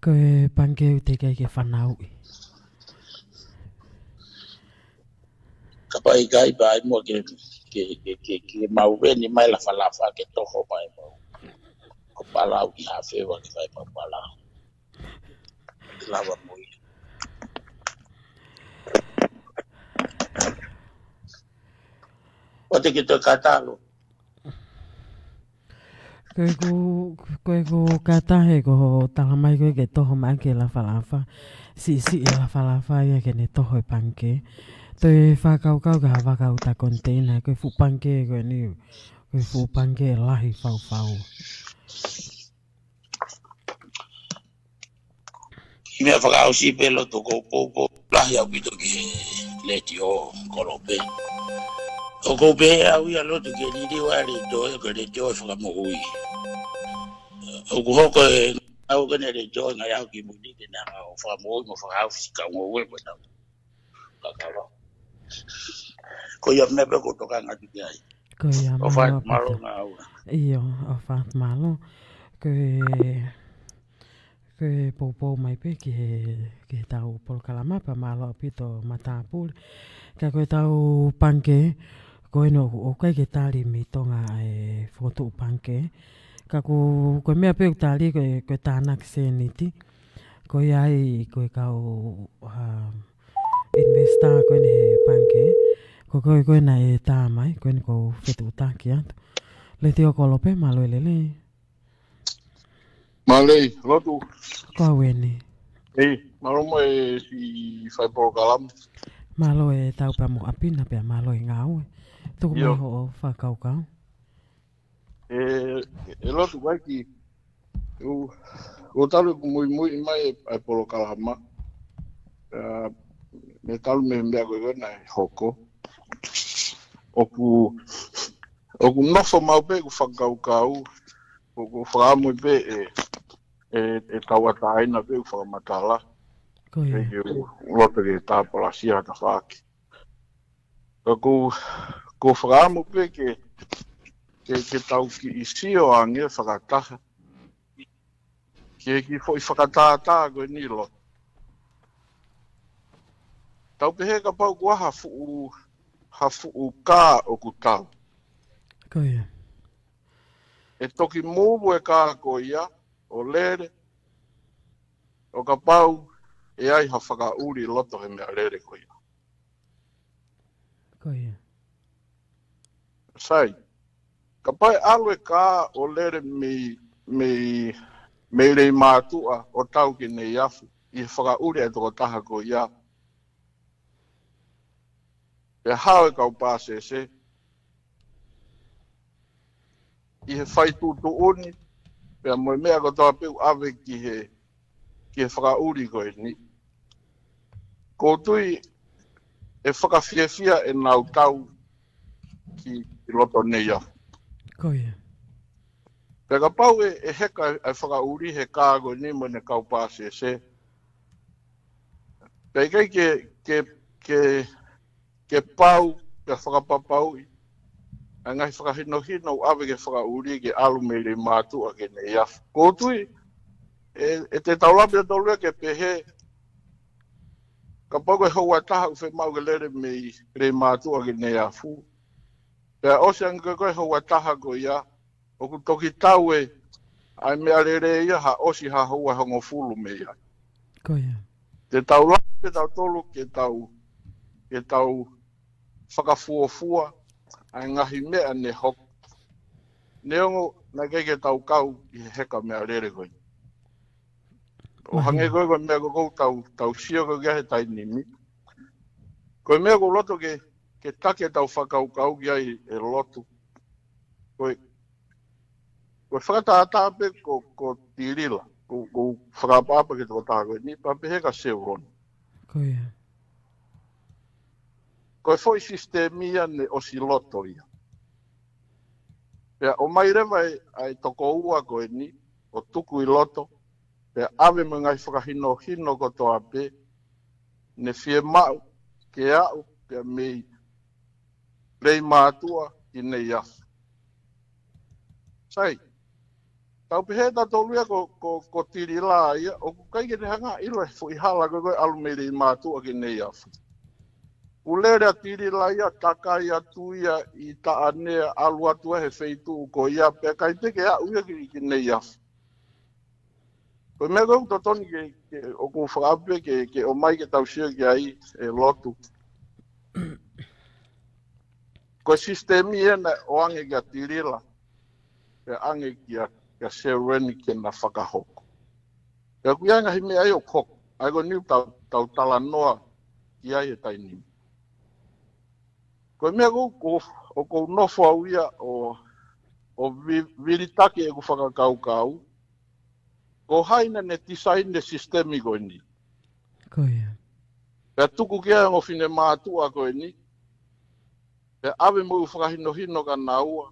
Koe panke u te kei ke whanau i. Ka pai kai pai mo ke mau weni mai la falafa ke toho mai mau. Ko palau ki hawhewa ki whae pa palau. Lawa mui. O te ki te katalo. Koe ko katahe ko talamai koe ke toho mai ke la whalafa. Si e la whalafa ia ke ne toho e panke. Toi whakaukau ka wakau ta container. Koe fu panke koe ni. Koe fu panke e lahi whau. Mea whakao si pelo to ko popo. Lahi au pito ki Letio korope. O ko pe au ia lotu ke ni diwa ri to e ko Letio e whakamohui. O ku hoko e au kene Letio ngai au ki muni ke na o whakamohui mo whakao fika ngoe mo tau. Kakalo. Ko ia mepe ko toka ngati ki ai. Ko ia O whae malo ngā au. Iyo, o whaat malo. Koe popo mai pe ki he tau polokalama pa malo pito matapuli. Ka koe tau panke, koe no o kai ke tali mi tonga e fotu panke. Ka koe mea pe tali koe tānak seniti. Koe ai koe kau investa koe ne he panke. Koe na e tāmai, koe ni kou whetu tāki atu. Letio kolope malo e lelei. Malei, Lotu. Koa weni. Ei, maromo e si whai polokalama. Malo e tau pa mo apina pia malo e ngau e. Tuku mai ho o whakaukau. E Lotu waiki, o talu ku mui mai e polokalama. Me talu me mea koe na e hoko. Oku nofo mau pe ku whakaukau. Oku whakamu pe e tauata aina pe ku whakamatala. Koe. Lotu ke tāpala sia ka whaki. Ko whakamu pe ke tau ki isio ange whakataha. Ki fo i whakatātā koe nilo. Tau pehe ka pau kua hafu kā o ku tau. Koe. E toki mūbu e kā ko ia, o lere, o ka pau e ai ha whakauri loto he mea lere ko ia. Koe. Sai, ka pai alwe kā o lere me rei mātua o tau ki nei afu, i whakauri e toko taha ko ia. E hao e kau pāsese, i he whai tūtu uni, pia moe mea ko toa piu awe ki he whakauri koe ni. Ko tui e whakawhiawhia e nau tau ki loto nei afu. Koe. Pia ka pau e heka e whakauri he kāgo ni mo ne kau pāsese. Pia kei ke pau, ke whakapapau Angai whakahino awe ke whakauri ke alu me le mātua ke ne iafu. Kōtui, e te taulapi a tolua ke pehe, ka pako e hau ataha u whi mau ke lere me le mātua ke ne iafu. Pea ose anga koe hau ataha ko ia, o ku toki tau e, ai mea lere ia ha osi ha hau a hongo fulu me ia. Koia. Te taulapi e tau tolu ke tau whakafuafua, ai ngahi mea ne hoku. Neongo na keke tau kau i he heka mea lere koe. O hange koe koe mea kou tau sio koe kia he tai nimi. Koe mea kou loto ke take tau whakau kia i lotu. Koe whakata pe ko tirila. Ko whakapapa ke toko taha koe ni pape heka seuron. Koia. Koe foi sistemia ne osi loto ia. Pea omai rewa ai toko ua koe ni, o tuku i loto, pea ave me ngai whakahino ko toa pe, ne fie mau, ke au, pea mei, rei mātua i nei afu. Sai, tau pehe ta toluia ko tiri la ia, o kaike te hanga ilo e fui hala koe alu mei rei mātua ki nei afu. Ulere a tiri la ia, takai atu ia, i ta anea alu atua he feitu ko ia, pea kai teke a uia ki nei afu. Koe mea kou totoni o kou whakape ke omai ke tau sio ki ai e lotu. Koe sistemi ena o ange ki a tirila, pe ange ki a sereni ke na whakahoko. Pea kui anga hi mea ai o koko, ai ko niu tau tala noa ki ai e tainimi. Koe mea kou o kou nofo au ia o viritaki e ku whakakau, ko haina ne tisaine sistemi koe ni. Koia. Pea tuku kia ngo fine mātua koe ni. Pea ave mo whakahino ka naua.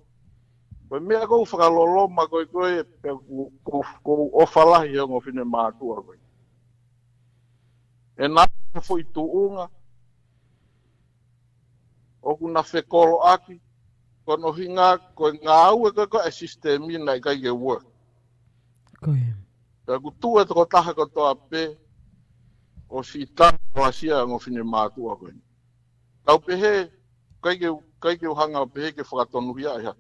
Koe mea kou whakaloloma koe pea kou ofalahi ngo fine mātua koe. E nāna fui tuunga. O kuna fekau'aki. Kono hinga koe ngā ue koe e sistemi na i kaike work. Koia. Pea kutua toko taha ko toa pe, o si taha sia ngo fine mātua koe. Tau pehe, kaike uhanga o pehe ke whakatonuhia e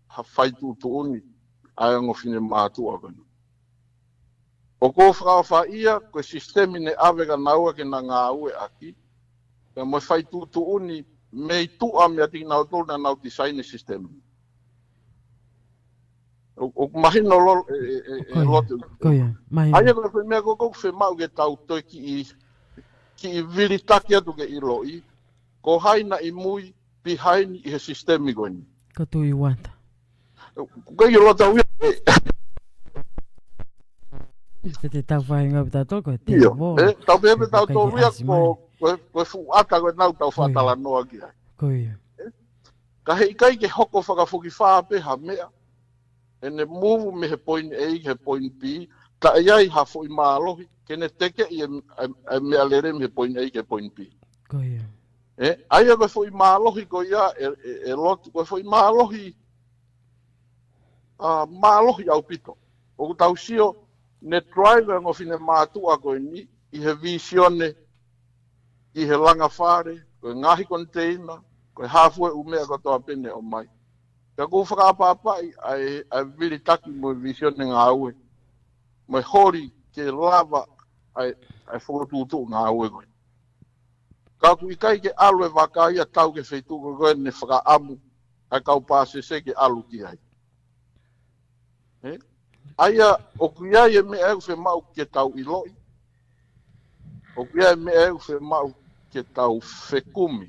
ha whaitu tuuni, ai ngo fine mātua koe. O ko whakawha ia, koe sistemi ne awega naua ke na ngā ue aki, pea mo whaitu tuuni, mei tua mea tiki nau tolu na nau design sistemi. O mahino lotu. Koia, mahino. Aia koe mea kou whemau ke tau toi ki i viritaki atu ke iloi, ko haina i mui pihaini i he sistemi koe ni. Ka tui wata. Koe i lota uia. Te tau whainga pita toko, te Iyo, wō. tau pepe tau tō ria koe fuata koe nau tau whatala noa ki ai. Koia. Ka hei kai ke hoko whakafuki whaape ha mea, ene muvu me he point A, he point B, ta iai ha fo i mālohi, kene teke i e mea lere me he point A, he point B. Koia. Aia koe fo i mālohi ko ia, e lotu, koe fo i mālohi, mālohi au pito. O ku tau sio, ne driver ngo fine mātua koe ni, i he visione, i he langa whare, koe ngahi container, koe hafue umea ko toa pene o mai. Ka kou whakapapai ai vili taki mo visione ngā ue. Mai hori ke lava ai whakatutu ngā ue koe. Ka kui kai ke alu e waka ia tau ke wheituko koe ne whakaamu, ai kau pāsese ke alu ki ai. Aia, o kuia e me au whe mau ke tau iloi. O kuia e me au whe mau ke tau whekumi.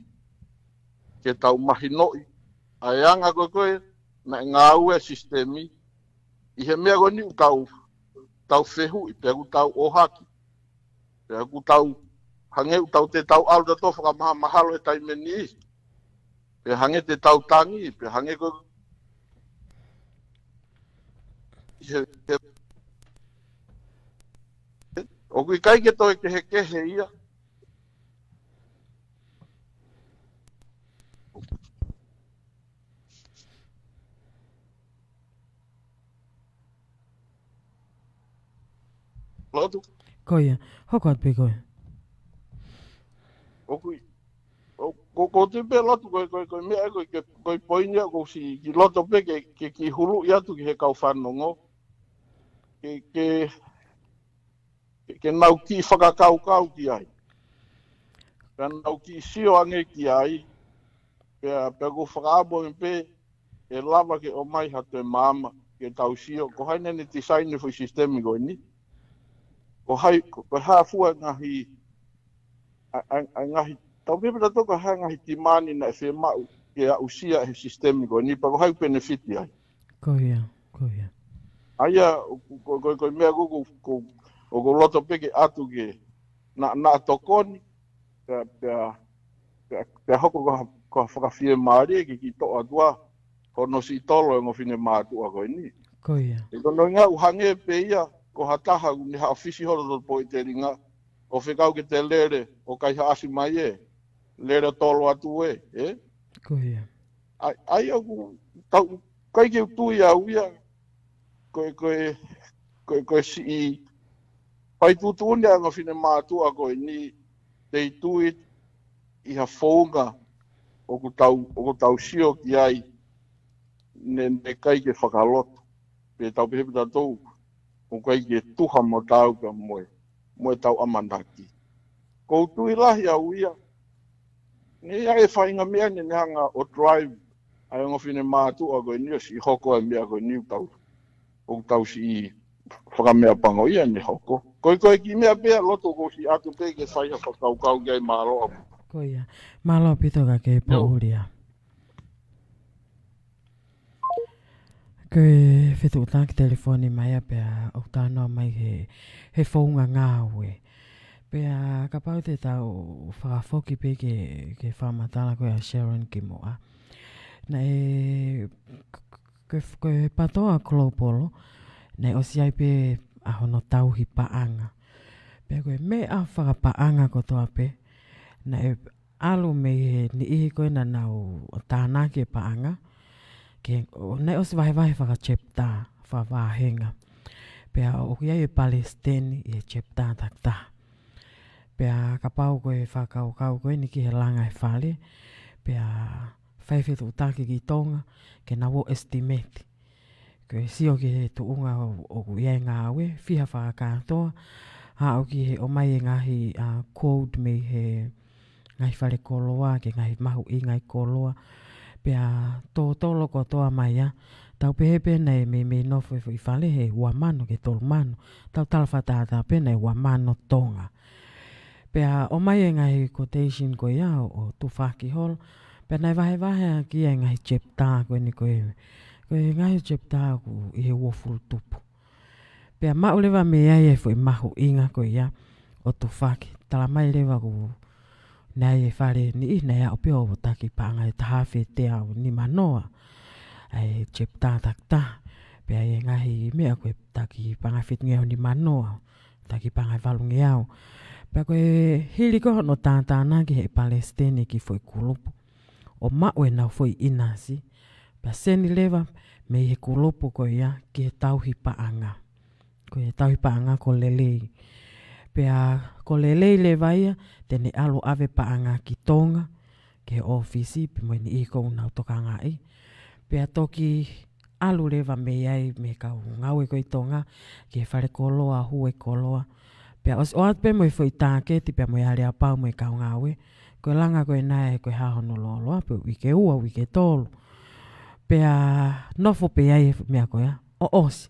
Ke tau mahinoi. Ai anga koe na ngā ue sistemi. I he mea koe ni tau whehu i pia ku tau ohaki. Pia ku tau hange u tau te tau alu da to whakamaha mahalo e taimeni i. Pia hange te tau tangi, pia hange koe o kui kai ke toi ke he kehe ia. Lotu. Koia, hoko at pe koia. Okui. Ko te pe lotu ko mea ko poinia ko si ki loto pe ki hulu ia tu ki he kau fanongo. Ke nau ki whakakau ki ai. Ka nau ki sio ange ki ai. Pe ko whakaabo pe e lava ke omai hatu e mama ke tau sio. Ko hai nene design fui sistemi ko ni. Ko hafua ngahi ngahi tau pepe ta toka hai ngahi timani na e whi mau ke a usia he sistemi ko ni. Pa ko hai benefiti ai. Koia. Aia ko mea ko loto peke atu ke na tokoni pe hoko ko whakawhie maari ki to atua hono si tolo e ngofine mātua ko ni. Koia. E kono ngā uhange pe ia ko hataha ni ha ofisi horo to po i te ringa o whekau ke te lere o kai haasi mai e lere tolo atu e. Koia. Ai au kai ke tui au ia koe si i pai tutune anga fine mātua koe ni te tui i ha whaunga o ko tau sio ki ai ne kai ke whakaloto. Pe tau pehepe tatou o kai ke tuha mo tau ka moe tau amandaki. Ko tui lahi au ia ne ia e whainga mea ne hanga o drive ai anga fine mātua koe ni o si hoko e mea koe ni o tau si i whakamea pango ia ni hoko. Koe ki mea pea loto ko si atu pe ke whaiha whakaukau gai māloa. Koia. Māloa pito ka ke po uria. Koe whetu utaki telefoni mai a pea o tānoa mai he whaunga ngā ue. Pea ka pau te tau whakafoki pe ke whamatala koe a Sharon ki moa. Na koe patoa klopolo, nei o siai pe a hono tauhi paanga. Pea koe mea whakapaanga ko toa pe, nei alu me ni ihi koe na nau o tāna ke paanga, nei o si vahe whakachepta, whawahenga. Pea o kia e Palestine i e chepta takta. Pea ka pau koe whakaukau koe ni ki he langa e whale, pea whaiwhetu utaki ki tonga, ke na wo estimate. Koe sio ki he tuunga o iai ngā aue, whiha whakatoa, hao ki he omai e ngahi code me he ngahi whare koloa, ke ngahi mahu i ngai koloa, pea tōtolo ko toa mai a, tau pehepe nei me nofo i whale he uamano ke tolu mano, tau talawhatata pe nei uamano tonga. Pea omai e ngahi quotation ko ia o tufaki holo, pea nei vahe ki e ngahi chepta koe ni koe ngahi chepta ku i he uofuru tupu. Pea mau lewa me ai e fwoi mahu inga koe ia o tufaki. Tala mai lewa ku nei e whare ni i nei a opio o taki paanga e tahawhi te au ni manoa. Ai chepta takta. Pea e ngahi mea koe taki paanga whitungi au ni manoa. Taki paanga e valungi au. Pea koe hili koho no tātāna ki he Palestine ki fwoi kulupu. O mau e nau fwoi inasi. Pea seni lewa me he kulupu koe ia ki he tauhi paanga. Ko he tauhi paanga ko lelei. Pea ko lelei lewa ia tene alo ave paanga ki tonga ki he ofisi pe mo ni i kou nau toka ngai. Pea toki alu lewa me ai me kau ngau e koe tonga ki he whare koloa, hue koloa. Pea os oat pe mo i fwoi tāketi pea mo i ale apau mo i kau ngau e. Koe langa koe nae koe hahono loloa pe wike ua, wike tolu. Pea nofo pe ai mea koe o osi.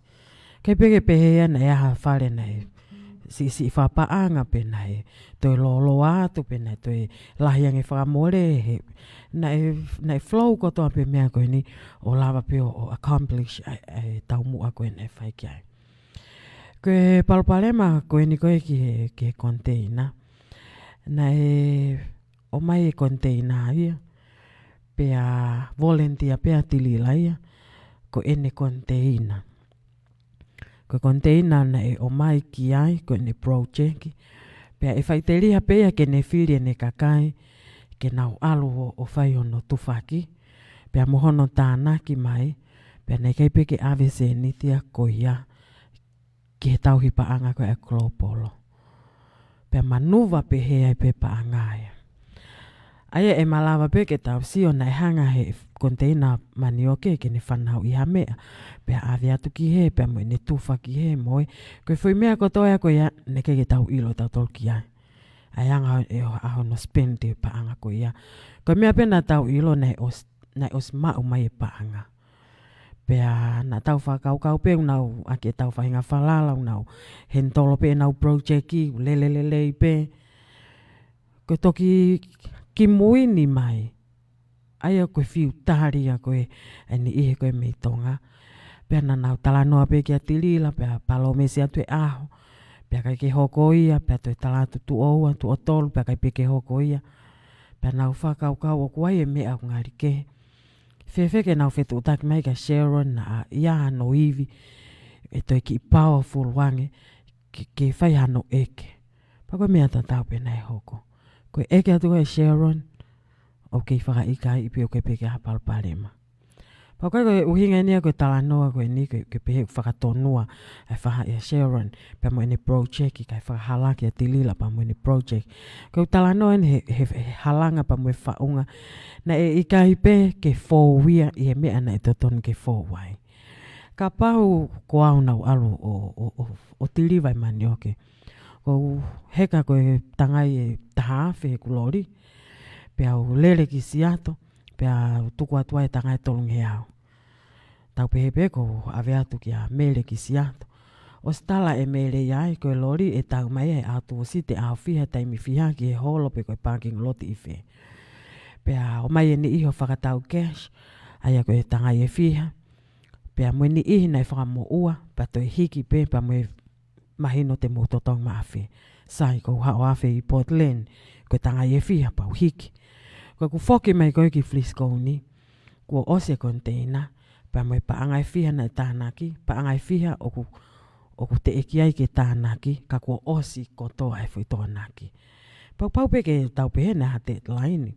Kei peke pehea na ea whare nei si whapaanga pe nei toi lolo atu pe nei toi lahiange whakamore nei flow kotoa pe mea koe ni o lava pe o accomplish tau mua koe nei whaiki ai. Koe palpalema koe ni koe ki he container. Nei omai e container ia pea volunteer pea tilila ia ko ene container. Ko container na e omai ki ai, ko ne project. Pea e whaiteria pea ke ne whiri ne kakai, ke nau alu o whai ono tufaki. Pea mohono tāna ki mai, pea ne kei peke ave se nitia ko ia ki he tau hi paanga koe a klopolo. Pea manuwa pe he ai pe paanga ia. Aia e malawa pe ke tau sio na hanga he konteina manioke ke ne whanau i ha mea. Pea awe atu ki he, pea moe ne tufa ki he moe. Koe fui mea kotoa koe ia, ne ke tau ilo tau tolki ai. Ai anga e aho no spend te paanga koe ia. Koe mea pena tau ilo na os mau mai e paanga. Pea na tau whakau pe unau ake tau whahinga whalala unau hentolo pe nau project ki lelei pe. Koe toki ki muini mai. Aia koe whiu tahari a koe eni ihe koe mei tonga. Pea na nau talanoa pe kia tilila pea palo mesi atu e aho. Pea kai ke hoko ia pea toi talatu tu oua tu otolu pea kai pe ke hoko ia. Pea nau whakau o kuai e mea ku ngari ke. Whewheke nau whetu utaki mai ka Sharon na ia hano iwi. E toi ki powerful wange ke whai hano eke. Pako mea tatau pe nei hoko. Koe eke atu koe Sharon. O kei whaka ika ipi o kei peke hapalpalema. Pako koe uhinga nia koe talanoa koe ni koe pehe whakatonua. Ai whaha ia Sharon. Pea mo ene project i kai whakahalaki a tilila pa mo ene project. Koe talanoa ene he halanga pa mo e whaunga. Na e ika ipe ke fōwia i he mea na e totonu ke fōwai. Ka pau ko au nau alu o tilivai mani oke. Ko heka koe tangai e tahawhi he kulori. Pea u lele ki siato. Pea tuku atua e tangai tolungi au. Tau pehepe ko ave atu ki a mele ki siato. O stala e mele iai koe lori e tau mai e atu o si te au fiha taimi fiha ki e holo pe koe parking loti ife. Pea omai e ni iho whakatau cash. Aia koe tangai e fiha. Pea mwe ni ihi nei whakamo ua. Pea toi hiki pe pa mwe mahino te mototong maafe. Sai ko hao afe i Portland. Koe tangai e fiha pa hiki. Koe ku foki mai koe ki Flisco ni. Kua ose konteina. Pea mwe paanga e fiha na tānaki. Paanga e fiha o ku te eki ai ke tānaki. Ka kua osi kotoa e fui tōnaki. Pau peke tau pehe na hate laini.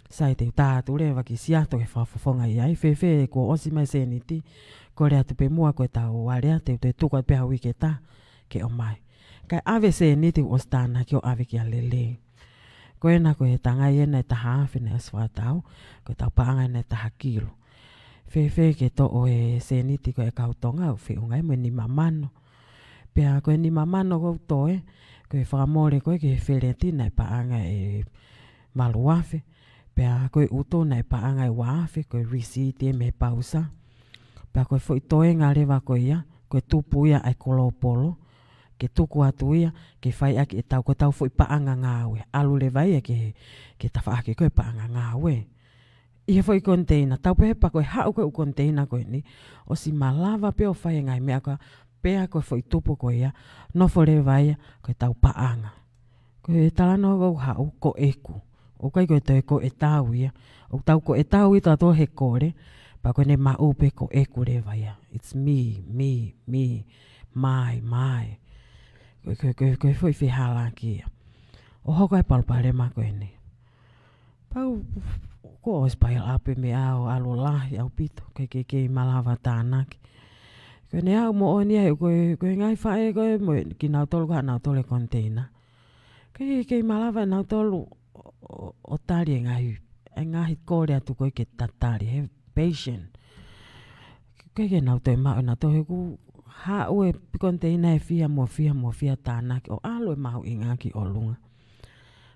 Sai te tātu rewa ki siato ke whawhawhonga i ai. Whewhe kua osi mai seniti. Ko rea tupe mua koe tau warea. Te tukua peha wike tā ke omai. Kai ave seniti os tānaki o ave ki a lelei. Koe na koe tangai e nei taha awhi nei aswatau. Koe tau paanga nei taha kilo. Whewhe ke to o e seniti koe kautonga au whiunga e mwe ni mamano. Pea koe ni mamano kou toe. Koe whakamore koe ke whereti nei paanga e maluafe. Pea koe uto nei paanga e waafe. Koe risiti e me pausa. Pea koe fwoi toe ngā rewa koe ia. Koe tupu ia ai kolopolo. Ke tuku atu ia. Ke whai aki e tau koe tau fwoi paanga ngāwe. Alu lewa ia ke tawhaake koe paanga ngāwe. Ia fwoi konteina. Tau pehepa koe hau koe u konteina koe ni. O si malawa pe o whai ngai mea koe. Pea koe fwoi tupu koe ia. Nofo lewa ia koe tau paanga. Koe talano kou hau ko eku. O kai koe toi ko e tau ia. O tau ko e tau ita to he kore. Pa koe ne maupe ko eku lewa ia. It's me. My. Koe fwoi whihala ki ia. O hoko e palpalema koe ni. Pau ko o spail ape me au alo lahi au pito. Koe malawa tānaki. Koe ne au mo o nia koe ngai whae koe mo ki nautolu ka nautolu konteina. Koe malawa nautolu o tari e ngahi kore atu koe ke tatari. He patient. Koe nautolu mao nautolu he ku hau e konteina e fia mo fia tānaki. O alo e mahu ingaki o lunga.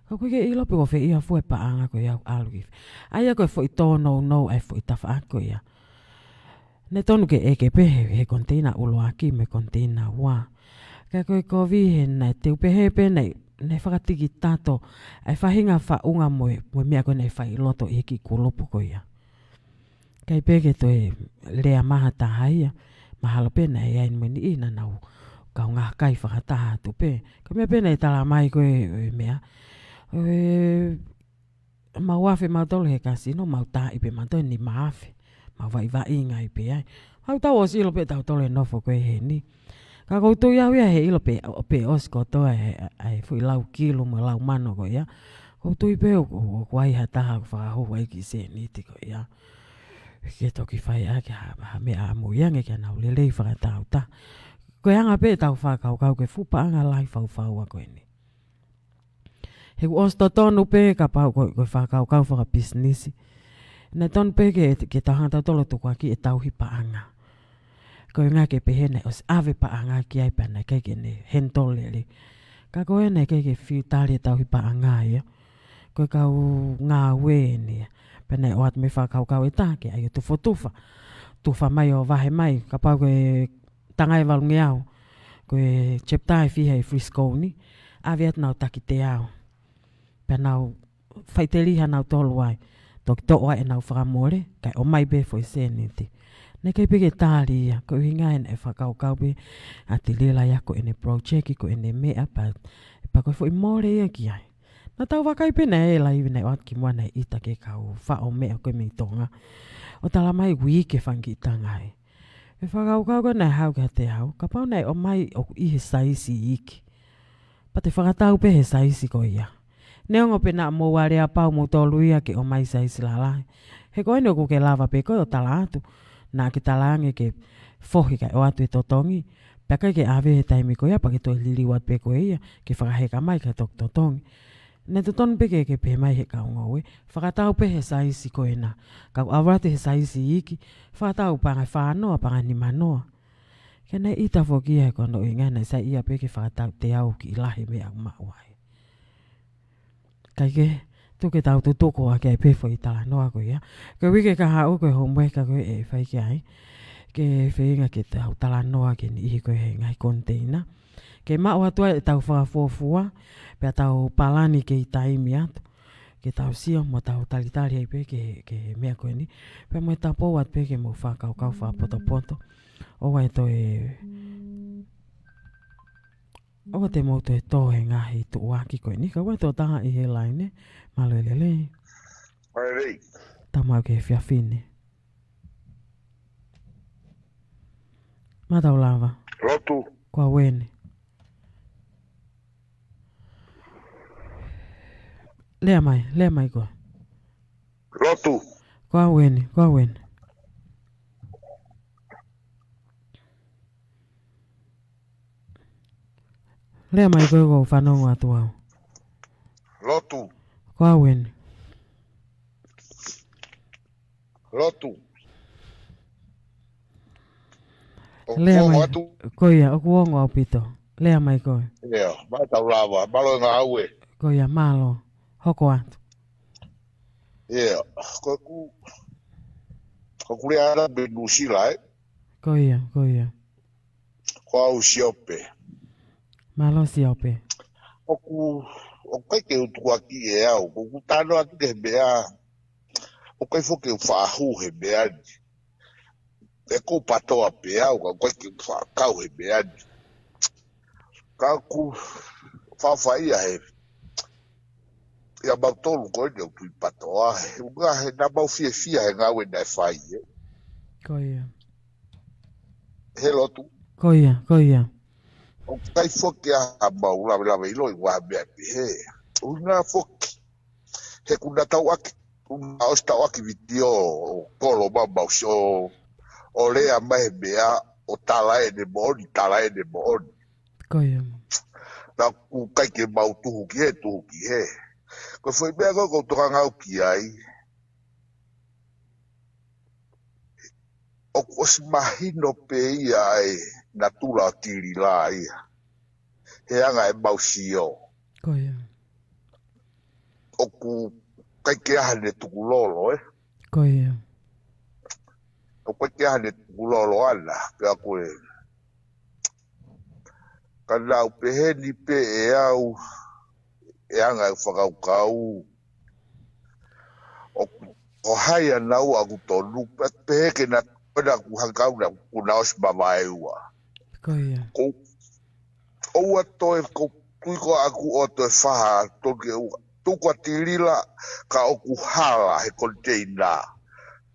Koe ke ilo pe ko fe ia fue paanga koe au alu ki. Aia koe fo i tono no ai fo i tafa ako ia. Ne tonu ke eke pe he konteina ulo aki me konteina wa. Ka koe ko vihe nei te upehe pe nei whakatiki tato. Ai whahinga whaunga moe mea koe nei whai loto i ki kulupu koe ia. Kai peke toe lea maha taha ia. Mahalo pe nei ai mweni ina nau. Kau ngā kai whakataha tu pe. Ka mea pe nei tala mai koe mea. Mau wafe mau tolu he kasino. Mau taa ipe mau tolu ni maafe. Mau vai inga ipe ai. Hau tau os ilo pe tau tolu e nofo koe he ni. Ka koutou iau ia he ilo pe os kotoa ai fui lau kilo mo lau mano koe ia. Koutou ipe o kuai hataha whakahu waiki se niti koe ia. Ke toki whai ake ha mea amu iange kia nau lelei whakatau ta. Koe anga pe tau whakau koe fupa anga lai whau koe ni. He osto tonu pe ka pau koe whakau whaka businessi. Nā tonu pe ke tahanta tolo tuku aki e tau hi pa anga. Koe ngā ke pehene os ave pa anga ki ai pana keke ne hentole li. Ka koe ne keke whiutari e tau hi pa anga ia. Koe kau ngā ue ni. Pene o atu me whakau e tāke ai tu fotufa. Tufa mai o vahe mai. Ka pau koe tangai walungi au. Koe cheptai fiha i Frisco ni. Ave atu nau taki te au. Penau whaiteliha nau tolu ai. Toki toa e nau whakamore. Kai omai be fo i seniti. Ne kei peke tāri ia. Ko hinga e whakau be. A te lela ia ko ene project. Ko ene mea pa koe fo i more ia ki ai. Nā tau wakai pena e la iwi nei o atki mua nei ita ke kau whao mea koe mi tonga. O tala mai wiki whangi tangai. E whakau koe nei hau ka te hau. Ka pau nei o mai o i he saisi iki. Pa te whakatau pe he saisi ko ia. Neongo pena mo ware a pau mo tolu ia ke o mai saisi lalai. He koe ne o kuke lava pe koe o tala atu. Nā ke talange ke fohi kai o atu e totongi. Peka ke ave he taimi ko ia pa ke toi liliwat pe koe ia. Ke whakaheka mai ka tok totongi. Ne te tonu peke ke pe mai he kaunga ue. Whakatau pe he saisi koe na. Kau awate he saisi iki. Whakatau panga whanoa panga ni manoa. Ke nei ita fokia he kono i ngai nei sa ia peke whakatau te au ki ilahi mea umawai. Kai ke tuke tau tu toko a ke pefo i tala noa koe ia. Ke wike ka hao koe homework koe e whai ki ai. Ke whenga ke tau tala noa ke ni ihi koe he ngai container. Ke mao atua e tau whakafofua. Pea tau palani ke i taimi atu. Ke tau sio mo tau talitari ai pe ke mea koe ni. Pea mo e tau pou at pe ke mo whakau whapoto. Owa e to e... Owa te mouto e tō he ngahi tu waki koe ni. Ka wai tō taha i he laine. Malo e lelei. Lelei. Tamau ke whiawhine. Matau lava. Lotu. Kua wene. Lea mai koe. Lotu. Kua wene. Lea mai koe ko fanongo atu au. Lotu. Kua wene. Lotu. Lea mai koe o kuongo au pito. Lea mai koe. Lea, mai tau lava. Malo ngā aue. Koe malo. Hoko atu. Yeah, ko rea ara be nusila e. Koe. Ko au siope. Malo siope. O kai ke utu aki e au. Ko kutano atu ke bea. O kai fo ke whaahu he bea. E ko patoa pe au. Ka kai ke whaakau he bea. Ka ku whawhaia he. Ia mautolu koe ni o tui patoa. Unga he nga mau fia he ngā wena e whai e. Koe. He lotu. Koe. O kai foki a mau lawe ilo i waha mea pe he. Unga foki. He kuna tau aki. Unga os tau aki video o kolo mamau si o lea mahe mea o tala e ne mooni. Koe. Na ku kai ke mau tuhu ki he. Ko foi mea ko toka ngau ki ai. O kos mahino pe ia e na Lusefa-Tilila ia. He anga e mausio. Koe. O ku kai ke ahane tuku lolo e. Koe. O kai ke ahane tuku lolo ana. Pea koe. Ka nau peheni pe e au. E anga e whakaukau. O hai anau aku tonu. Peheke na pena ku hangau na kuna os mavahe ua. Koe. Oua toe ko tuiko aku o toe whaha. Toke Lusefa-Tilila ka oku hala he container.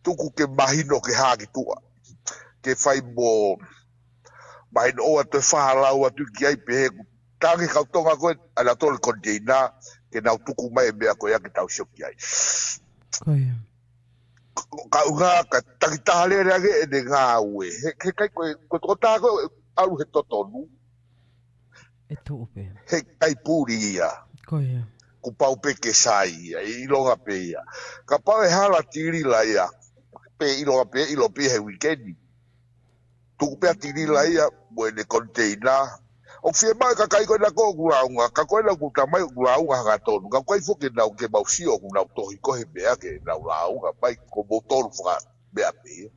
Tuku ke mahino ke haki tua. Ke whai mo mahino oua toe whaha lau atu ki ai peheku. Tangi kau tonga koe, ana tole container, ke nau tuku mai mea koe ake tau sioki ai. Koe. Ka unga, ka takitaha lere age e ne ngā ue. He kai koe, koe toko tā koe, alu he totonu. E tu upe. He kaipuri ia. Koia. Ku pau peke sai ia, i longa pe ia. Ka pau e hala tirila ia, pe i longa pe i lo pe he weekendi. Tuku pe tirila ia, moene container. O fie mai ka kai koe na ko kuraunga, ka koe na kutamai kuraunga hanga tonu. Ka koe fuke nau ke mausio ku nau tohi kohe mea ke nau launga, mai ko motoru fuka mea pe.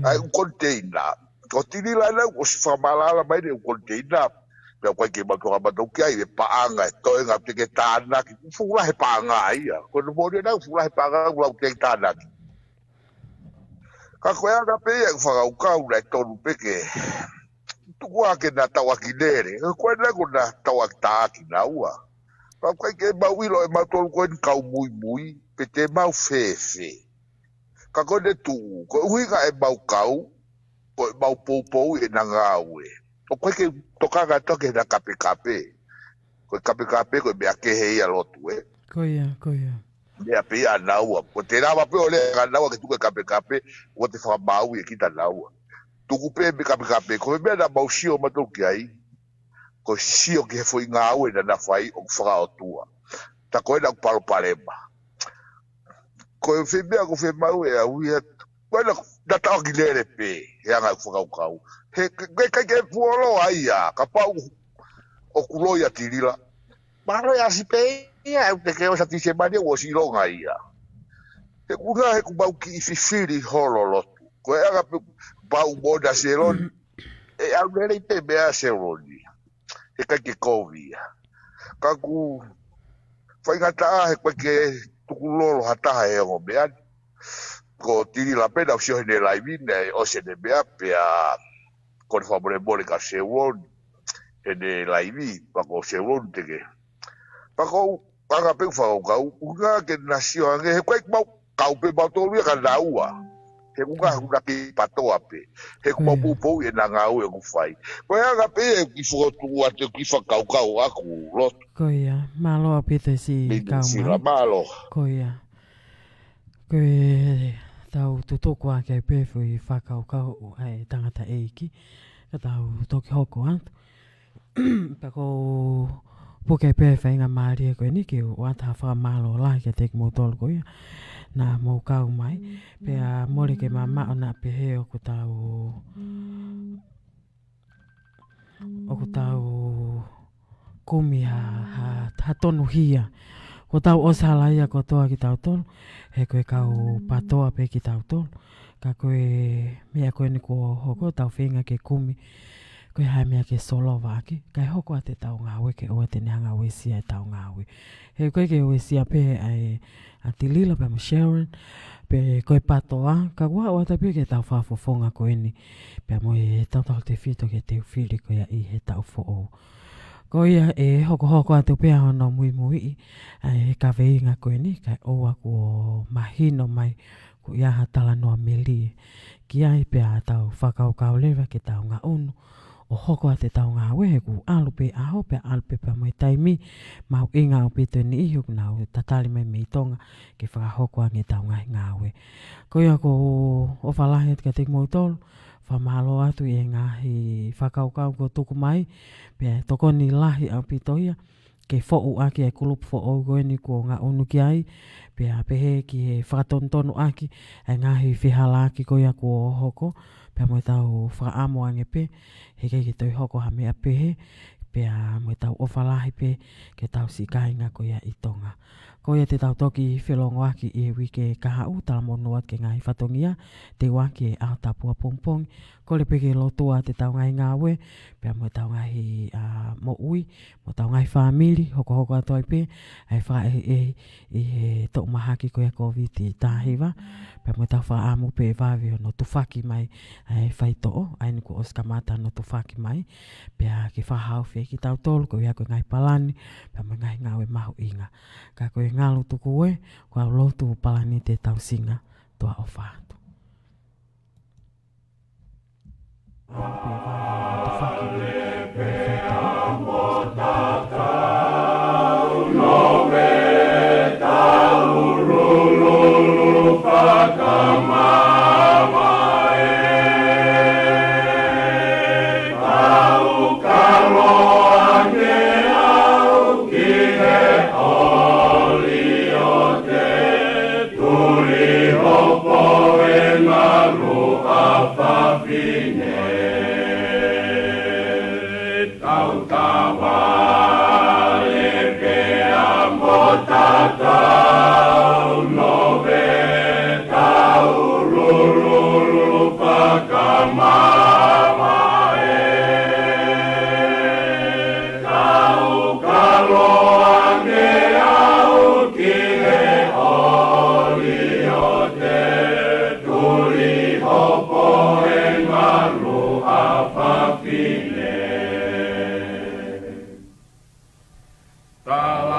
Ai un container. Ko tirila na, o si whamalala mai ne un container. Pea koe ke matua matou ki ai, e paanga, e toe ngā teke tānaki. Fula he paanga ia. Koe no mori nau, fula he paanga ulau teke tānaki. Ka koe anga pe ia, whakaukau na e tonu peke. Tuku ake na tawaki nere. Koe nako na tawaki taaki na ua. Ka koe ke mauilo e mautolu koe ni kau mui mui, pe te mau fefe. Ka koe ne tuu, koe uhinga e mau kau, koe mau poupou e na ngāue. O koe ke tokanga toke na kape kape. Koe kape kape koe mea kehe ia lotu e. Koia, koia. Mea pe ia naua. Ko te rawa pe o lea naua ke tuke kape kape, ko te whamau e kita naua. Tuku pe me kape kape, koe mea na mausio matou ki ai. Koe sio ke he fwoi ngāu e na na whai o whakao tua. Ta koe na kuparo parema. Koe whemea ko whemau e au ia. Koe na tau ki lere pe, he anga whakau kau. He kai puolo ai a, ka pau o kuloi a tirila. Maro ya si pe ia, e te keo sa tise mani o si ronga ia. He kuna he kubau ki i fifiri holo lotu. Koe anga pau moda seroni, e au nere i pe mea seroni. He kai ke kovi ia. Ka ku whaingata he koe ke tukulolo hataha e o meani. Ko tirila pena o sio hene laivine, o se ne mea pea ko le whamore mole ka sewon hene laivi, pako sewon teke. Pako anga pe whakau, unga ke nasio ange, he koe mau kau pe mau tolu ka naua. He unga huna ki patoa pe. He kumau pupou e na ngau e kufai. Koe anga pe e ki whakotu ate ki whakau aku lotu. Koia, malo apite si kaumai. Sila malo. Koia. Koe tau tutuku ake pefu i whakaukau ai tangata eiki. Ka tau toki hoko antu. Pako puke pefa inga maari e koe niki o ata whakamalo lai ke teki mō tolu koia. Nā mō kau mai. Pea mori ke mama o nā pehe o ku tau... O ku tau... Kumi ha tonu hia. Ko tau osala ia ko toa ki tau tolu. He koe kau patoa pe ki tau tolu. Ka koe mea koe ni ko hoko tau whinga ke kumi. Koe hai mea ke solo waki. Kai hoko a te tau ngāwe ke oa te neanga wesia e tau ngāwe. He koe ke wesia pe ai a Tilila pe mo Sharon. Pe koe patoa. Ka kua oa te pe ke tau whafofonga koe ni. Pe mo e tau te fito ke te whiri koe a i he tau fo ko ia e hoko a te pea hono mui e ka veinga koe ni kai oa ko mahino mai ko ia hatala noa meli ki ai pea tau whakaukau lewa ke tau ngā unu o hoko a te tau ngā wehe ku alu pe aho pe alu pe pa mai taimi mau inga o pito ni iho kuna o tatali mai mei tonga ke whakahoko a nge tau ngā we ko ia ko o whalahi at ka te mo tolu whamalo atu i ngahi whakaukau ko tuku mai pea toko ni lahi au pitoia ke fo'u aki e kulupu fo'u koe ni ko ngā unu ki ai pea pehe ki he whakatontonu aki e ngahi whihala aki koia ko hoko pea mo tau whaamo ange pe he kei ki toi hoko ha mea pehe pea mo tau ofalahi pe ke tau si kainga koia i tonga koia te tau toki whelongo aki i wike kahau tala mono at ke ngahi whatongia te waki e au tapua pongpong ko le peke lotua te tau ngai ngawe pea mo tau ngai mo ui mo tau ngai whamili hoko atoi pe ai wha e tau mahaki koia COVID i tāhiwa pea mo tau wha amu pe vavi no tufaki mai ai whaitoo ai niku oskamata no tufaki mai pea ki whahau whi ki tau tolu koia koe ngai palani pea mo ngai ngawe mahu inga ka koe ngalu tuku we kua lotu palani te tau singa toa o whātu. Pakama Tala